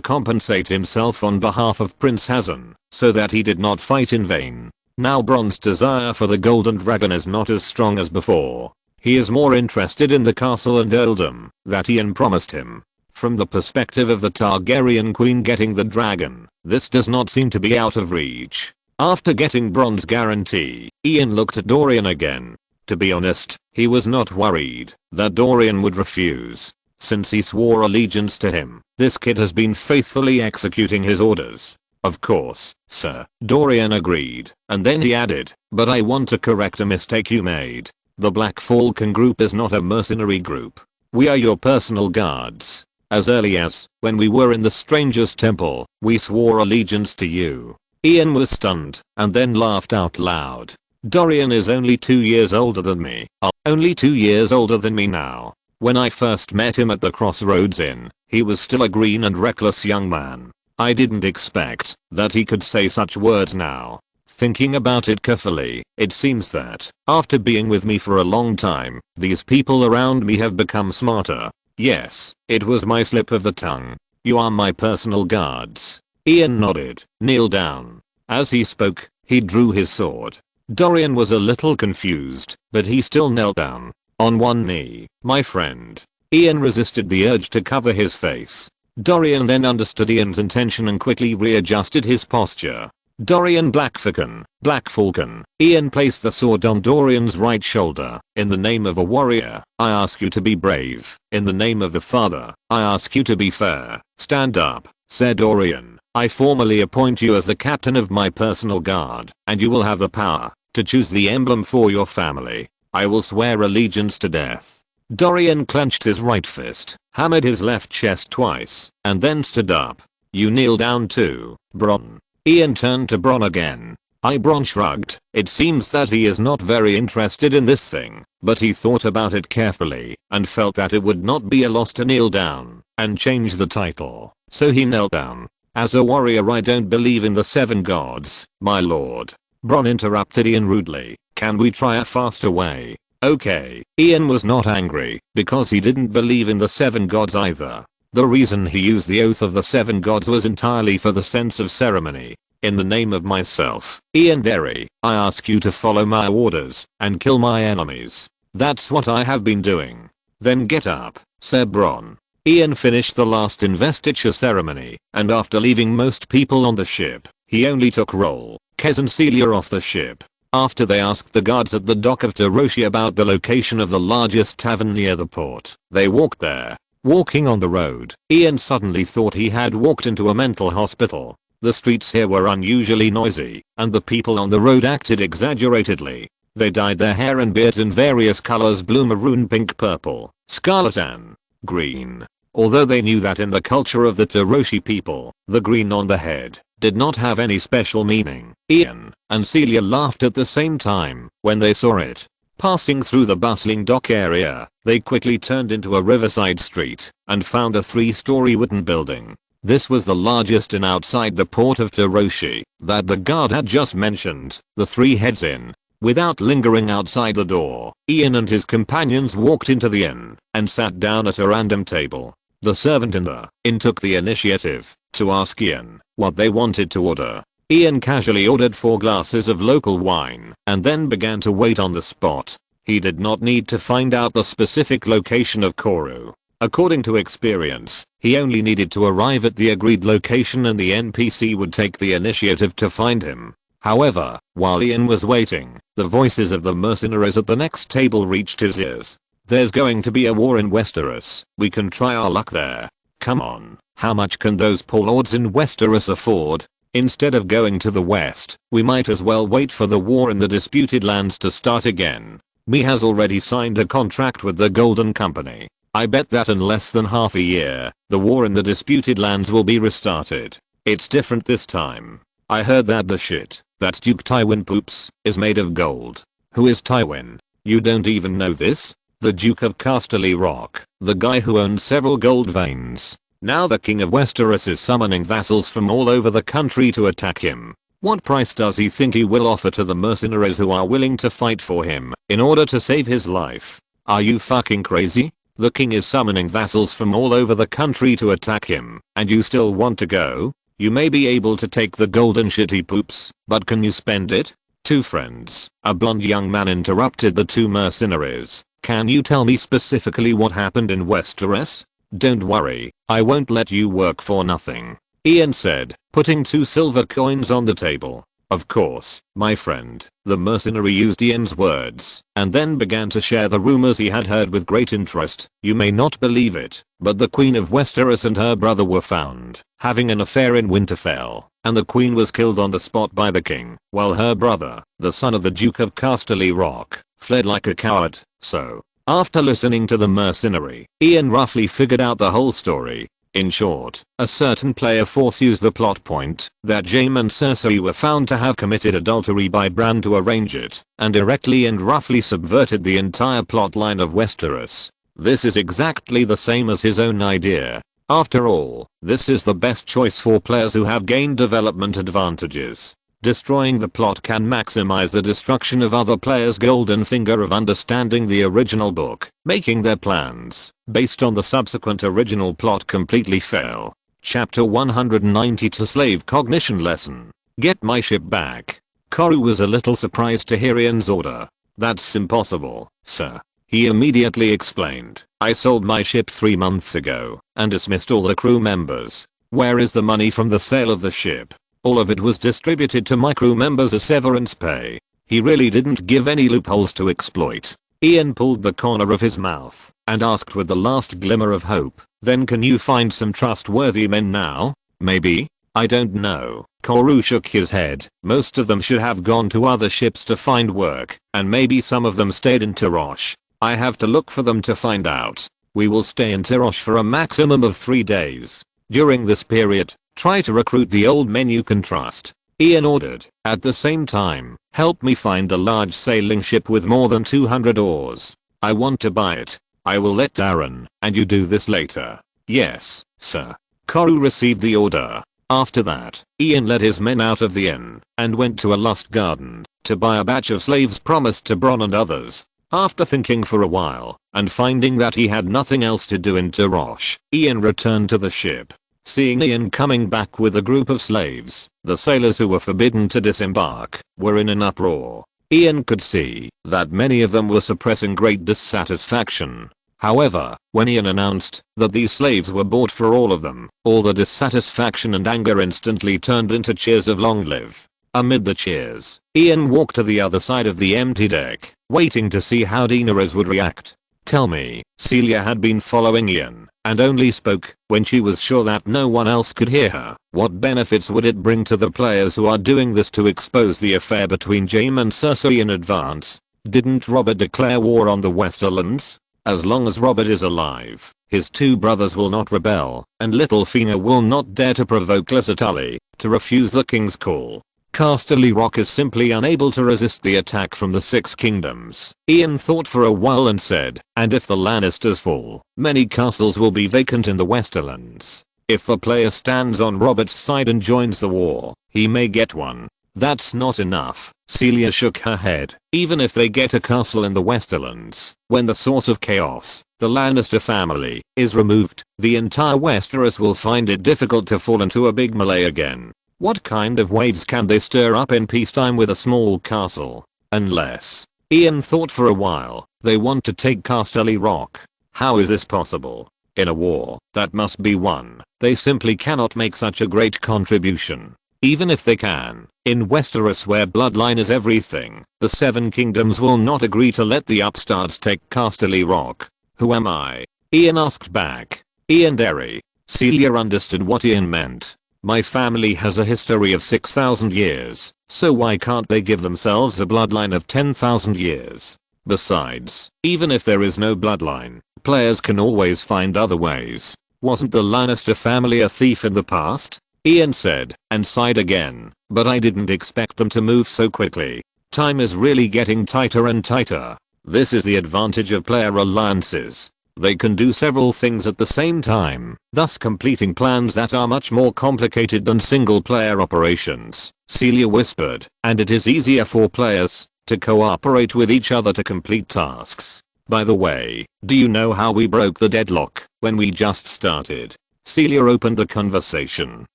compensate himself on behalf of Prince Hazen, so that he did not fight in vain. Now Bronn's desire for the golden dragon is not as strong as before. He is more interested in the castle and earldom that Ian promised him. From the perspective of the Targaryen queen getting the dragon, this does not seem to be out of reach. After getting Bronn's guarantee, Ian looked at Dorian again. To be honest, he was not worried that Dorian would refuse. Since he swore allegiance to him, this kid has been faithfully executing his orders. Of course, sir, Dorian agreed, and then he added, but I want to correct a mistake you made. The Black Falcon group is not a mercenary group. We are your personal guards. As early as when we were in the Stranger's Temple, we swore allegiance to you. Ian was stunned, and then laughed out loud. Dorian is only 2 years older than me. Only 2 years older than me now. When I first met him at the Crossroads Inn, he was still a green and reckless young man. I didn't expect that he could say such words now. Thinking about it carefully, it seems that, after being with me for a long time, these people around me have become smarter. Yes, it was my slip of the tongue. You are my personal guards. Ian nodded. Kneel down. As he spoke, he drew his sword. Dorian was a little confused, but he still knelt down. On one knee, my friend. Ian resisted the urge to cover his face. Dorian then understood Ian's intention and quickly readjusted his posture. Dorian Black Falcon. Ian placed the sword on Dorian's right shoulder. In the name of a warrior, I ask you to be brave. In the name of the Father, I ask you to be fair. Stand up, said Dorian. I formally appoint you as the captain of my personal guard, and you will have the power to choose the emblem for your family. I will swear allegiance to death. Dorian clenched his right fist, hammered his left chest twice, and then stood up. You kneel down too, Bronn. Ian turned to Bronn again. Bronn shrugged. It seems that he is not very interested in this thing, but he thought about it carefully, and felt that it would not be a loss to kneel down and change the title, so he knelt down. As a warrior I don't believe in the 7 gods, my lord. Bronn interrupted Ian rudely. Can we try a faster way? Okay. Ian was not angry, because he didn't believe in the 7 gods either. The reason he used the oath of the 7 gods was entirely for the sense of ceremony. In the name of myself, Ian Derry, I ask you to follow my orders and kill my enemies. That's what I have been doing. Then get up, said Bronn. Ian finished the last investiture ceremony, and after leaving most people on the ship, he only took Roll, Kes and Celia off the ship. After they asked the guards at the dock of Tyroshi about the location of the largest tavern near the port, they walked there. Walking on the road, Ian suddenly thought he had walked into a mental hospital. The streets here were unusually noisy, and the people on the road acted exaggeratedly. They dyed their hair and beards in various colors: blue, maroon, pink, purple, scarlet and green. Although they knew that in the culture of the Taroshi people, the green on the head did not have any special meaning, Ian and Celia laughed at the same time when they saw it. Passing through the bustling dock area, they quickly turned into a riverside street and found a 3-story wooden building. This was the largest inn outside the port of Taroshi that the guard had just mentioned, the 3 Heads Inn. Without lingering outside the door, Ian and his companions walked into the inn and sat down at a random table. The servant in the inn took the initiative to ask Ian what they wanted to order. Ian casually ordered 4 glasses of local wine and then began to wait on the spot. He did not need to find out the specific location of Koru. According to experience, he only needed to arrive at the agreed location and the NPC would take the initiative to find him. However, while Ian was waiting, the voices of the mercenaries at the next table reached his ears. "There's going to be a war in Westeros. We can try our luck there. Come on, how much can those poor lords in Westeros afford? Instead of going to the west, we might as well wait for the war in the disputed lands to start again. Me has already signed a contract with the Golden Company. I bet that in less than half a year, the war in the disputed lands will be restarted. It's different this time. I heard that the shit that Duke Tywin poops is made of gold." "Who is Tywin? You don't even know this?" "The Duke of Casterly Rock, the guy who owns several gold veins. Now the King of Westeros is summoning vassals from all over the country to attack him. What price does he think he will offer to the mercenaries who are willing to fight for him in order to save his life? Are you fucking crazy? The king is summoning vassals from all over the country to attack him, and you still want to go? You may be able to take the golden shit he poops, but can you spend it?" Two friends, a blonde young man interrupted the 2 mercenaries. "Can you tell me specifically what happened in Westeros?" "Don't worry, I won't let you work for nothing," Ian said, putting 2 silver coins on the table. "Of course, my friend." The mercenary used Ian's words and then began to share the rumors he had heard with great interest. "You may not believe it, but the Queen of Westeros and her brother were found having an affair in Winterfell, and the queen was killed on the spot by the king, while her brother, the son of the Duke of Casterly Rock, fled like a coward." So, after listening to the mercenary, Ian roughly figured out the whole story. In short, a certain player force used the plot point that Jaime and Cersei were found to have committed adultery by Bran to arrange it, and directly and roughly subverted the entire plotline of Westeros. This is exactly the same as his own idea. After all, this is the best choice for players who have gained development advantages. Destroying the plot can maximize the destruction of other players' golden finger of understanding the original book, making their plans based on the subsequent original plot completely fail. Chapter 192 Slave Cognition Lesson. Get my ship back. Koru was a little surprised to hear Ian's order. "That's impossible, sir," he immediately explained. "I sold my ship 3 months ago and dismissed all the crew members. Where is the money from the sale of the ship?" "All of it was distributed to my crew members as severance pay." He really didn't give any loopholes to exploit. Ian pulled the corner of his mouth and asked with the last glimmer of hope, "Then can you find some trustworthy men now?" "Maybe. I don't know." Koru shook his head. "Most of them should have gone to other ships to find work, and maybe some of them stayed in Tyrosh. I have to look for them to find out. We will stay in Tyrosh for a maximum of 3 days. During this period, try to recruit the old men you can trust," Ian ordered. "At the same time, help me find a large sailing ship with more than 200 oars. I want to buy it. I will let Darren and you do this later." "Yes, sir." Koru received the order. After that, Ian led his men out of the inn and went to a lost garden to buy a batch of slaves promised to Bronn and others. After thinking for a while and finding that he had nothing else to do in Tyrosh, Ian returned to the ship. Seeing Ian coming back with a group of slaves, the sailors who were forbidden to disembark were in an uproar. Ian could see that many of them were suppressing great dissatisfaction. However, when Ian announced that these slaves were bought for all of them, all the dissatisfaction and anger instantly turned into cheers of long live. Amid the cheers, Ian walked to the other side of the empty deck, waiting to see how Daenerys would react. "Tell me." Celia had been following Ian and only spoke when she was sure that no one else could hear her. What benefits would it bring to the players who are doing this to expose the affair between Jaime and Cersei in advance? Didn't Robert declare war on the Westerlands? As long as Robert is alive, his two brothers will not rebel, and Littlefinger will not dare to provoke Lysa Tully to refuse the king's call. Casterly Rock is simply unable to resist the attack from the Six Kingdoms. Ian thought for a while and said, and if the Lannisters fall, many castles will be vacant in the Westerlands. If the player stands on Robert's side and joins the war, he may get one. That's not enough. Celia shook her head. Even if they get a castle in the Westerlands, when the source of chaos, the Lannister family, is removed, the entire Westeros will find it difficult to fall into a big melee again. What kind of waves can they stir up in peacetime with a small castle? Unless, Ian thought for a while, they want to take Casterly Rock. How is this possible? In a war that must be won, they simply cannot make such a great contribution. Even if they can, in Westeros where bloodline is everything, the Seven Kingdoms will not agree to let the upstarts take Casterly Rock. Who am I? Ian asked back. Ian Derry. Celia understood what Ian meant. My family has a history of 6,000 years, so why can't they give themselves a bloodline of 10,000 years? Besides, even if there is no bloodline, players can always find other ways. Wasn't the Lannister family a thief in the past? Ian said, and sighed again, but I didn't expect them to move so quickly. Time is really getting tighter and tighter. This is the advantage of player alliances. They can do several things at the same time, thus completing plans that are much more complicated than single player operations, Celia whispered, and it is easier for players to cooperate with each other to complete tasks. By the way, do you know how we broke the deadlock when we just started? Celia opened the conversation.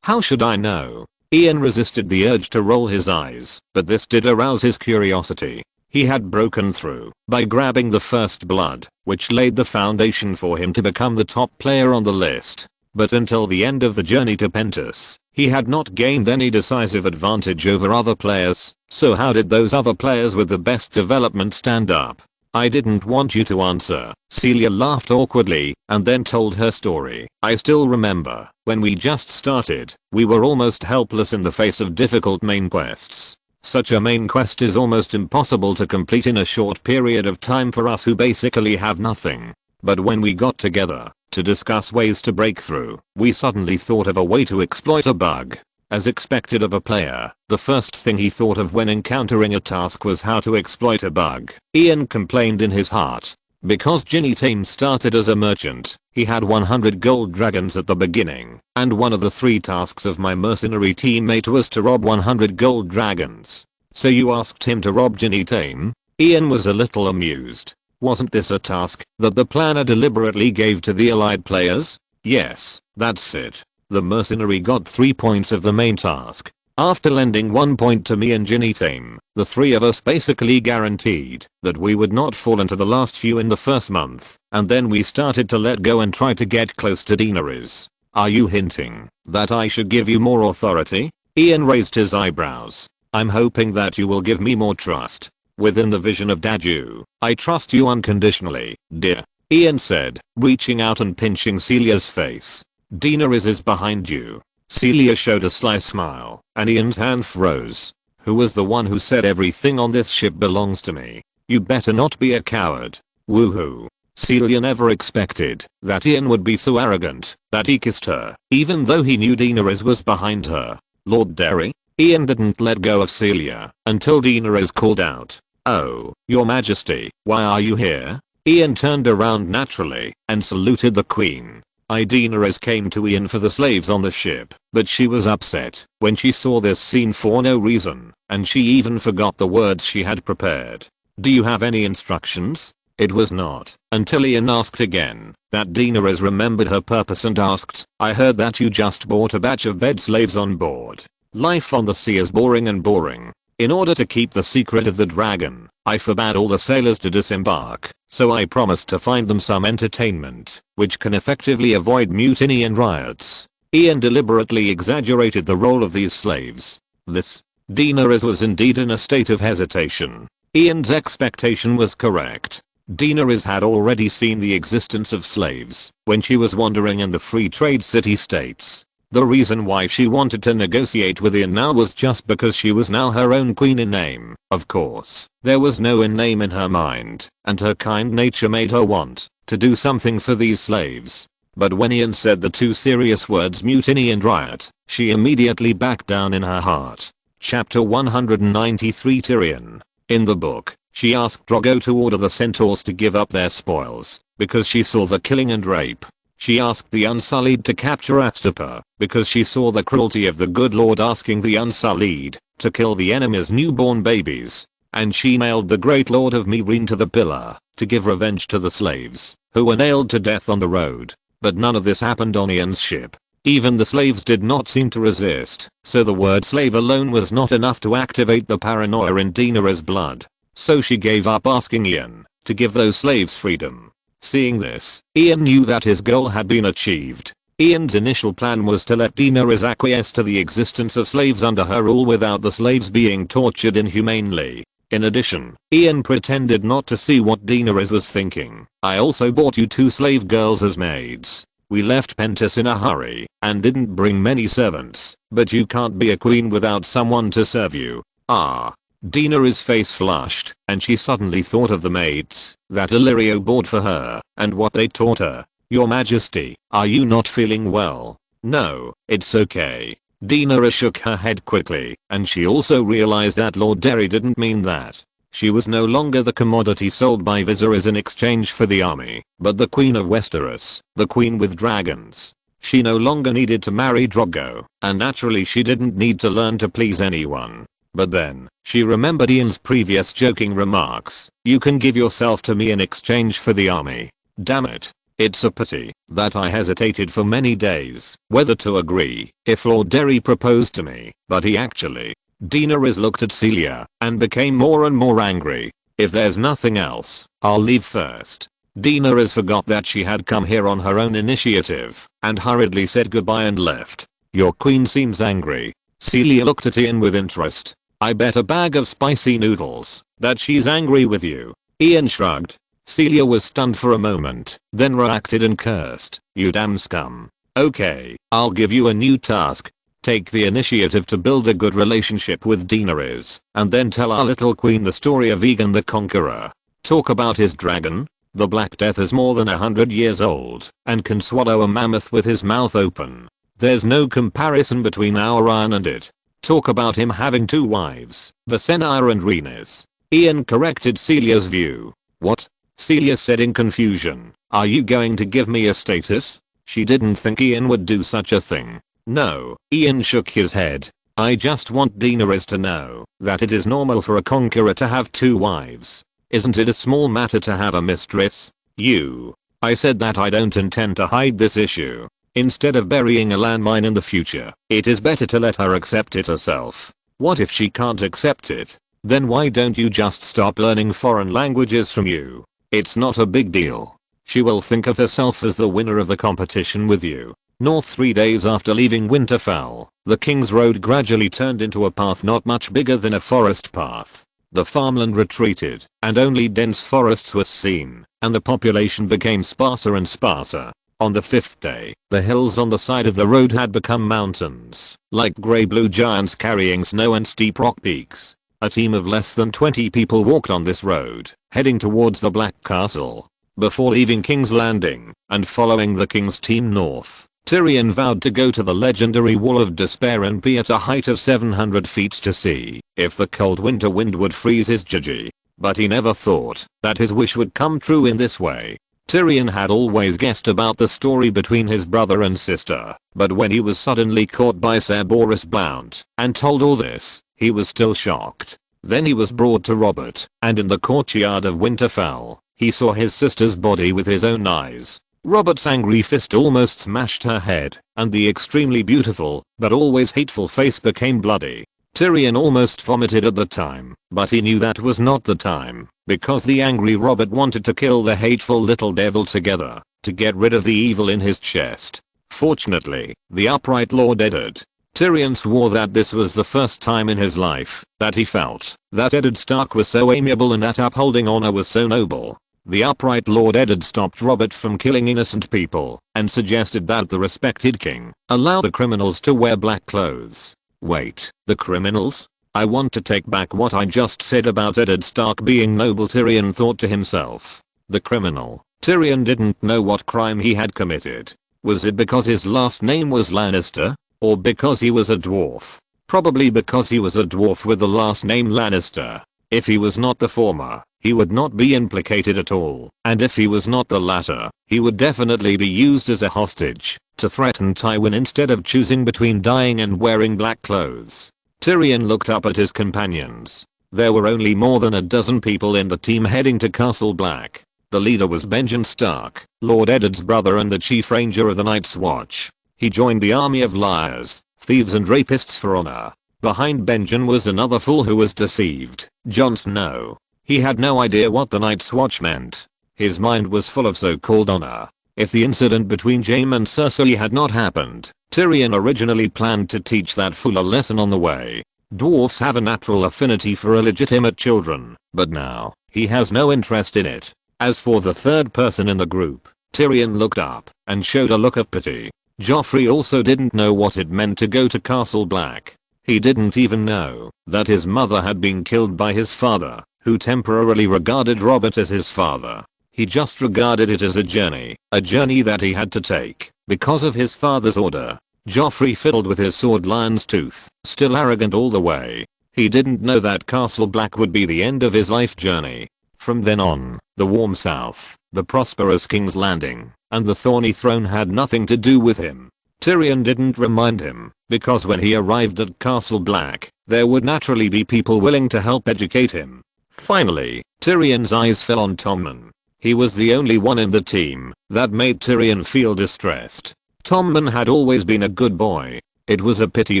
How should I know? Ian resisted the urge to roll his eyes, but this did arouse his curiosity. He had broken through by grabbing the first blood, which laid the foundation for him to become the top player on the list. But until the end of the journey to Pentos, he had not gained any decisive advantage over other players. So how did those other players with the best development stand up? I didn't want you to answer. Celia laughed awkwardly and then told her story. I still remember, when we just started, we were almost helpless in the face of difficult main quests. Such a main quest is almost impossible to complete in a short period of time for us who basically have nothing. But when we got together to discuss ways to break through, we suddenly thought of a way to exploit a bug. As expected of a player, the first thing he thought of when encountering a task was how to exploit a bug. Ian complained in his heart. Because Ginny Tame started as a merchant, he had 100 gold dragons at the beginning, and one of the 3 tasks of my mercenary teammate was to rob 100 gold dragons. So you asked him to rob Ginny Tame? Ian was a little amused. Wasn't this a task that the planner deliberately gave to the allied players? Yes, that's it. The mercenary got 3 points of the main task. After lending 1 point to me and Ginny Tame, the 3 of us basically guaranteed that we would not fall into the last few in the first month, and then we started to let go and try to get close to Daenerys. Are you hinting that I should give you more authority? Ian raised his eyebrows. I'm hoping that you will give me more trust. Within the vision of Dadu, I trust you unconditionally, dear. Ian said, reaching out and pinching Celia's face. Daenerys is behind you. Celia showed a sly smile, and Ian's hand froze. Who was the one who said everything on this ship belongs to me? You better not be a coward. Woohoo. Celia never expected that Ian would be so arrogant that he kissed her, even though he knew Daenerys was behind her. Lord Derry? Ian didn't let go of Celia until Daenerys called out. Oh, your majesty, why are you here? Ian turned around naturally and saluted the queen. Daenerys came to Ian for the slaves on the ship, but she was upset when she saw this scene for no reason, and she even forgot the words she had prepared. Do you have any instructions? It was not until Ian asked again that Daenerys remembered her purpose and asked, I heard that you just bought a batch of bed slaves on board. Life on the sea is boring and boring. In order to keep the secret of the dragon, I forbade all the sailors to disembark, so I promised to find them some entertainment, which can effectively avoid mutiny and riots. Ian deliberately exaggerated the role of these slaves. Daenerys was indeed in a state of hesitation. Ian's expectation was correct. Daenerys had already seen the existence of slaves when she was wandering in the free trade city-states. The reason why she wanted to negotiate with Ian now was just because she was now her own queen in name. Of course, there was no in name in her mind, and her kind nature made her want to do something for these slaves. But when Ian said the two serious words mutiny and riot, she immediately backed down in her heart. Chapter 193 Tyrion. In the book, she asked Drogo to order the centaurs to give up their spoils, because she saw the killing and rape. She asked the Unsullied to capture Astapor, because she saw the cruelty of the good lord asking the Unsullied to kill the enemy's newborn babies. And she nailed the great lord of Meereen to the pillar, to give revenge to the slaves, who were nailed to death on the road. But none of this happened on Ian's ship. Even the slaves did not seem to resist, so the word slave alone was not enough to activate the paranoia in Daenerys' blood. So she gave up asking Ian to give those slaves freedom. Seeing this, Ian knew that his goal had been achieved. Ian's initial plan was to let Daenerys acquiesce to the existence of slaves under her rule without the slaves being tortured inhumanely. In addition, Ian pretended not to see what Daenerys was thinking. I also bought you 2 slave girls as maids. We left Pentos in a hurry and didn't bring many servants, but you can't be a queen without someone to serve you. Ah. Daenerys' face flushed, and she suddenly thought of the maids that Illyrio bought for her, and what they taught her. Your Majesty, are you not feeling well? No, it's okay. Daenerys shook her head quickly, and she also realized that Lord Derry didn't mean that. She was no longer the commodity sold by Viserys in exchange for the army, but the Queen of Westeros, the Queen with dragons. She no longer needed to marry Drogo, and naturally she didn't need to learn to please anyone. But then, she remembered Ian's previous joking remarks. You can give yourself to me in exchange for the army. Damn it. It's a pity that I hesitated for many days whether to agree if Lord Derry proposed to me, but he actually. Daenerys looked at Celia and became more and more angry. If there's nothing else, I'll leave first. Daenerys forgot that she had come here on her own initiative and hurriedly said goodbye and left. Your queen seems angry. Celia looked at Ian with interest. I bet a bag of spicy noodles that she's angry with you. Ian shrugged. Celia was stunned for a moment, then reacted and cursed. You damn scum. Okay, I'll give you a new task. Take the initiative to build a good relationship with Daenerys, and then tell our little queen the story of Aegon the Conqueror. Talk about his dragon. The Black Death is more than 100 years old, and can swallow a mammoth with his mouth open. There's no comparison between our Iron and it. Talk about him having 2 wives, Visenya and Rhaenys. Ian corrected Celia's view. What? Celia said in confusion. Are you going to give me a status? She didn't think Ian would do such a thing. No, Ian shook his head. I just want Daenerys to know that it is normal for a conqueror to have 2 wives. Isn't it a small matter to have a mistress? I said that I don't intend to hide this issue. Instead of burying a landmine in the future, it is better to let her accept it herself. What if she can't accept it? Then why don't you just stop learning foreign languages from you? It's not a big deal. She will think of herself as the winner of the competition with you. North 3 days after leaving Winterfell, the King's Road gradually turned into a path not much bigger than a forest path. The farmland retreated, and only dense forests were seen, and the population became sparser and sparser. On the 5th day, the hills on the side of the road had become mountains, like grey-blue giants carrying snow and steep rock peaks. A team of less than 20 people walked on this road, heading towards the Black Castle. Before leaving King's Landing and following the King's team north, Tyrion vowed to go to the legendary Wall of Despair and be at a height of 700 feet to see if the cold winter wind would freeze his Gigi. But he never thought that his wish would come true in this way. Tyrion had always guessed about the story between his brother and sister, but when he was suddenly caught by Ser Boris Blount and told all this, he was still shocked. Then he was brought to Robert, and in the courtyard of Winterfell, he saw his sister's body with his own eyes. Robert's angry fist almost smashed her head, and the extremely beautiful, but always hateful face became bloody. Tyrion almost vomited at the time, but he knew that was not the time, because the angry Robert wanted to kill the hateful little devil together, to get rid of the evil in his chest. Fortunately, the upright Lord Eddard. Tyrion swore that this was the first time in his life that he felt that Eddard Stark was so amiable and that upholding honor was so noble. The upright Lord Eddard stopped Robert from killing innocent people and suggested that the respected king allow the criminals to wear black clothes. Wait, the criminals? I want to take back what I just said about Eddard Stark being noble, Tyrion thought to himself. The criminal. Tyrion didn't know what crime he had committed. Was it because his last name was Lannister? Or because he was a dwarf? Probably because he was a dwarf with the last name Lannister. If he was not the former, he would not be implicated at all, and if he was not the latter, he would definitely be used as a hostage to threaten Tywin instead of choosing between dying and wearing black clothes. Tyrion looked up at his companions. There were only more than a dozen people in the team heading to Castle Black. The leader was Benjen Stark, Lord Eddard's brother and the chief ranger of the Night's Watch. He joined the army of liars, thieves and rapists for honor. Behind Benjen was another fool who was deceived, Jon Snow. He had no idea what the Night's Watch meant. His mind was full of so-called honor. If the incident between Jaime and Cersei had not happened, Tyrion originally planned to teach that fool a lesson on the way. Dwarfs have a natural affinity for illegitimate children, but now, he has no interest in it. As for the third person in the group, Tyrion looked up and showed a look of pity. Joffrey also didn't know what it meant to go to Castle Black. He didn't even know that his mother had been killed by his father, who temporarily regarded Robert as his father. He just regarded it as a journey that he had to take because of his father's order. Joffrey fiddled with his sword Lion's Tooth, still arrogant all the way. He didn't know that Castle Black would be the end of his life journey. From then on, the warm south, the prosperous King's Landing, and the thorny throne had nothing to do with him. Tyrion didn't remind him, because when he arrived at Castle Black, there would naturally be people willing to help educate him. Finally, Tyrion's eyes fell on Tommen. He was the only one in the team that made Tyrion feel distressed. Tommen had always been a good boy. It was a pity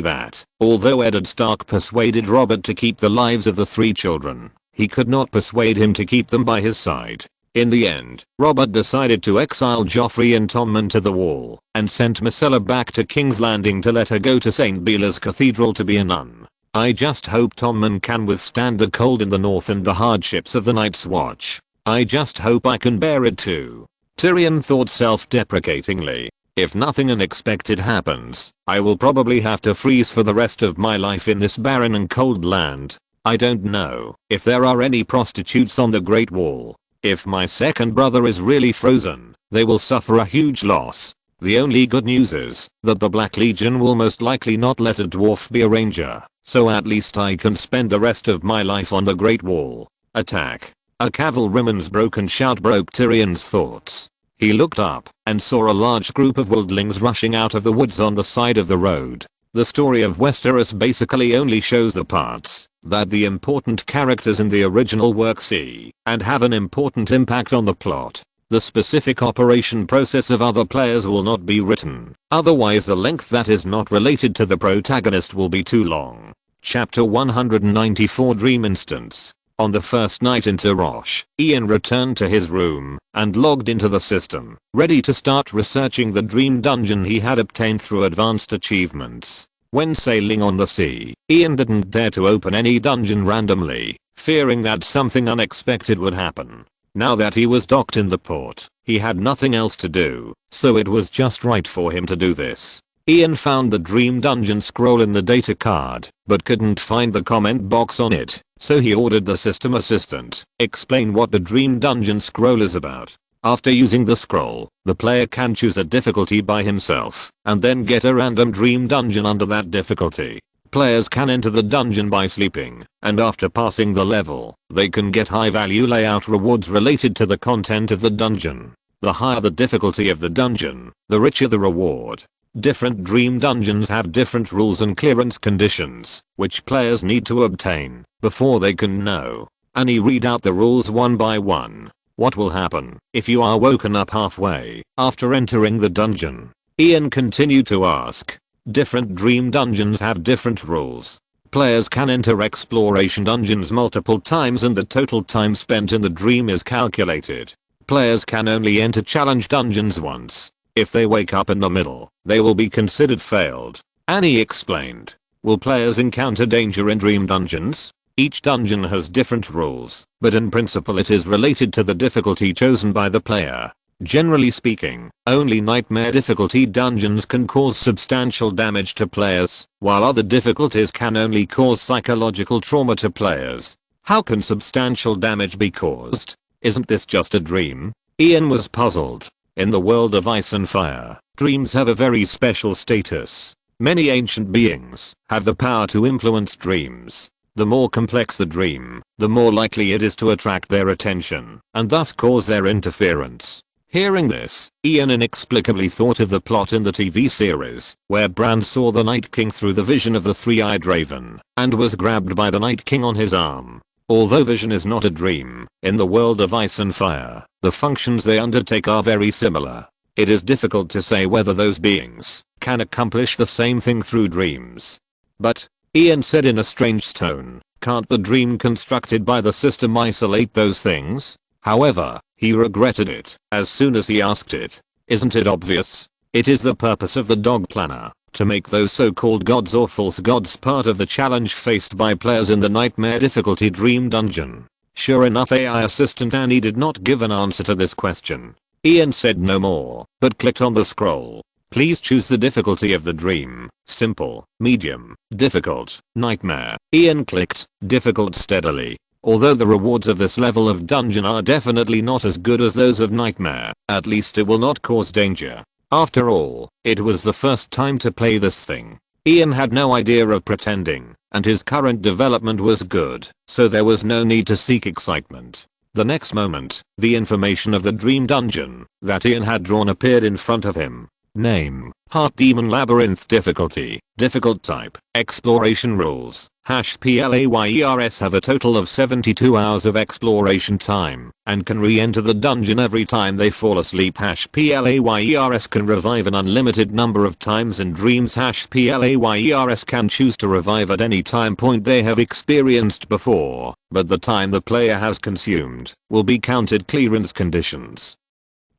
that, although Eddard Stark persuaded Robert to keep the lives of the 3 children, he could not persuade him to keep them by his side. In the end, Robert decided to exile Joffrey and Tommen to the Wall and sent Myrcella back to King's Landing to let her go to St. Bela's Cathedral to be a nun. I just hope Tommen can withstand the cold in the north and the hardships of the Night's Watch. I just hope I can bear it too. Tyrion thought self-deprecatingly. If nothing unexpected happens, I will probably have to freeze for the rest of my life in this barren and cold land. I don't know if there are any prostitutes on the Great Wall. If my second brother is really frozen, they will suffer a huge loss. The only good news is that the Black Legion will most likely not let a dwarf be a ranger, so at least I can spend the rest of my life on the Great Wall. Attack. A cavalryman's broken shout broke Tyrion's thoughts. He looked up and saw a large group of wildlings rushing out of the woods on the side of the road. The story of Westeros basically only shows the parts that the important characters in the original work see and have an important impact on the plot. The specific operation process of other players will not be written, otherwise the length that is not related to the protagonist will be too long. Chapter 194 Dream Instance. On the first night in Tyrosh, Ian returned to his room and logged into the system, ready to start researching the dream dungeon he had obtained through advanced achievements. When sailing on the sea, Ian didn't dare to open any dungeon randomly, fearing that something unexpected would happen. Now that he was docked in the port, he had nothing else to do, so it was just right for him to do this. Ian found the dream dungeon scroll in the data card, but couldn't find the comment box on it, so he ordered the system assistant explain what the dream dungeon scroll is about. After using the scroll, the player can choose a difficulty by himself, and then get a random dream dungeon under that difficulty. Players can enter the dungeon by sleeping, and after passing the level, they can get high value layout rewards related to the content of the dungeon. The higher the difficulty of the dungeon, the richer the reward. Different dream dungeons have different rules and clearance conditions, which players need to obtain before they can know. Annie read out the rules one by one. What will happen if you are woken up halfway after entering the dungeon? Ian continued to ask. Different dream dungeons have different rules. Players can enter exploration dungeons multiple times and the total time spent in the dream is calculated. Players can only enter challenge dungeons once. If they wake up in the middle, they will be considered failed. Annie explained. Will players encounter danger in dream dungeons? Each dungeon has different rules, but in principle it is related to the difficulty chosen by the player. Generally speaking, only nightmare difficulty dungeons can cause substantial damage to players, while other difficulties can only cause psychological trauma to players. How can substantial damage be caused? Isn't this just a dream? Ian was puzzled. In the world of ice and fire, dreams have a very special status. Many ancient beings have the power to influence dreams. The more complex the dream, the more likely it is to attract their attention, and thus cause their interference. Hearing this, Ian inexplicably thought of the plot in the TV series, where Bran saw the Night King through the vision of the three-eyed raven, and was grabbed by the Night King on his arm. Although vision is not a dream, in the world of ice and fire, the functions they undertake are very similar. It is difficult to say whether those beings can accomplish the same thing through dreams. But, Ian said in a strange tone, can't the dream constructed by the system isolate those things? However, he regretted it as soon as he asked it. Isn't it obvious? It is the purpose of the dog planner to make those so-called gods or false gods part of the challenge faced by players in the nightmare difficulty dream dungeon. Sure enough, AI assistant Annie did not give an answer to this question. Ian said no more, but clicked on the scroll. Please choose the difficulty of the dream. Simple, medium, difficult, nightmare. Ian clicked difficult steadily. Although the rewards of this level of dungeon are definitely not as good as those of nightmare, at least it will not cause danger. After all, it was the first time to play this thing. Ian had no idea of pretending, and his current development was good, so there was no need to seek excitement. The next moment, the information of the dream dungeon that Ian had drawn appeared in front of him. Name, Heart Demon Labyrinth difficulty, difficult type, exploration rules, #PLAYERS have a total of 72 hours of exploration time, and can re-enter the dungeon every time they fall asleep. #PLAYERS can revive an unlimited number of times in dreams. #PLAYERS can choose to revive at any time point they have experienced before, but the time the player has consumed will be counted clearance conditions.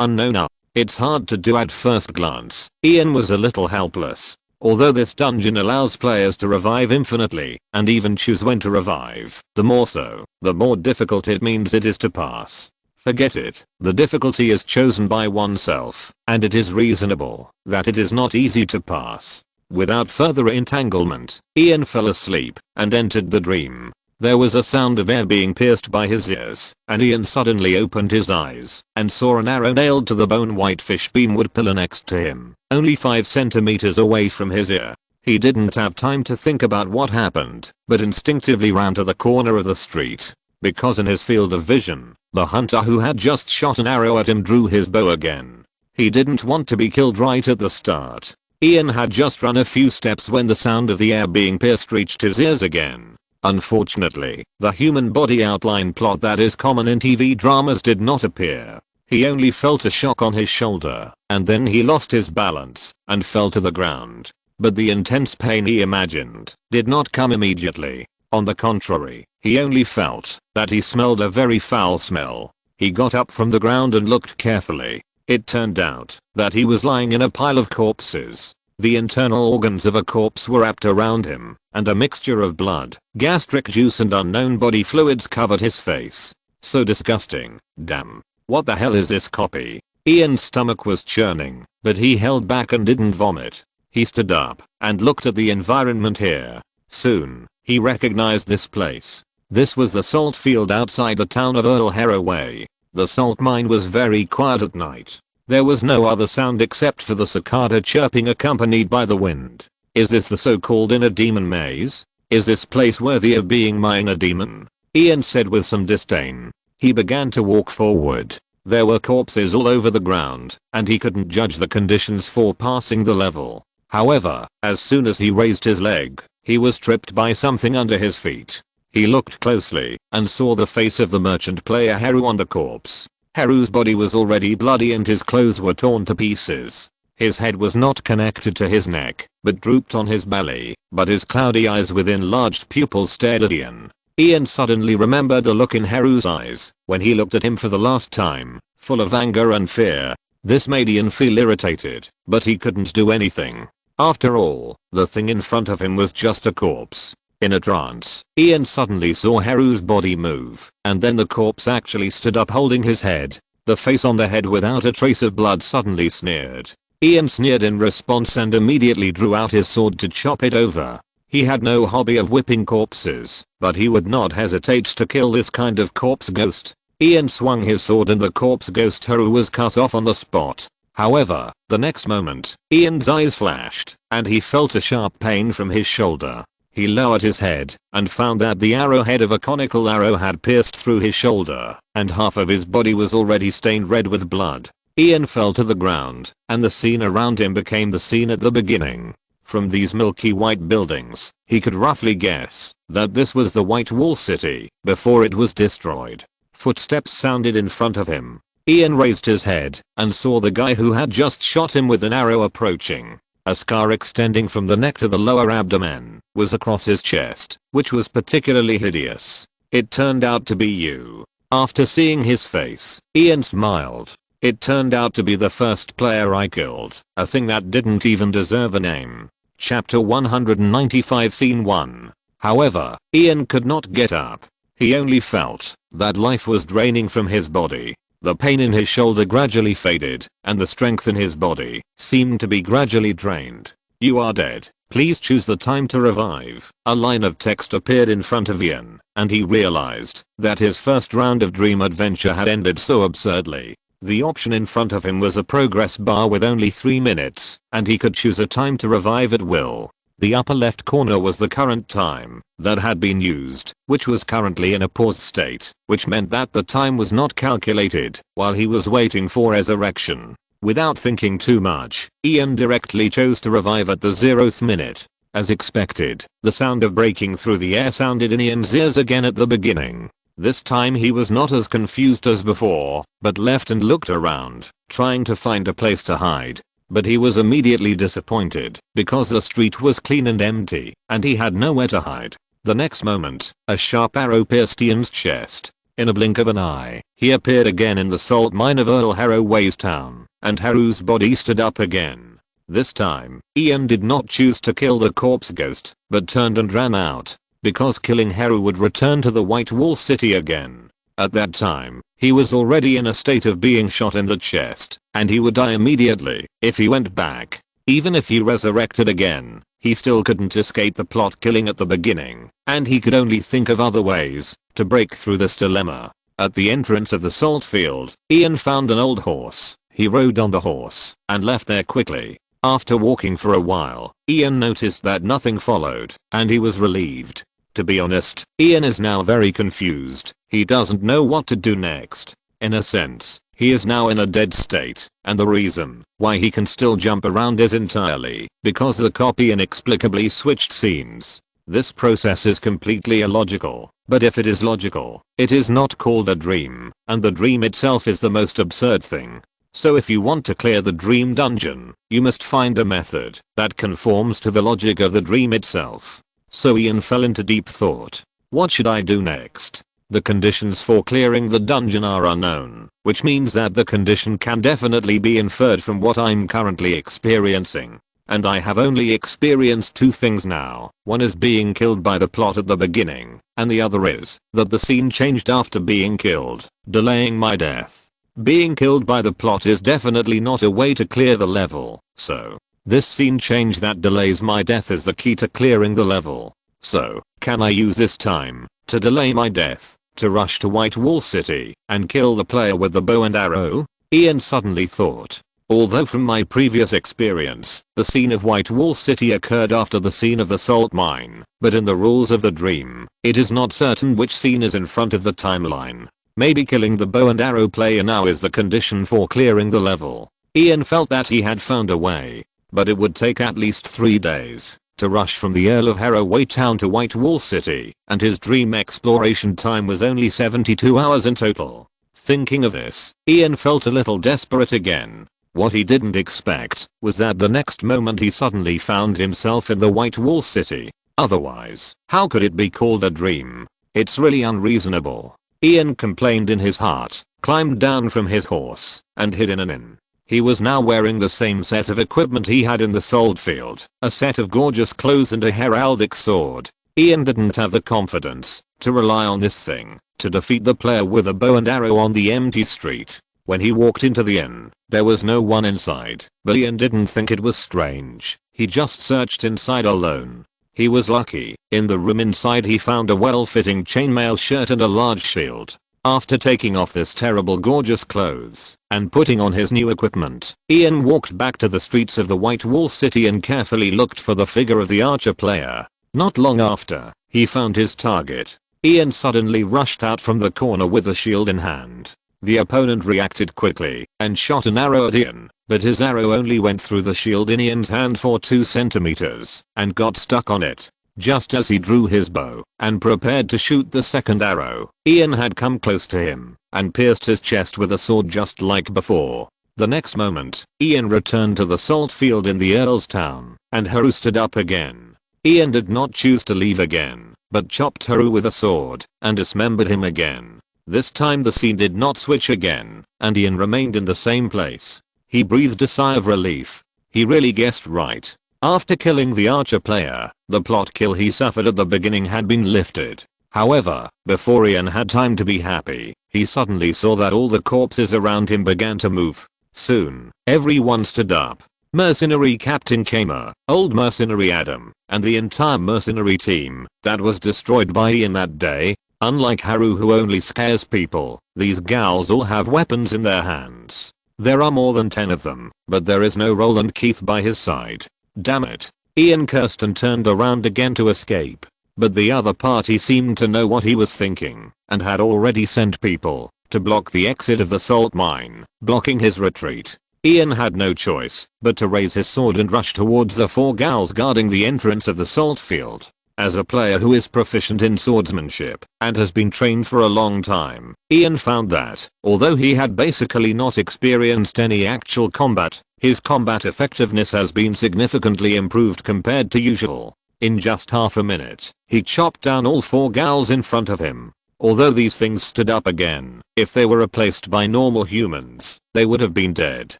Unknown. It's hard to do at first glance. Ian was a little helpless. Although this dungeon allows players to revive infinitely, and even choose when to revive, the more difficult it means it is to pass. Forget it. The difficulty is chosen by oneself, and it is reasonable that it is not easy to pass. Without further entanglement, Ian fell asleep and entered the dream. There was a sound of air being pierced by his ears, and Ian suddenly opened his eyes and saw an arrow nailed to the bone white fish beamwood pillar next to him, only 5 centimeters away from his ear. He didn't have time to think about what happened, but instinctively ran to the corner of the street, because in his field of vision, the hunter who had just shot an arrow at him drew his bow again. He didn't want to be killed right at the start. Ian had just run a few steps when the sound of the air being pierced reached his ears again. Unfortunately, the human body outline plot that is common in TV dramas did not appear. He only felt a shock on his shoulder, and then he lost his balance and fell to the ground. But the intense pain he imagined did not come immediately. On the contrary, he only felt that he smelled a very foul smell. He got up from the ground and looked carefully. It turned out that he was lying in a pile of corpses. The internal organs of a corpse were wrapped around him, and a mixture of blood, gastric juice and unknown body fluids covered his face. So disgusting. Damn. What the hell is this copy? Ian's stomach was churning, but he held back and didn't vomit. He stood up and looked at the environment here. Soon, he recognized this place. This was the salt field outside the town of Earl Harroway. The salt mine was very quiet at night. There was no other sound except for the cicada chirping accompanied by the wind. Is this the so-called inner demon maze? Is this place worthy of being my inner demon? Ian said with some disdain. He began to walk forward. There were corpses all over the ground, and he couldn't judge the conditions for passing the level. However, as soon as he raised his leg, he was tripped by something under his feet. He looked closely and saw the face of the merchant player Haru on the corpse. Haru's body was already bloody and his clothes were torn to pieces. His head was not connected to his neck, but drooped on his belly, but his cloudy eyes with enlarged pupils stared at Ian. Ian suddenly remembered the look in Haru's eyes when he looked at him for the last time, full of anger and fear. This made Ian feel irritated, but he couldn't do anything. After all, the thing in front of him was just a corpse. In a trance, Ian suddenly saw Haru's body move, and then the corpse actually stood up holding his head. The face on the head without a trace of blood suddenly sneered. Ian sneered in response and immediately drew out his sword to chop it over. He had no hobby of whipping corpses, but he would not hesitate to kill this kind of corpse ghost. Ian swung his sword and the corpse ghost Haru was cut off on the spot. However, the next moment, Ian's eyes flashed, and he felt a sharp pain from his shoulder. He lowered his head, and found that the arrowhead of a conical arrow had pierced through his shoulder, and half of his body was already stained red with blood. Ian fell to the ground, and the scene around him became the scene at the beginning. From these milky white buildings, he could roughly guess that this was the White Wall City, before it was destroyed. Footsteps sounded in front of him. Ian raised his head, and saw the guy who had just shot him with an arrow approaching. A scar extending from the neck to the lower abdomen was across his chest, which was particularly hideous. It turned out to be you. After seeing his face, Ian smiled. It turned out to be the first player I killed, a thing that didn't even deserve a name. Chapter 195 Scene 1. However, Ian could not get up. He only felt that life was draining from his body. The pain in his shoulder gradually faded, and the strength in his body seemed to be gradually drained. You are dead. Please choose the time to revive. A line of text appeared in front of Ian, and he realized that his first round of dream adventure had ended so absurdly. The option in front of him was a progress bar with only 3 minutes, and he could choose a time to revive at will. The upper left corner was the current time that had been used, which was currently in a paused state, which meant that the time was not calculated while he was waiting for resurrection. Without thinking too much, Ian directly chose to revive at the 0th minute. As expected, the sound of breaking through the air sounded in Ian's ears again at the beginning. This time he was not as confused as before, but left and looked around, trying to find a place to hide. But he was immediately disappointed, because the street was clean and empty, and he had nowhere to hide. The next moment, a sharp arrow pierced Ian's chest. In a blink of an eye, he appeared again in the salt mine of Earl Harroway's town, and Haru's body stood up again. This time, Ian did not choose to kill the corpse ghost, but turned and ran out, because killing Haru would return to the White Wall City again. At that time, he was already in a state of being shot in the chest, and he would die immediately if he went back. Even if he resurrected again, he still couldn't escape the plot killing at the beginning, and he could only think of other ways to break through this dilemma. At the entrance of the salt field, Ian found an old horse. He rode on the horse and left there quickly. After walking for a while, Ian noticed that nothing followed, and he was relieved. To be honest, Ian is now very confused. He doesn't know what to do next. In a sense, he is now in a dead state, and the reason why he can still jump around is entirely because the copy inexplicably switched scenes. This process is completely illogical, but if it is logical, it is not called a dream, and the dream itself is the most absurd thing. So if you want to clear the dream dungeon, you must find a method that conforms to the logic of the dream itself. So Ian fell into deep thought. What should I do next? The conditions for clearing the dungeon are unknown, which means that the condition can definitely be inferred from what I'm currently experiencing. And I have only experienced 2 things now. One is being killed by the plot at the beginning, and the other is that the scene changed after being killed, delaying my death. Being killed by the plot is definitely not a way to clear the level, so this scene change that delays my death is the key to clearing the level. So, can I use this time to delay my death, to rush to White Wall City and kill the player with the bow and arrow? Ian suddenly thought. Although from my previous experience, the scene of White Wall City occurred after the scene of the salt mine, but in the rules of the dream, it is not certain which scene is in front of the timeline. Maybe killing the bow and arrow player now is the condition for clearing the level. Ian felt that he had found a way, but it would take at least 3 days to rush from the Earl of Harroway town to White Wall City, and his dream exploration time was only 72 hours in total. Thinking of this, Ian felt a little desperate again. What he didn't expect was that the next moment he suddenly found himself in the White Wall City. Otherwise, how could it be called a dream? It's really unreasonable. Ian complained in his heart, climbed down from his horse, and hid in an inn. He was now wearing the same set of equipment he had in the salt field, a set of gorgeous clothes and a heraldic sword. Ian didn't have the confidence to rely on this thing to defeat the player with a bow and arrow on the empty street. When he walked into the inn, there was no one inside, but Ian didn't think it was strange. He just searched inside alone. He was lucky. In the room inside he found a well-fitting chainmail shirt and a large shield. After taking off this terrible gorgeous clothes and putting on his new equipment, Ian walked back to the streets of the White Wall City and carefully looked for the figure of the archer player. Not long after, he found his target. Ian suddenly rushed out from the corner with the shield in hand. The opponent reacted quickly and shot an arrow at Ian, but his arrow only went through the shield in Ian's hand for 2 centimeters and got stuck on it. Just as he drew his bow and prepared to shoot the second arrow, Ian had come close to him and pierced his chest with a sword just like before. The next moment, Ian returned to the salt field in the Earl's town, and Haru stood up again. Ian did not choose to leave again, but chopped Haru with a sword and dismembered him again. This time the scene did not switch again, and Ian remained in the same place. He breathed a sigh of relief. He really guessed right. After killing the archer player, the plot kill he suffered at the beginning had been lifted. However, before Ian had time to be happy, he suddenly saw that all the corpses around him began to move. Soon, everyone stood up. Mercenary Captain Kamer, Old Mercenary Adam, and the entire mercenary team that was destroyed by Ian that day. Unlike Haru who only scares people, these gals all have weapons in their hands. There are more than 10 of them, but there is no Roland Keith by his side. Damn it. Ian cursed and turned around again to escape. But the other party seemed to know what he was thinking and had already sent people to block the exit of the salt mine, blocking his retreat. Ian had no choice but to raise his sword and rush towards the 4 gals guarding the entrance of the salt field. As a player who is proficient in swordsmanship and has been trained for a long time, Ian found that, although he had basically not experienced any actual combat, his combat effectiveness has been significantly improved compared to usual. In just half a minute, he chopped down all 4 gals in front of him. Although these things stood up again, if they were replaced by normal humans, they would have been dead.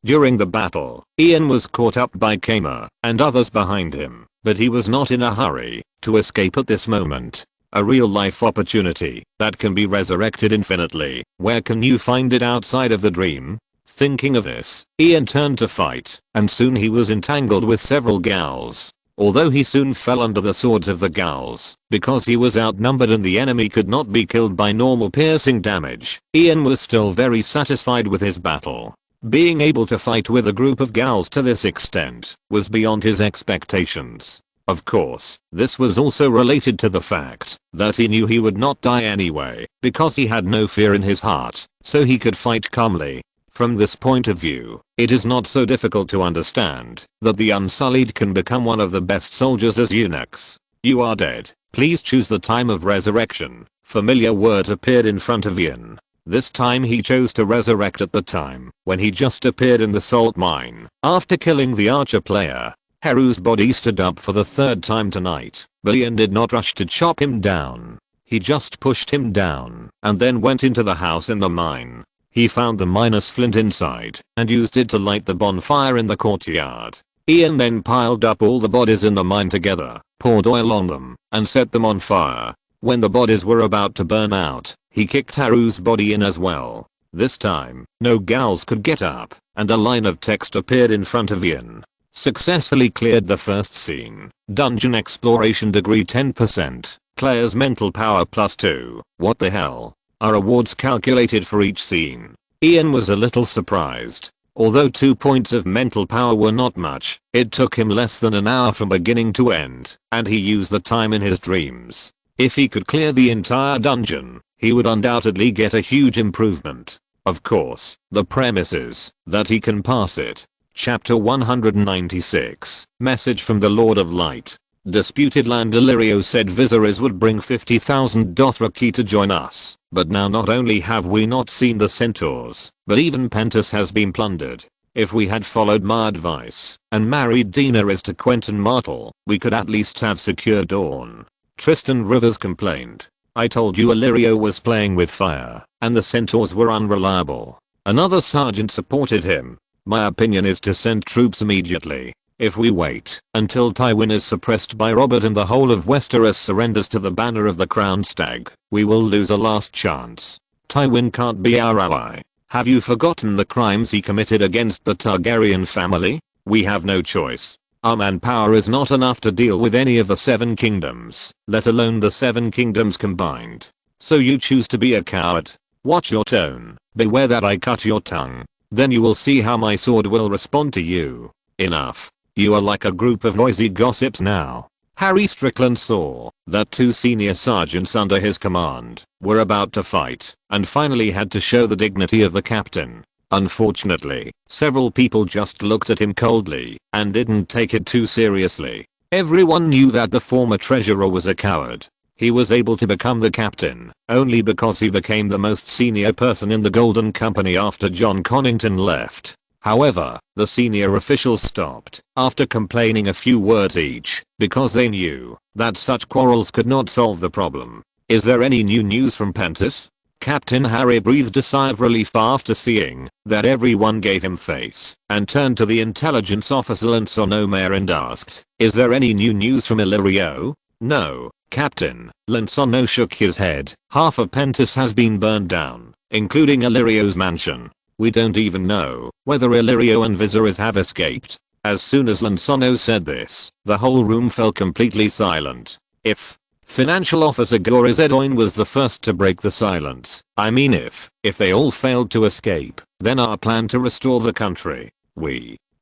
During the battle, Ian was caught up by Kamer and others behind him, but he was not in a hurry to escape at this moment. A real-life opportunity that can be resurrected infinitely. Where can you find it outside of the dream? Thinking of this, Ian turned to fight, and soon he was entangled with several gals. Although he soon fell under the swords of the gals, because he was outnumbered and the enemy could not be killed by normal piercing damage, Ian was still very satisfied with his battle. Being able to fight with a group of gals to this extent was beyond his expectations. Of course, this was also related to the fact that he knew he would not die anyway, because he had no fear in his heart, so he could fight calmly. From this point of view, it is not so difficult to understand that the Unsullied can become one of the best soldiers as eunuchs. You are dead. Please choose the time of resurrection. Familiar words appeared in front of Ian. This time he chose to resurrect at the time when he just appeared in the salt mine. After killing the archer player, Haru's body stood up for the 3rd time tonight, but Ian did not rush to chop him down. He just pushed him down and then went into the house in the mine. He found the miner's flint inside and used it to light the bonfire in the courtyard. Ian then piled up all the bodies in the mine together, poured oil on them, and set them on fire. When the bodies were about to burn out, he kicked Haru's body in as well. This time, no gals could get up, and a line of text appeared in front of Ian. Successfully cleared the first scene. Dungeon exploration degree 10%. Player's mental power +2. What the hell? Are awards calculated for each scene? Ian was a little surprised. Although 2 points of mental power were not much, it took him less than an hour from beginning to end, and he used the time in his dreams. If he could clear the entire dungeon, he would undoubtedly get a huge improvement. Of course, the premise is that he can pass it. Chapter 196. Message from the Lord of Light. Disputed land. Illyrio said Viserys would bring 50,000 Dothraki to join us, but now not only have we not seen the centaurs, but even Pentus has been plundered. If we had followed my advice and married Daenerys to Quentyn Martell, we could at least have secured Dawn. Tristan Rivers complained. I told you Illyrio was playing with fire, and the centaurs were unreliable. Another sergeant supported him. My opinion is to send troops immediately. If we wait until Tywin is suppressed by Robert and the whole of Westeros surrenders to the banner of the crowned stag, we will lose a last chance. Tywin can't be our ally. Have you forgotten the crimes he committed against the Targaryen family? We have no choice. Our manpower is not enough to deal with any of the 7 kingdoms, let alone the 7 kingdoms combined. So you choose to be a coward? Watch your tone. Beware that I cut your tongue. Then you will see how my sword will respond to you. Enough. You are like a group of noisy gossips now. Harry Strickland saw that 2 senior sergeants under his command were about to fight and finally had to show the dignity of the captain. Unfortunately, several people just looked at him coldly and didn't take it too seriously. Everyone knew that the former treasurer was a coward. He was able to become the captain only because he became the most senior person in the Golden Company after John Connington left. However, the senior officials stopped after complaining a few words each because they knew that such quarrels could not solve the problem. Is there any new news from Pentis? Captain Harry breathed a sigh of relief after seeing that everyone gave him face and turned to the intelligence officer Lansonomere and asked, is there any new news from Illyrio? No, Captain. Lansono shook his head. Half of Pentis has been burned down, including Illyrio's mansion. We don't even know whether Illyrio and Viserys have escaped. As soon as Lansono said this, the whole room fell completely silent. If Financial Officer Goris Edoin was the first to break the silence. I mean if they all failed to escape, then our plan to restore the country.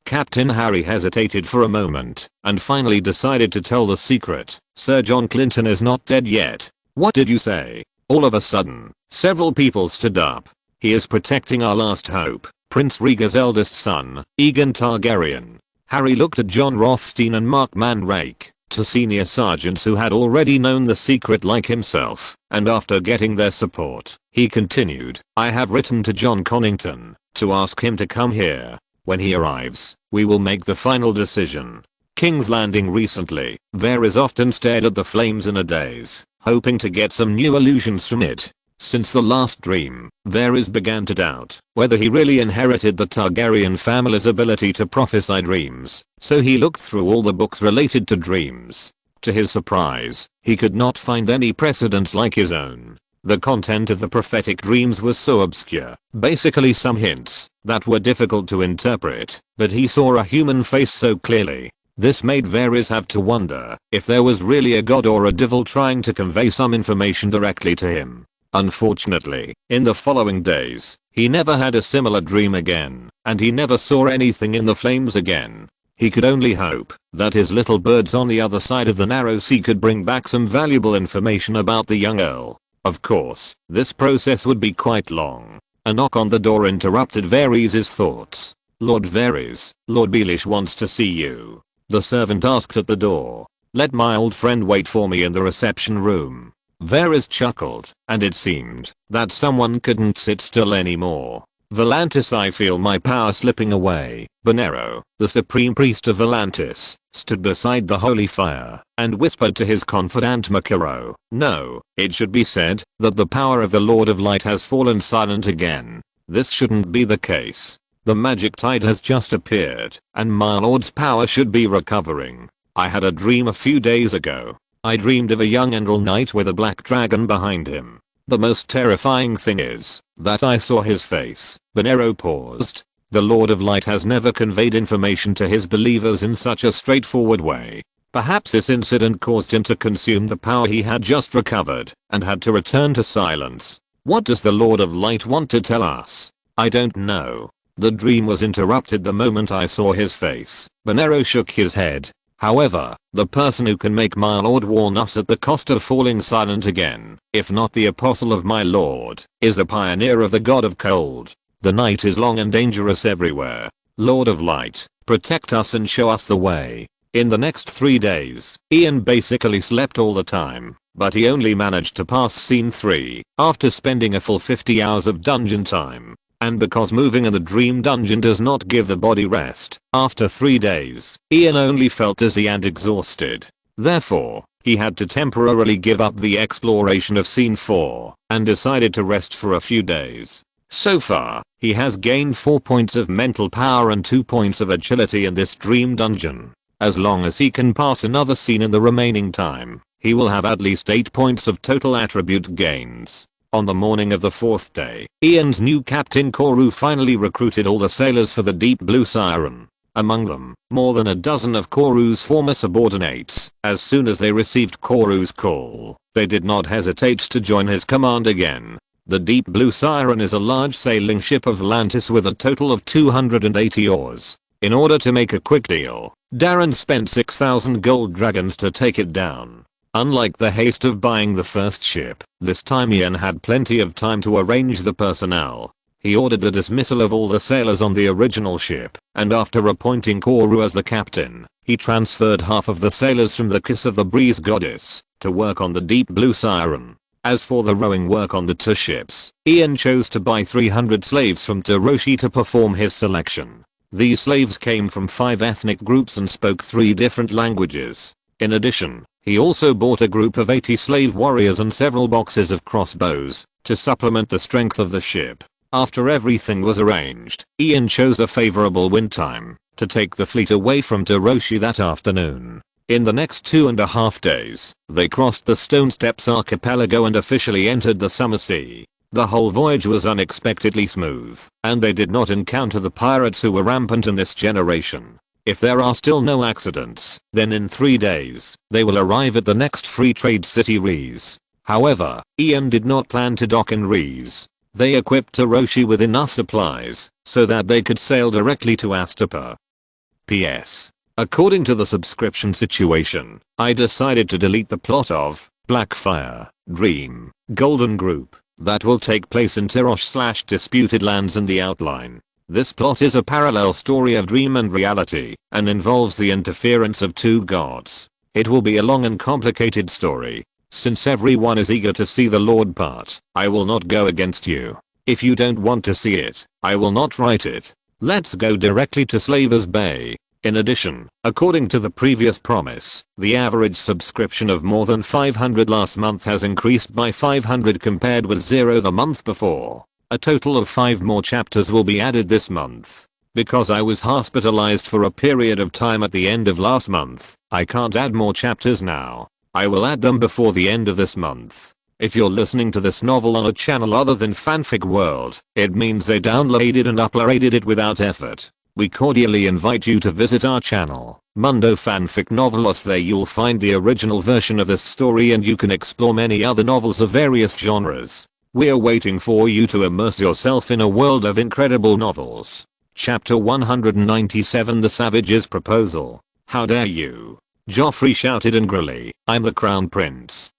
Captain Harry hesitated for a moment and finally decided to tell the secret. Sir John Clinton is not dead yet. What did you say? All of a sudden, several people stood up. He is protecting our last hope, Prince Rhaegar's eldest son, Aegon Targaryen. Harry looked at John Rothstein and Mark Mandrake, 2 senior sergeants who had already known the secret like himself, and after getting their support, he continued, I have written to John Connington to ask him to come here. When he arrives, we will make the final decision. King's Landing recently, Varys often stared at the flames in a daze, hoping to get some new illusions from it. Since the last dream, Varys began to doubt whether he really inherited the Targaryen family's ability to prophesy dreams, so he looked through all the books related to dreams. To his surprise, he could not find any precedents like his own. The content of the prophetic dreams was so obscure, basically some hints that were difficult to interpret, but he saw a human face so clearly. This made Varys have to wonder if there was really a god or a devil trying to convey some information directly to him. Unfortunately, in the following days, he never had a similar dream again, and he never saw anything in the flames again. He could only hope that his little birds on the other side of the narrow sea could bring back some valuable information about the young earl. Of course, this process would be quite long. A knock on the door interrupted Varys' thoughts. Lord Varys, Lord Baelish wants to see you. The servant asked at the door. Let my old friend wait for me in the reception room. Varys chuckled, and it seemed that someone couldn't sit still anymore. Volantis, I feel my power slipping away. Bonero, the supreme priest of Volantis, stood beside the holy fire and whispered to his confidant Makaro. No, it should be said that the power of the Lord of Light has fallen silent again. This shouldn't be the case. The magic tide has just appeared, and my lord's power should be recovering. I had a dream a few days ago. I dreamed of a young Endel knight with a black dragon behind him. The most terrifying thing is that I saw his face. Bonero paused. The Lord of Light has never conveyed information to his believers in such a straightforward way. Perhaps this incident caused him to consume the power he had just recovered and had to return to silence. What does the Lord of Light want to tell us? I don't know. The dream was interrupted the moment I saw his face. Bonero shook his head. However, the person who can make my lord warn us at the cost of falling silent again, if not the apostle of my lord, is a pioneer of the god of cold. The night is long and dangerous everywhere. Lord of Light, protect us and show us the way. In the next 3 days, Ian basically slept all the time, but he only managed to pass scene 3 after spending a full 50 hours of dungeon time. And because moving in the dream dungeon does not give the body rest, after 3 days, Ian only felt dizzy and exhausted. Therefore, he had to temporarily give up the exploration of scene 4 and decided to rest for a few days. So far, he has gained 4 points of mental power and 2 points of agility in this dream dungeon. As long as he can pass another scene in the remaining time, he will have at least 8 points of total attribute gains. On the morning of the 4th day, Ian's new captain Koru finally recruited all the sailors for the Deep Blue Siren. Among them, more than a dozen of Koru's former subordinates. As soon as they received Koru's call, they did not hesitate to join his command again. The Deep Blue Siren is a large sailing ship of Volantis with a total of 280 oars. In order to make a quick deal, Darren spent 6,000 gold dragons to take it down. Unlike the haste of buying the first ship, this time Ian had plenty of time to arrange the personnel. He ordered the dismissal of all the sailors on the original ship, and after appointing Koru as the captain, he transferred half of the sailors from the Kiss of the Breeze Goddess to work on the Deep Blue Siren. As for the rowing work on the two ships, Ian chose to buy 300 slaves from Taroshi to perform his selection. These slaves came from 5 ethnic groups and spoke 3 different languages. In addition, he also bought a group of 80 slave warriors and several boxes of crossbows to supplement the strength of the ship. After everything was arranged, Ian chose a favorable wind time to take the fleet away from Taroshi that afternoon. In the next 2.5 days, they crossed the Stone Steps archipelago and officially entered the Summer Sea. The whole voyage was unexpectedly smooth, and they did not encounter the pirates who were rampant in this generation. If there are still no accidents, then in 3 days, they will arrive at the next free trade city Rees. However, Ian did not plan to dock in Rees. They equipped Taroshi with enough supplies so that they could sail directly to Astapa. P.S. According to the subscription situation, I decided to delete the plot of Blackfire, Dream, Golden Group that will take place in Tirosh/Disputed Lands in the outline. This plot is a parallel story of dream and reality and involves the interference of 2 gods. It will be a long and complicated story. Since everyone is eager to see the Lord part, I will not go against you. If you don't want to see it, I will not write it. Let's go directly to Slavers Bay. In addition, according to the previous promise, the average subscription of more than 500 last month has increased by 500 compared with 0 the month before. A total of 5 more chapters will be added this month. Because I was hospitalized for a period of time at the end of last month, I can't add more chapters now. I will add them before the end of this month. If you're listening to this novel on a channel other than Fanfic World, it means they downloaded and uploaded it without effort. We cordially invite you to visit our channel, Mundo Fanfic Novelos. There you'll find the original version of this story and you can explore many other novels of various genres. We're waiting for you to immerse yourself in a world of incredible novels. Chapter 197 The Savage's Proposal. How dare you? Joffrey shouted angrily, I'm the Crown Prince.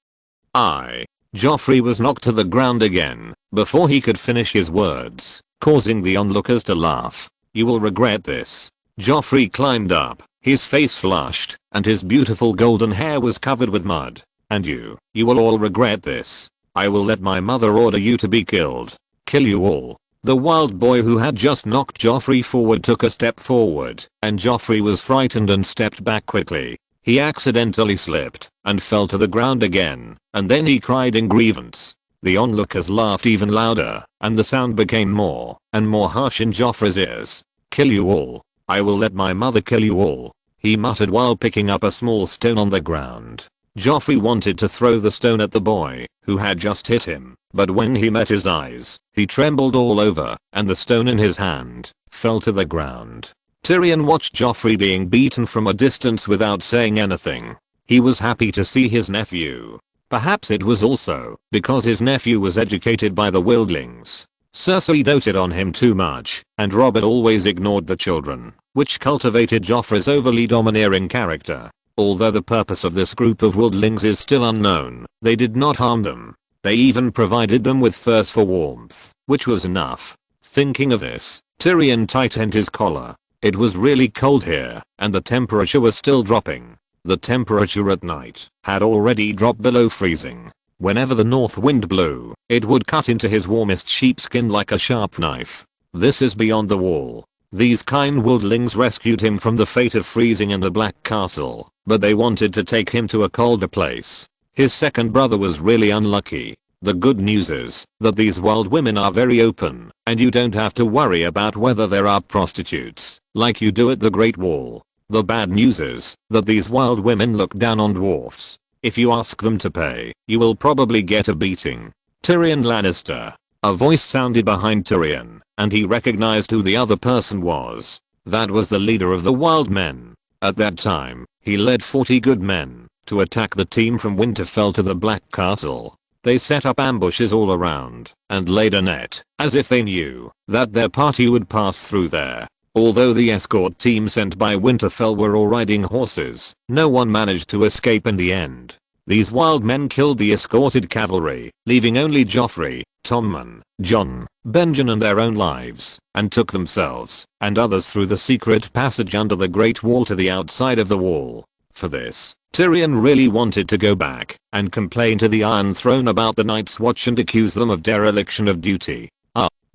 Joffrey was knocked to the ground again before he could finish his words, causing the onlookers to laugh. You will regret this. Joffrey climbed up, his face flushed, and his beautiful golden hair was covered with mud. And you will all regret this. I will let my mother order you to be killed. Kill you all. The wild boy who had just knocked Joffrey forward took a step forward, and Joffrey was frightened and stepped back quickly. He accidentally slipped and fell to the ground again, and then he cried in grievance. The onlookers laughed even louder, and the sound became more and more harsh in Joffrey's ears. Kill you all. I will let my mother kill you all, he muttered while picking up a small stone on the ground. Joffrey wanted to throw the stone at the boy who had just hit him, but when he met his eyes, he trembled all over, and the stone in his hand fell to the ground. Tyrion watched Joffrey being beaten from a distance without saying anything. He was happy to see his nephew. Perhaps it was also because his nephew was educated by the wildlings. Cersei doted on him too much, and Robert always ignored the children, which cultivated Joffrey's overly domineering character. Although the purpose of this group of wildlings is still unknown, they did not harm them. They even provided them with furs for warmth, which was enough. Thinking of this, Tyrion tightened his collar. It was really cold here, and the temperature was still dropping. The temperature at night had already dropped below freezing. Whenever the north wind blew, it would cut into his warmest sheepskin like a sharp knife. This is beyond the wall. These kind wildlings rescued him from the fate of freezing in the Black Castle, but they wanted to take him to a colder place. His second brother was really unlucky. The good news is that these wild women are very open, and you don't have to worry about whether there are prostitutes, like you do at the Great Wall. The bad news is that these wild women look down on dwarfs. If you ask them to pay, you will probably get a beating. Tyrion Lannister. A voice sounded behind Tyrion, and he recognized who the other person was. That was the leader of the wild men. At that time, he led 40 good men to attack the team from Winterfell to the Black Castle. They set up ambushes all around and laid a net, as if they knew that their party would pass through there. Although the escort team sent by Winterfell were all riding horses, no one managed to escape in the end. These wild men killed the escorted cavalry, leaving only Joffrey, Tommen, Jon, Benjen and their own lives, and took themselves and others through the secret passage under the Great Wall to the outside of the wall. For this, Tyrion really wanted to go back and complain to the Iron Throne about the Night's Watch and accuse them of dereliction of duty.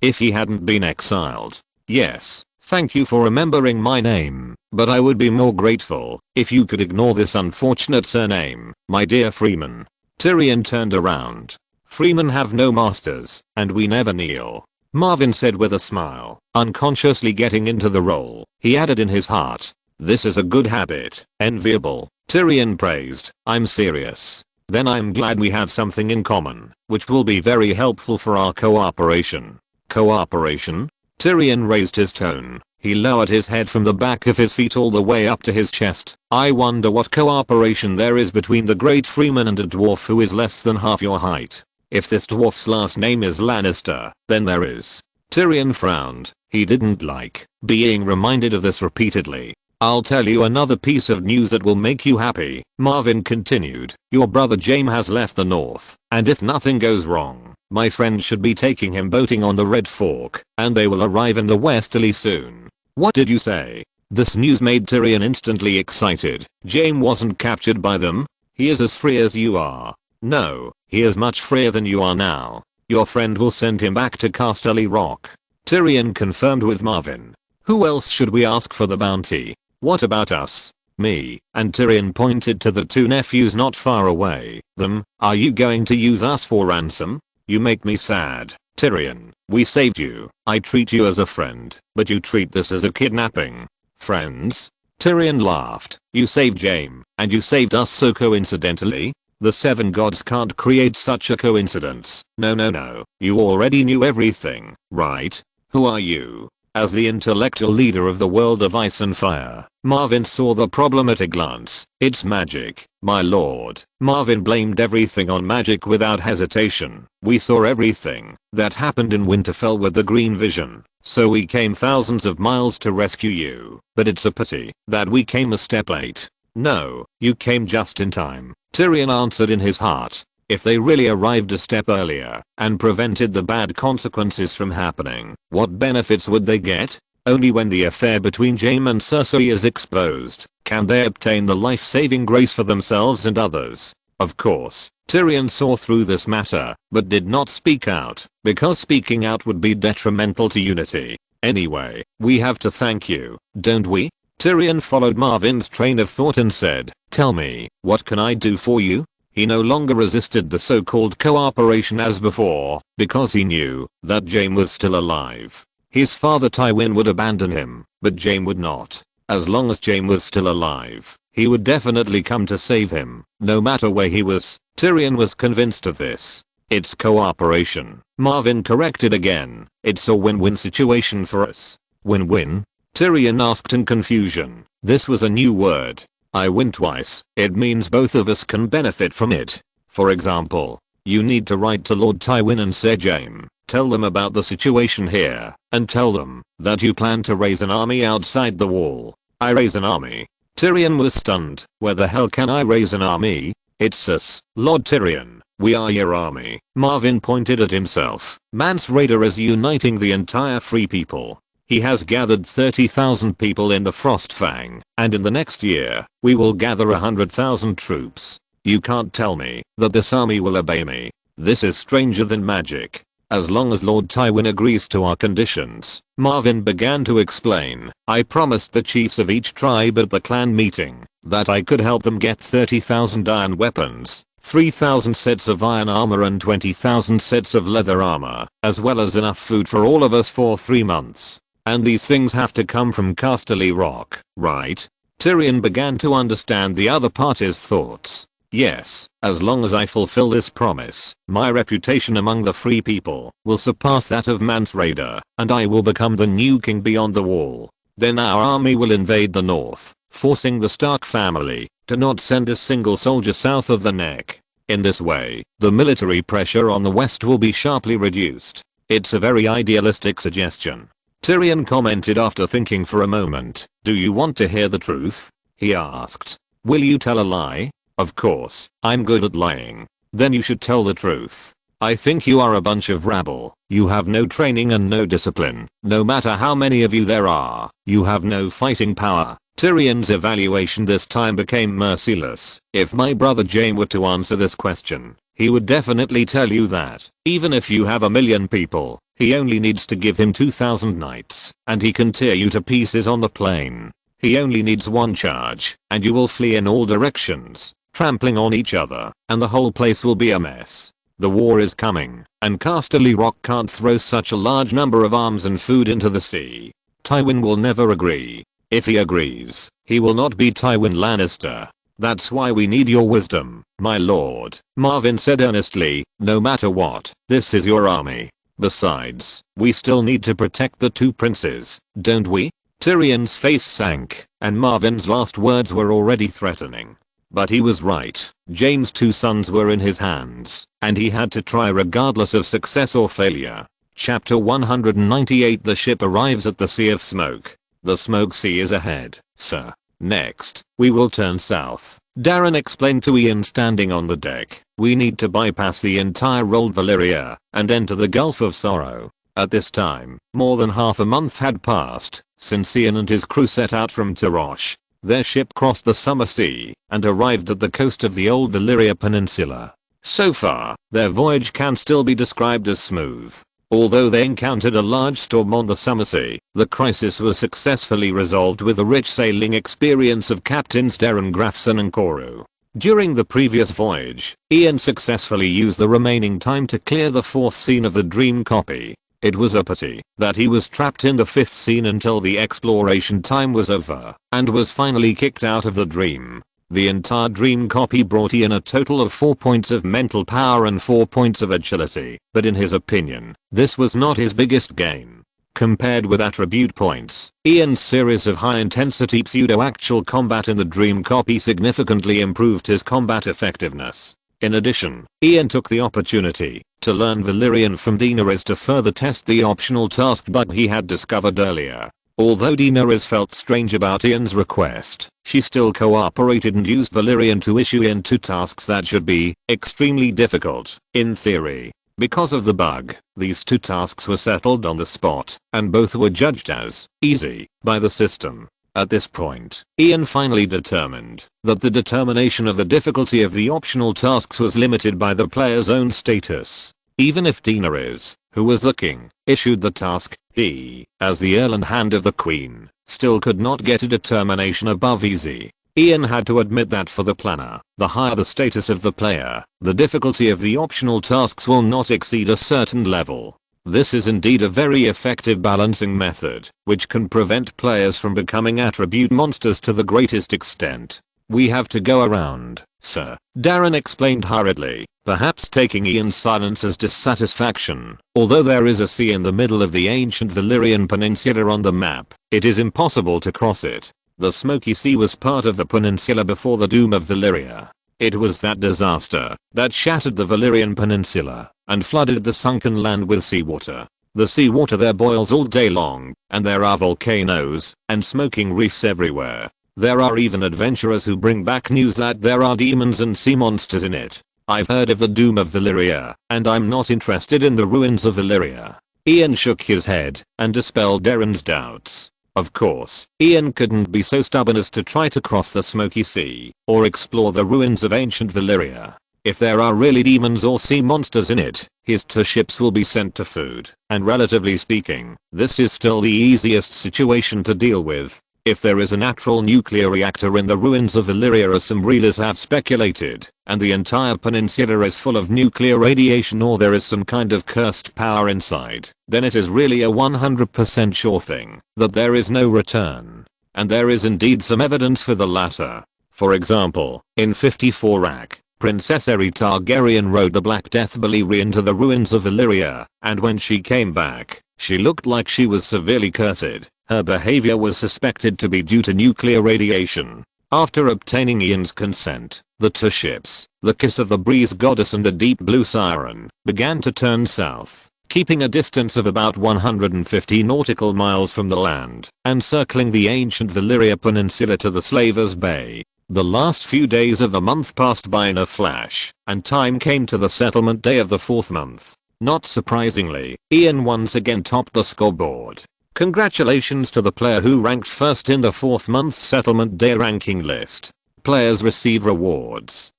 If he hadn't been exiled. Yes, thank you for remembering my name, but I would be more grateful if you could ignore this unfortunate surname, my dear Freeman. Tyrion turned around. Freemen have no masters, and we never kneel. Marvin said with a smile, unconsciously getting into the role. He added in his heart, this is a good habit, enviable. Tyrion praised, I'm serious. Then I'm glad we have something in common, which will be very helpful for our cooperation. Cooperation? Tyrion raised his tone. He lowered his head from the back of his feet all the way up to his chest. I wonder what cooperation there is between the great Freeman and a dwarf who is less than half your height. If this dwarf's last name is Lannister, then there is. Tyrion frowned. He didn't like being reminded of this repeatedly. I'll tell you another piece of news that will make you happy, Marvin continued. Your brother Jaime has left the north, and if nothing goes wrong, my friend should be taking him boating on the Red Fork, and they will arrive in the Westerly soon. What did you say? This news made Tyrion instantly excited. Jaime wasn't captured by them? He is as free as you are. No, he is much freer than you are now. Your friend will send him back to Casterly Rock. Tyrion confirmed with Marvin. Who else should we ask for the bounty? What about us? Me, and Tyrion pointed to the two nephews not far away. Them, are you going to use us for ransom? You make me sad. Tyrion, we saved you. I treat you as a friend, but you treat this as a kidnapping. Friends? Tyrion laughed. You saved Jaime, and you saved us so coincidentally? The seven gods can't create such a coincidence. No. You already knew everything, right? Who are you? As the intellectual leader of the world of ice and fire, Marvin saw the problem at a glance. It's magic, my lord. Marvin blamed everything on magic without hesitation. We saw everything that happened in Winterfell with the green vision, so we came thousands of miles to rescue you. But it's a pity that we came a step late. No, you came just in time, Tyrion answered in his heart. If they really arrived a step earlier and prevented the bad consequences from happening, what benefits would they get? Only when the affair between Jaime and Cersei is exposed can they obtain the life-saving grace for themselves and others. Of course, Tyrion saw through this matter, but did not speak out, because speaking out would be detrimental to unity. Anyway, we have to thank you, don't we? Tyrion followed Marvin's train of thought and said, tell me, what can I do for you? He no longer resisted the so-called cooperation as before, because he knew that Jaime was still alive. His father Tywin would abandon him, but Jaime would not. As long as Jaime was still alive, he would definitely come to save him, no matter where he was. Tyrion was convinced of this. It's cooperation, Marvin corrected again. It's a win-win situation for us. Win-win? Tyrion asked in confusion. This was a new word. I win twice. It means both of us can benefit from it. For example, you need to write to Lord Tywin and Sir Jaime, tell them about the situation here, and tell them that you plan to raise an army outside the wall. I raise an army? Tyrion was stunned. Where the hell can I raise an army? It's us, Lord Tyrion. We are your army. Marvin pointed at himself. Mance Rayder is uniting the entire Free People. He has gathered 30,000 people in the Frostfang, and in the next year, we will gather 100,000 troops. You can't tell me that this army will obey me. This is stranger than magic. As long as Lord Tywin agrees to our conditions, Marvin began to explain. I promised the chiefs of each tribe at the clan meeting that I could help them get 30,000 iron weapons. 3,000 sets of iron armor and 20,000 sets of leather armor, as well as enough food for all of us for 3 months. And these things have to come from Casterly Rock, right? Tyrion began to understand the other party's thoughts. Yes, as long as I fulfill this promise, my reputation among the free people will surpass that of Mance Rayder, and I will become the new king beyond the wall. Then our army will invade the north, forcing the Stark family to not send a single soldier south of the neck. In this way, the military pressure on the west will be sharply reduced. It's a very idealistic suggestion. Tyrion commented after thinking for a moment. Do you want to hear the truth? He asked. Will you tell a lie? Of course, I'm good at lying. Then you should tell the truth. I think you are a bunch of rabble. You have no training and no discipline. No matter how many of you there are, you have no fighting power. Tyrion's evaluation this time became merciless. If my brother Jaime were to answer this question, he would definitely tell you that, even if you have 1,000,000 people, he only needs to give him 2,000 knights, and he can tear you to pieces on the plain. He only needs one charge, and you will flee in all directions, trampling on each other, and the whole place will be a mess. The war is coming, and Casterly Rock can't throw such a large number of arms and food into the sea. Tywin will never agree. If he agrees, he will not be Tywin Lannister. That's why we need your wisdom, my lord, Marvin said earnestly. No matter what, this is your army. Besides, we still need to protect the two princes, don't we? Tyrion's face sank, and Marvin's last words were already threatening. But he was right. Jaime's 2 sons were in his hands, and he had to try regardless of success or failure. Chapter 198. The ship arrives at the Sea of Smoke. The Smoke Sea is ahead, sir. Next, we will turn south. Darren explained to Ian standing on the deck. We need to bypass the entire old Valyria and enter the Gulf of Sorrow. At this time, more than half a month had passed since Ian and his crew set out from Tyrosh. Their ship crossed the Summer Sea and arrived at the coast of the old Valyria Peninsula. So far, their voyage can still be described as smooth. Although they encountered a large storm on the Summer Sea, the crisis was successfully resolved with the rich sailing experience of Captains Darren Grafson and Koru. During the previous voyage, Ian successfully used the remaining time to clear the 4th scene of the dream copy. It was a pity that he was trapped in the 5th scene until the exploration time was over and was finally kicked out of the dream. The entire dream copy brought Ian a total of 4 points of mental power and 4 points of agility, but in his opinion, this was not his biggest gain. Compared with attribute points, Ian's series of high-intensity pseudo-actual combat in the dream copy significantly improved his combat effectiveness. In addition, Ian took the opportunity to learn Valyrian from Daenerys to further test the optional task bug he had discovered earlier. Although Daenerys felt strange about Ian's request, she still cooperated and used Valyrian to issue Ian 2 tasks that should be extremely difficult, in theory. Because of the bug, these 2 tasks were settled on the spot, and both were judged as easy by the system. At this point, Ian finally determined that the determination of the difficulty of the optional tasks was limited by the player's own status. Even if Daenerys, who was the king, issued the task, he, as the Earl and Hand of the Queen, still could not get a determination above easy. Ian had to admit that for the planner, the higher the status of the player, the difficulty of the optional tasks will not exceed a certain level. This is indeed a very effective balancing method, which can prevent players from becoming attribute monsters to the greatest extent. We have to go around, sir, Darren explained hurriedly, perhaps taking Ian's silence as dissatisfaction. Although there is a sea in the middle of the ancient Valyrian peninsula on the map, it is impossible to cross it. The Smoky Sea was part of the peninsula before the doom of Valyria. It was that disaster that shattered the Valyrian peninsula and flooded the sunken land with seawater. The seawater there boils all day long, and there are volcanoes and smoking reefs everywhere. There are even adventurers who bring back news that there are demons and sea monsters in it. I've heard of the doom of Valyria, and I'm not interested in the ruins of Valyria. Ian shook his head and dispelled Darren's doubts. Of course, Ian couldn't be so stubborn as to try to cross the Smoky Sea or explore the ruins of ancient Valyria. If there are really demons or sea monsters in it, his 2 ships will be sent to food, and relatively speaking, this is still the easiest situation to deal with. If there is a natural nuclear reactor in the ruins of Valyria as some readers have speculated, and the entire peninsula is full of nuclear radiation, or there is some kind of cursed power inside, then it is really a 100% sure thing that there is no return. And there is indeed some evidence for the latter. For example, in 54 AC, Princess Aery Targaryen rode the Black Death Valyria to the ruins of Valyria, and when she came back, she looked like she was severely cursed. Her behavior was suspected to be due to nuclear radiation. After obtaining Ian's consent, the two ships, the Kiss of the Breeze Goddess and the Deep Blue Siren, began to turn south, keeping a distance of about 150 nautical miles from the land, and circling the ancient Valyria Peninsula to the Slavers Bay. The last few days of the month passed by in a flash, and time came to the settlement day of the 4th month. Not surprisingly, Ian once again topped the scoreboard. Congratulations to the player who ranked first in the 4th month settlement day ranking list. Players receive rewards: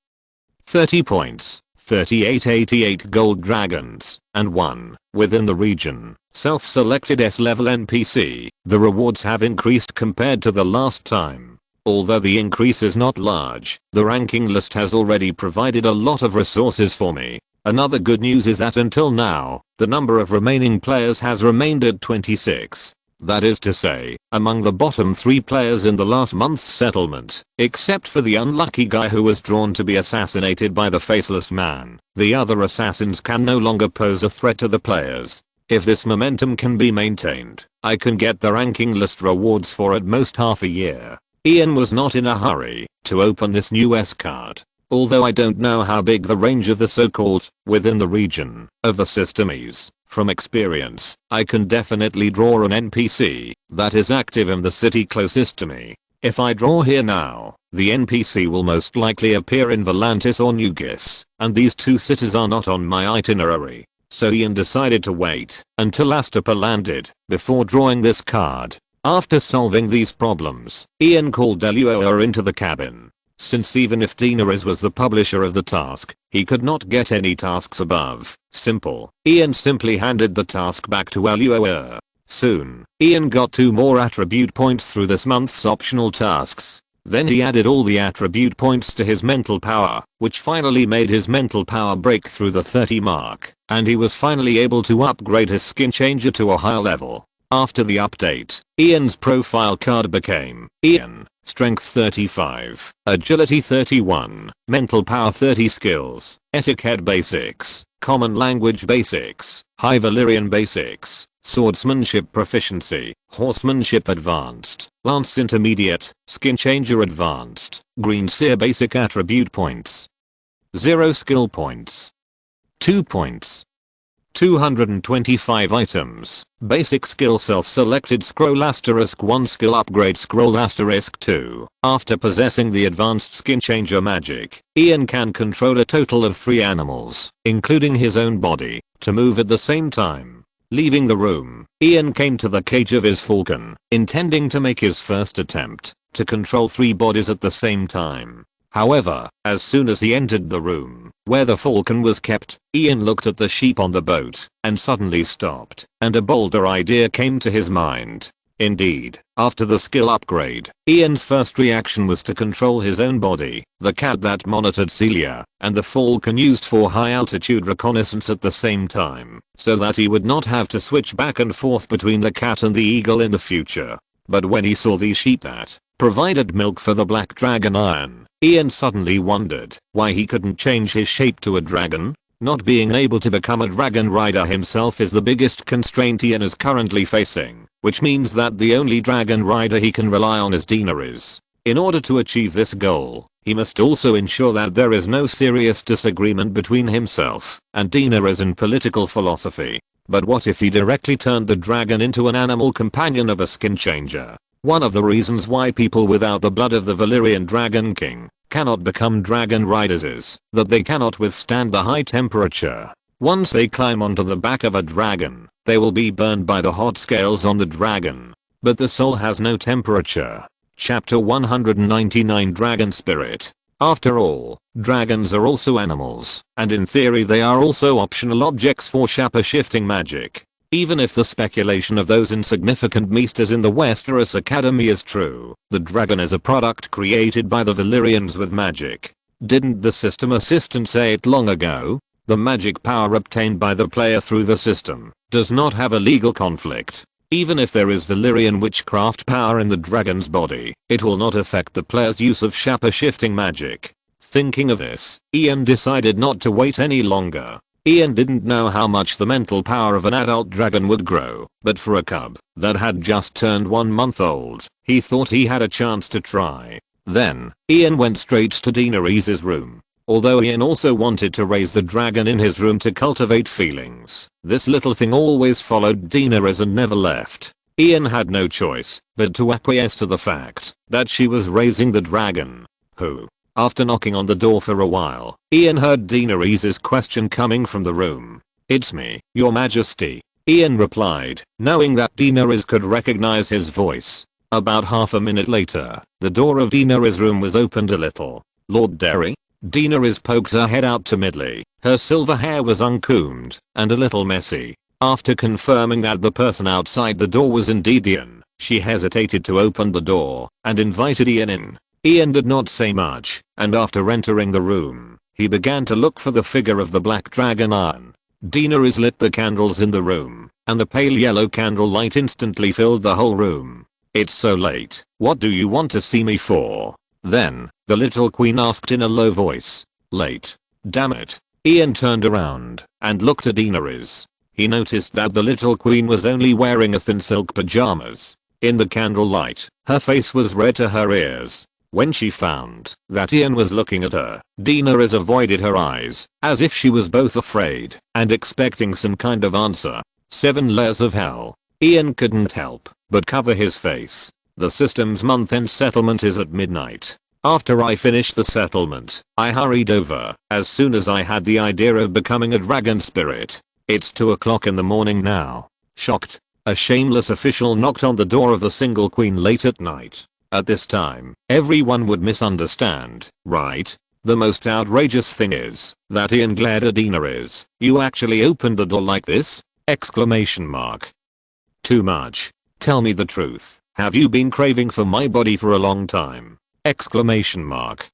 30 points, 3888 gold dragons, and 1, within the region, self-selected S-level NPC. The rewards have increased compared to the last time. Although the increase is not large, the ranking list has already provided a lot of resources for me. Another good news is that until now, the number of remaining players has remained at 26. That is to say, among the bottom 3 players in the last month's settlement, except for the unlucky guy who was drawn to be assassinated by the Faceless Man, the other assassins can no longer pose a threat to the players. If this momentum can be maintained, I can get the ranking list rewards for at most half a year. Ian was not in a hurry to open this new S card. Although I don't know how big the range of the so-called within the region of the system is, from experience, I can definitely draw an NPC that is active in the city closest to me. If I draw here now, the NPC will most likely appear in Volantis or New Ghis, and these two cities are not on my itinerary. So Ian decided to wait until Astapor landed before drawing this card. After solving these problems, Ian called Deluoa into the cabin. Since even if Daenerys was the publisher of the task, he could not get any tasks above simple. Ian simply handed the task back to Deluoa. Soon, Ian got 2 more attribute points through this month's optional tasks. Then he added all the attribute points to his mental power, which finally made his mental power break through the 30 mark, and he was finally able to upgrade his skin changer to a higher level. After the update, Ian's profile card became Ian, Strength 35, Agility 31, Mental Power 30 Skills, Etiquette Basics, Common Language Basics, High Valyrian Basics, Swordsmanship Proficiency, Horsemanship Advanced, Lance Intermediate, Skin Changer Advanced, Green Seer Basic Attribute Points. 0 Skill Points. 2 points. 225 items. Basic skill self-selected scroll *1 skill upgrade scroll *2. After possessing the advanced skin changer magic, Ian can control a total of 3 animals, including his own body, to move at the same time. Leaving the room, Ian came to the cage of his falcon, intending to make his first attempt to control 3 bodies at the same time. However, as soon as he entered the room where the falcon was kept, Ian looked at the sheep on the boat and suddenly stopped, and a bolder idea came to his mind. Indeed, after the skill upgrade, Ian's first reaction was to control his own body, the cat that monitored Celia, and the falcon used for high-altitude reconnaissance at the same time, so that he would not have to switch back and forth between the cat and the eagle in the future. But when he saw these sheep that provided milk for the black dragon Iron, Ian suddenly wondered why he couldn't change his shape to a dragon. Not being able to become a dragon rider himself is the biggest constraint Ian is currently facing, which means that the only dragon rider he can rely on is Daenerys. In order to achieve this goal, he must also ensure that there is no serious disagreement between himself and Daenerys in political philosophy. But what if he directly turned the dragon into an animal companion of a skin changer? One of the reasons why people without the blood of the Valyrian Dragon King cannot become dragon riders is that they cannot withstand the high temperature. Once they climb onto the back of a dragon, they will be burned by the hot scales on the dragon. But the soul has no temperature. Chapter 199 Dragon Spirit. After all, dragons are also animals, and in theory they are also optional objects for shaper shifting magic. Even if the speculation of those insignificant meisters in the Westeros Academy is true, the dragon is a product created by the Valyrians with magic. Didn't the system assistant say it long ago? The magic power obtained by the player through the system does not have a legal conflict. Even if there is Valyrian witchcraft power in the dragon's body, it will not affect the player's use of shape-shifting magic. Thinking of this, Ian decided not to wait any longer. Ian didn't know how much the mental power of an adult dragon would grow, but for a cub that had just turned 1 month old, he thought he had a chance to try. Then, Ian went straight to Daenerys's room. Although Ian also wanted to raise the dragon in his room to cultivate feelings, this little thing always followed Daenerys and never left. Ian had no choice but to acquiesce to the fact that she was raising the dragon. Who? After knocking on the door for a while, Ian heard Daenerys's question coming from the room. "It's me, your majesty," Ian replied, knowing that Daenerys could recognize his voice. About half a minute later, the door of Daenerys' room was opened a little. "Lord Derry?" Daenerys poked her head out timidly. Her silver hair was uncombed and a little messy. After confirming that the person outside the door was indeed Ian, she hesitated to open the door and invited Ian in. Ian did not say much, and after entering the room, he began to look for the figure of the black dragon Iron. Daenerys lit the candles in the room, and the pale yellow candle light instantly filled the whole room. "It's so late, what do you want to see me for?" Then, the little queen asked in a low voice. "Late? Damn it." Ian turned around and looked at Daenerys. He noticed that the little queen was only wearing a thin silk pajamas. In the candlelight, her face was red to her ears. When she found that Ian was looking at her, Daenerys avoided her eyes, as if she was both afraid and expecting some kind of answer. 7 layers of hell. Ian couldn't help but cover his face. "The system's month-end settlement is at midnight. After I finished the settlement, I hurried over as soon as I had the idea of becoming a dragon spirit. It's 2 o'clock in the morning now." Shocked, a shameless official knocked on the door of the single queen late at night. At this time, everyone would misunderstand, right? The most outrageous thing is that Ian glared at Daenerys. "You actually opened the door like this?" Exclamation mark. "Too much. Tell me the truth. Have you been craving for my body for a long time?" Exclamation mark.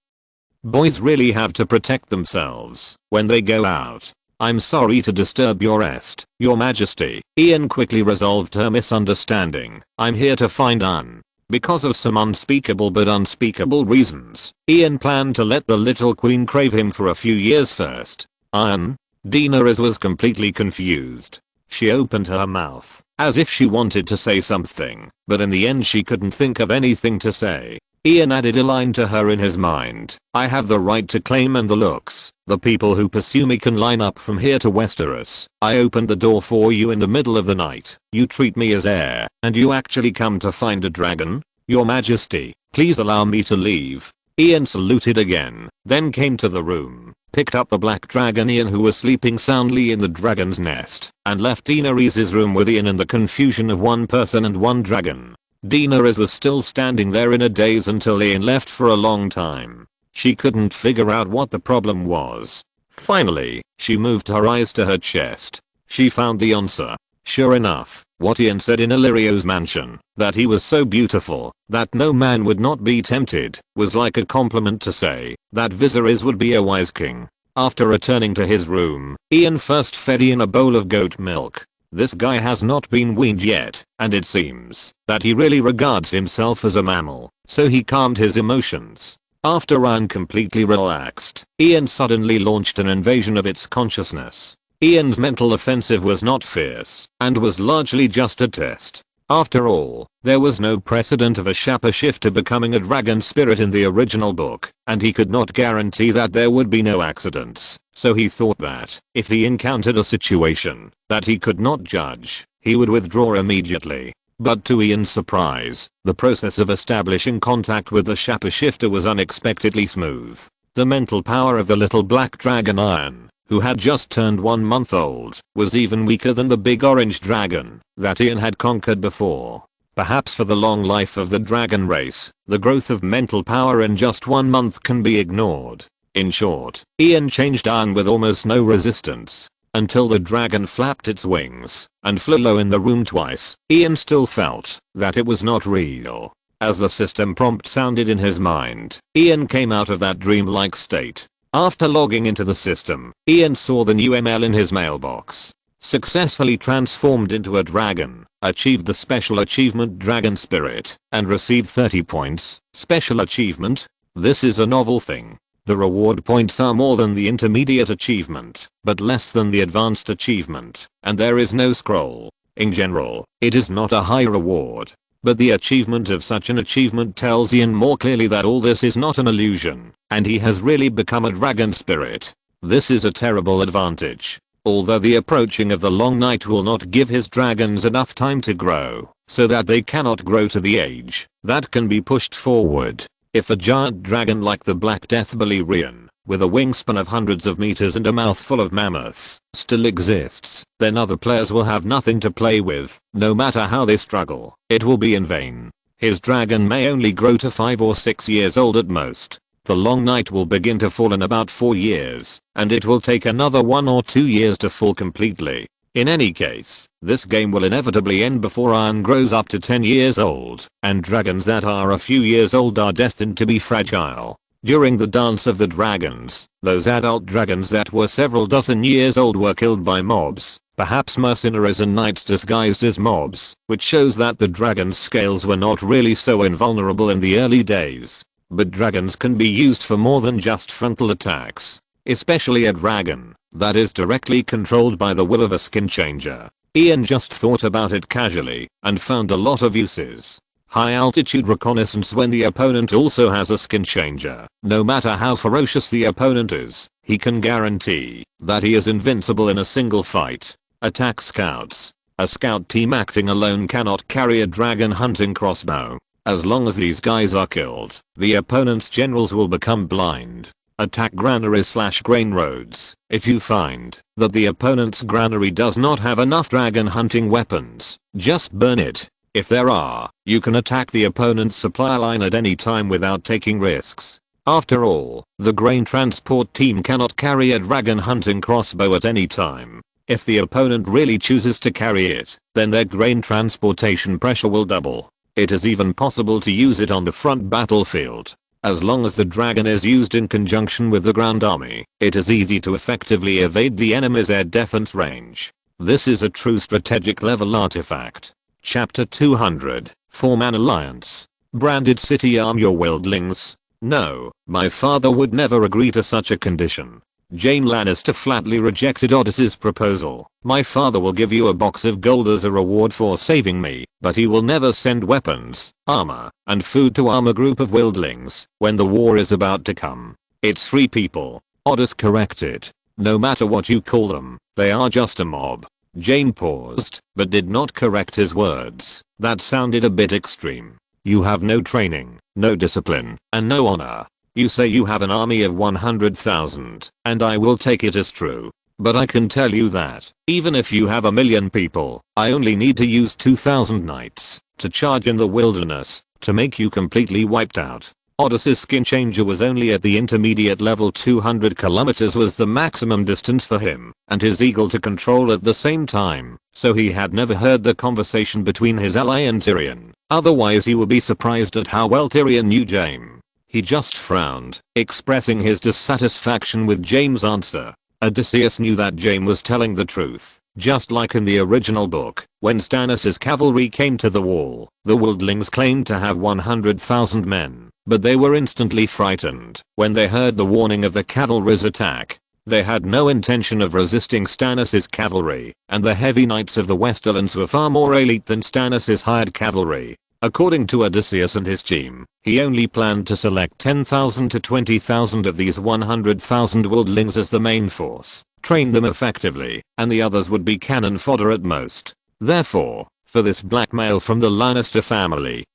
Boys really have to protect themselves when they go out. "I'm sorry to disturb your rest, your majesty." Ian quickly resolved her misunderstanding. "I'm here to find Anne." Because of some unspeakable but unspeakable reasons, Ian planned to let the little queen crave him for a few years first. "Anne?" Daenerys was completely confused. She opened her mouth as if she wanted to say something, but in the end she couldn't think of anything to say. Ian added a line to her in his mind. "I have the right to claim and the looks. The people who pursue me can line up from here to Westeros. I opened the door for you in the middle of the night. You treat me as heir, and you actually come to find a dragon? Your majesty, please allow me to leave." Ian saluted again, then came to the room, picked up the black dragon Ian who was sleeping soundly in the dragon's nest, and left Daenerys' room with Ian in the confusion of one person and one dragon. Daenerys was still standing there in a daze until Ian left for a long time. She couldn't figure out what the problem was. Finally, she moved her eyes to her chest. She found the answer. Sure enough, what Ian said in Illyrio's mansion, that he was so beautiful that no man would not be tempted, was like a compliment to say that Viserys would be a wise king. After returning to his room, Ian first fed Ian a bowl of goat milk. This guy has not been weaned yet, and it seems that he really regards himself as a mammal, so he calmed his emotions. After Ian completely relaxed, Ian suddenly launched an invasion of its consciousness. Ian's mental offensive was not fierce, and was largely just a test. After all, there was no precedent of a shapeshifter becoming a dragon spirit in the original book, and he could not guarantee that there would be no accidents, so he thought that, if he encountered a situation that he could not judge, he would withdraw immediately. But to Ian's surprise, the process of establishing contact with the shapeshifter was unexpectedly smooth. The mental power of the little black dragon Iron, who had just turned 1 month old, was even weaker than the big orange dragon that Ian had conquered before. Perhaps for the long life of the dragon race, the growth of mental power in just 1 month can be ignored. In short, Ian changed Ian with almost no resistance. until the dragon flapped its wings and flew low in the room twice. Ian still felt that it was not real. As the system prompt sounded in his mind, Ian came out of that dreamlike state. After logging into the system, Ian saw the new email in his mailbox. Successfully transformed into a dragon, achieved the special achievement Dragon Spirit, and received 30 points. Special achievement? This is a novel thing. The reward points are more than the intermediate achievement, but less than the advanced achievement, and there is no scroll. In general, it is not a high reward. But the achievement of such an achievement tells Ian more clearly that all this is not an illusion, and he has really become a dragon spirit. This is a terrible advantage. Although the approaching of the long night will not give his dragons enough time to grow, so that they cannot grow to the age that can be pushed forward. If a giant dragon like the Black Death Valyrian, with a wingspan of hundreds of meters and a mouthful of mammoths, still exists, then other players will have nothing to play with. No matter how they struggle, it will be in vain. His dragon may only grow to 5 or 6 years old at most. The long night will begin to fall in about 4 years, and it will take another 1 or 2 years to fall completely. In any case, this game will inevitably end before Iron grows up to 10 years old, and dragons that are a few years old are destined to be fragile. During the Dance of the Dragons, those adult dragons that were several dozen years old were killed by mobs, perhaps mercenaries and knights disguised as mobs, which shows that the dragon's scales were not really so invulnerable in the early days. But dragons can be used for more than just frontal attacks, especially a dragon that is directly controlled by the will of a skin changer. Ian just thought about it casually and found a lot of uses. High altitude reconnaissance when the opponent also has a skin changer. No matter how ferocious the opponent is, he can guarantee that he is invincible in a single fight. Attack scouts. A scout team acting alone cannot carry a dragon hunting crossbow. As long as these guys are killed, the opponent's generals will become blind. Attack granaries/grain roads. If you find that the opponent's granary does not have enough dragon hunting weapons, just burn it. If there are, you can attack the opponent's supply line at any time without taking risks. After all, the grain transport team cannot carry a dragon hunting crossbow at any time. If the opponent really chooses to carry it, then their grain transportation pressure will double. It is even possible to use it on the front battlefield. As long as the dragon is used in conjunction with the ground army, it is easy to effectively evade the enemy's air defense range. This is a true strategic level artifact. Chapter 200, Form an Alliance. Branded City Arm your wildlings. No, my father would never agree to such a condition. Jaime Lannister flatly rejected Oddys's proposal. My father will give you a box of gold as a reward for saving me, but he will never send weapons, armor, and food to arm a group of wildlings when the war is about to come. It's free people, Oddys corrected. No matter what you call them, they are just a mob. Jaime paused, but did not correct his words. That sounded a bit extreme. You have no training, no discipline, and no honor. You say you have an army of 100,000, and I will take it as true. But I can tell you that, even if you have 1,000,000 people, I only need to use 2,000 knights to charge in the wilderness to make you completely wiped out. Oddys's skin changer was only at the intermediate level. 200 kilometers was the maximum distance for him and his eagle to control at the same time, so he had never heard the conversation between his ally and Tyrion. Otherwise he would be surprised at how well Tyrion knew Jaime. He just frowned, expressing his dissatisfaction with Jaime's answer. Odysseus knew that Jaime was telling the truth. Just like in the original book, when Stannis' cavalry came to the wall, the wildlings claimed to have 100,000 men, but they were instantly frightened when they heard the warning of the cavalry's attack. They had no intention of resisting Stannis' cavalry, and the heavy knights of the Westerlands were far more elite than Stannis' hired cavalry. According to Odysseus and his team, he only planned to select 10,000 to 20,000 of these 100,000 wildlings as the main force, train them effectively, and the others would be cannon fodder at most. Therefore, for this blackmail from the Lannister family,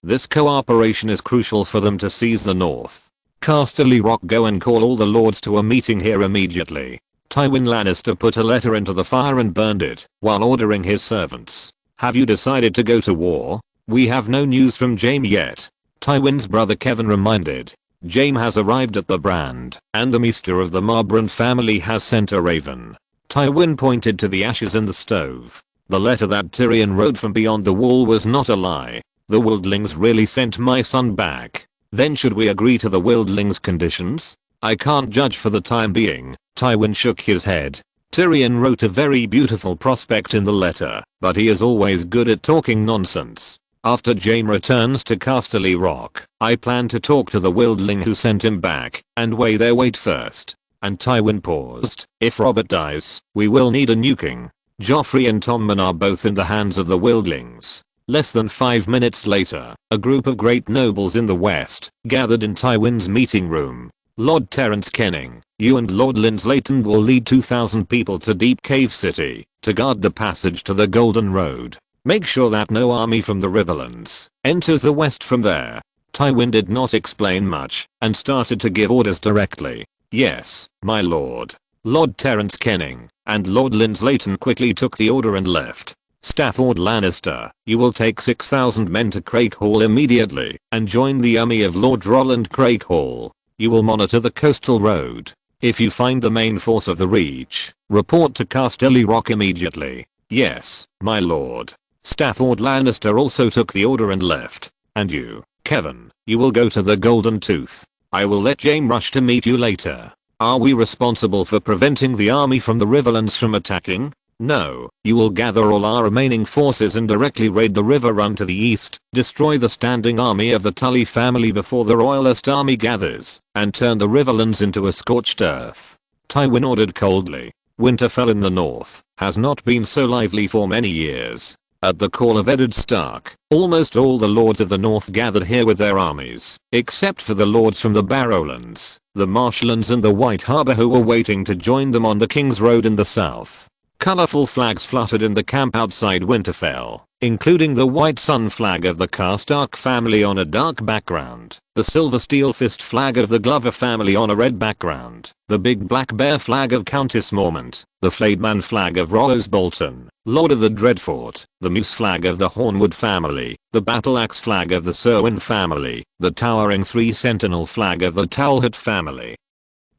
this cooperation is crucial for them to seize the north. Casterly Rock, go and call all the lords to a meeting here immediately. Tywin Lannister put a letter into the fire and burned it, while ordering his servants. Have you decided to go to war? We have no news from Jaime yet. Tywin's brother Kevin reminded. Jaime has arrived at the Brand, and the Maester of the Marbrand family has sent a raven. Tywin pointed to the ashes in the stove. The letter that Tyrion wrote from beyond the wall was not a lie. The wildlings really sent my son back. Then should we agree to the wildlings' conditions? I can't judge for the time being. Tywin shook his head. Tyrion wrote a very beautiful prospect in the letter, but he is always good at talking nonsense. After Jaime returns to Casterly Rock, I plan to talk to the wildling who sent him back, and weigh their weight first. And Tywin paused. If Robert dies, we will need a new king. Joffrey and Tommen are both in the hands of the wildlings. Less than 5 minutes later, a group of great nobles in the west gathered in Tywin's meeting room. Lord Terence Kenning, you and Lord Linsleyton will lead 2,000 people to Deep Cave City to guard the passage to the Golden Road. Make sure that no army from the Riverlands enters the west from there. Tywin did not explain much and started to give orders directly. Yes, my lord. Lord Terence Kenning and Lord Linsleyton quickly took the order and left. Stafford Lannister, you will take 6,000 men to Crakehall immediately and join the army of Lord Roland Crakehall. You will monitor the coastal road. If you find the main force of the Reach, report to Casterly Rock immediately. Yes, my lord. Stafford Lannister also took the order and left. And you, Kevin, you will go to the Golden Tooth. I will let Jaime rush to meet you later. Are we responsible for preventing the army from the Riverlands from attacking? No, you will gather all our remaining forces and directly raid the river run to the east, destroy the standing army of the Tully family before the royalist army gathers, and turn the Riverlands into a scorched earth. Tywin ordered coldly. Winterfell in the north has not been so lively for many years. At the call of Eddard Stark, almost all the lords of the north gathered here with their armies, except for the lords from the Barrowlands, the Marshlands and the White Harbor who were waiting to join them on the King's Road in the south. Colorful flags fluttered in the camp outside Winterfell, including the white sun flag of the Karstark family on a dark background, the silver steel fist flag of the Glover family on a red background, the big black bear flag of Countess Mormont, the Flademan flag of Rollos Bolton, Lord of the Dreadfort, the moose flag of the Hornwood family, the battle axe flag of the Serwyn family, the towering three sentinel flag of the Talhot family,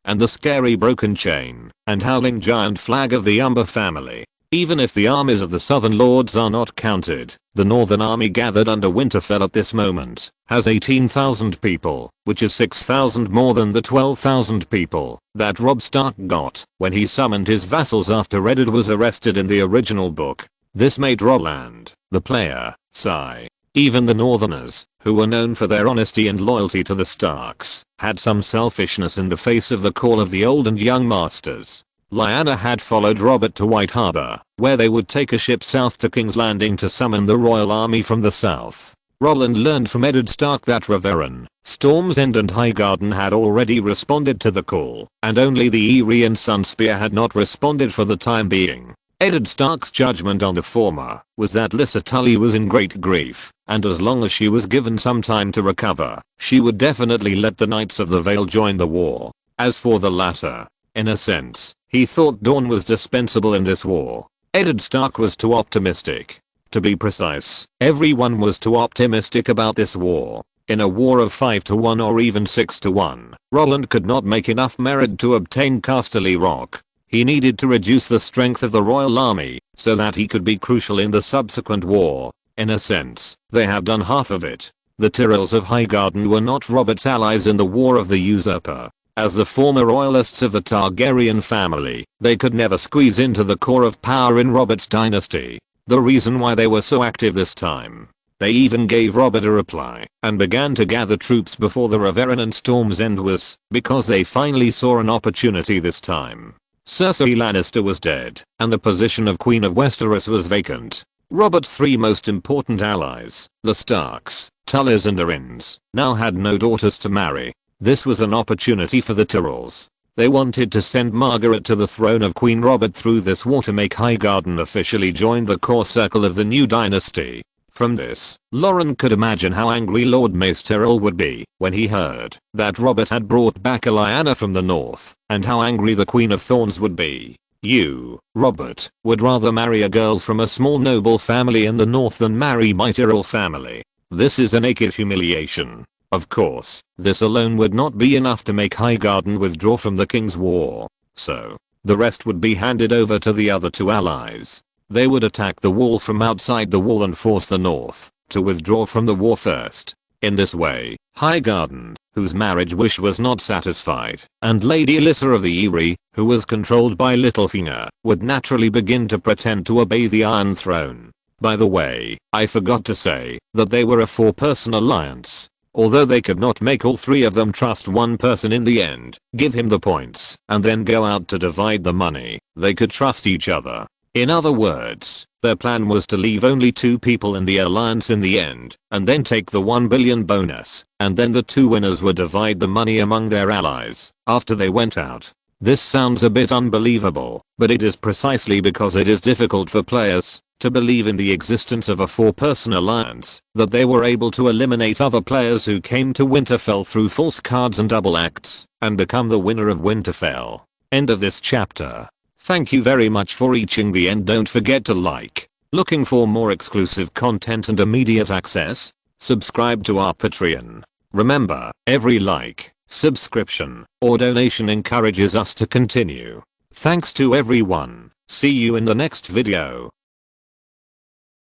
and the scary broken chain and howling giant flag of the Umber family. Even if the armies of the southern lords are not counted, the northern army gathered under Winterfell at this moment has 18,000 people, which is 6,000 more than the 12,000 people that Robb Stark got when he summoned his vassals after Eddard was arrested in the original book. This made Roland, the player, sigh. Even the Northerners, who were known for their honesty and loyalty to the Starks, had some selfishness in the face of the call of the old and young masters. Lyanna had followed Robert to White Harbor, where they would take a ship south to King's Landing to summon the royal army from the south. Roland learned from Eddard Stark that Reveron, Storm's End and Highgarden had already responded to the call, and only the Eyrie and Sunspear had not responded for the time being. Eddard Stark's judgment on the former was that Lysa Tully was in great grief, and as long as she was given some time to recover, she would definitely let the Knights of the Vale join the war. As for the latter, in a sense, he thought Dorne was dispensable in this war. Eddard Stark was too optimistic. To be precise, everyone was too optimistic about this war. In a war of 5-1 or even 6-1, Roland could not make enough merit to obtain Casterly Rock. He needed to reduce the strength of the royal army so that he could be crucial in the subsequent war. In a sense, they have done half of it. The Tyrells of Highgarden were not Robert's allies in the War of the Usurper. As the former royalists of the Targaryen family, they could never squeeze into the core of power in Robert's dynasty. The reason why they were so active this time. They even gave Robert a reply and began to gather troops before the Reveron and Storm's End was because they finally saw an opportunity this time. Cersei Lannister was dead, and the position of Queen of Westeros was vacant. Robert's three most important allies, the Starks, Tullys and Arryns, now had no daughters to marry. This was an opportunity for the Tyrells. They wanted to send Margaret to the throne of Queen Robert through this war to make Highgarden officially join the core circle of the new dynasty. From this, Lauren could imagine how angry Lord Mace Tyrell would be when he heard that Robert had brought back Lyanna from the north, and how angry the Queen of Thorns would be. You, Robert, would rather marry a girl from a small noble family in the north than marry my Tyrell family. This is a naked humiliation. Of course, this alone would not be enough to make Highgarden withdraw from the King's War. So, The rest would be handed over to the other two allies. They would attack the wall from outside the wall and force the North to withdraw from the war first. In this way, Highgarden, whose marriage wish was not satisfied, and Lady Alyssa of the Eyrie, who was controlled by Littlefinger, would naturally begin to pretend to obey the Iron Throne. By the way, I forgot to say that they were a 4-person alliance. Although they could not make all 3 of them trust one person in the end, give him the points, and then go out to divide the money, they could trust each other. In other words, their plan was to leave only 2 people in the alliance in the end, and then take the 1 billion bonus, and then the 2 winners would divide the money among their allies after they went out. This sounds a bit unbelievable, but it is precisely because it is difficult for players to believe in the existence of a 4-person alliance that they were able to eliminate other players who came to Winterfell through false cards and double acts, and become the winner of Winterfell. End of this chapter. Thank you very much for reaching the end. Don't forget to like. Looking for more exclusive content and immediate access? Subscribe to our Patreon. Remember, every like, subscription, or donation encourages us to continue. Thanks to everyone. See you in the next video.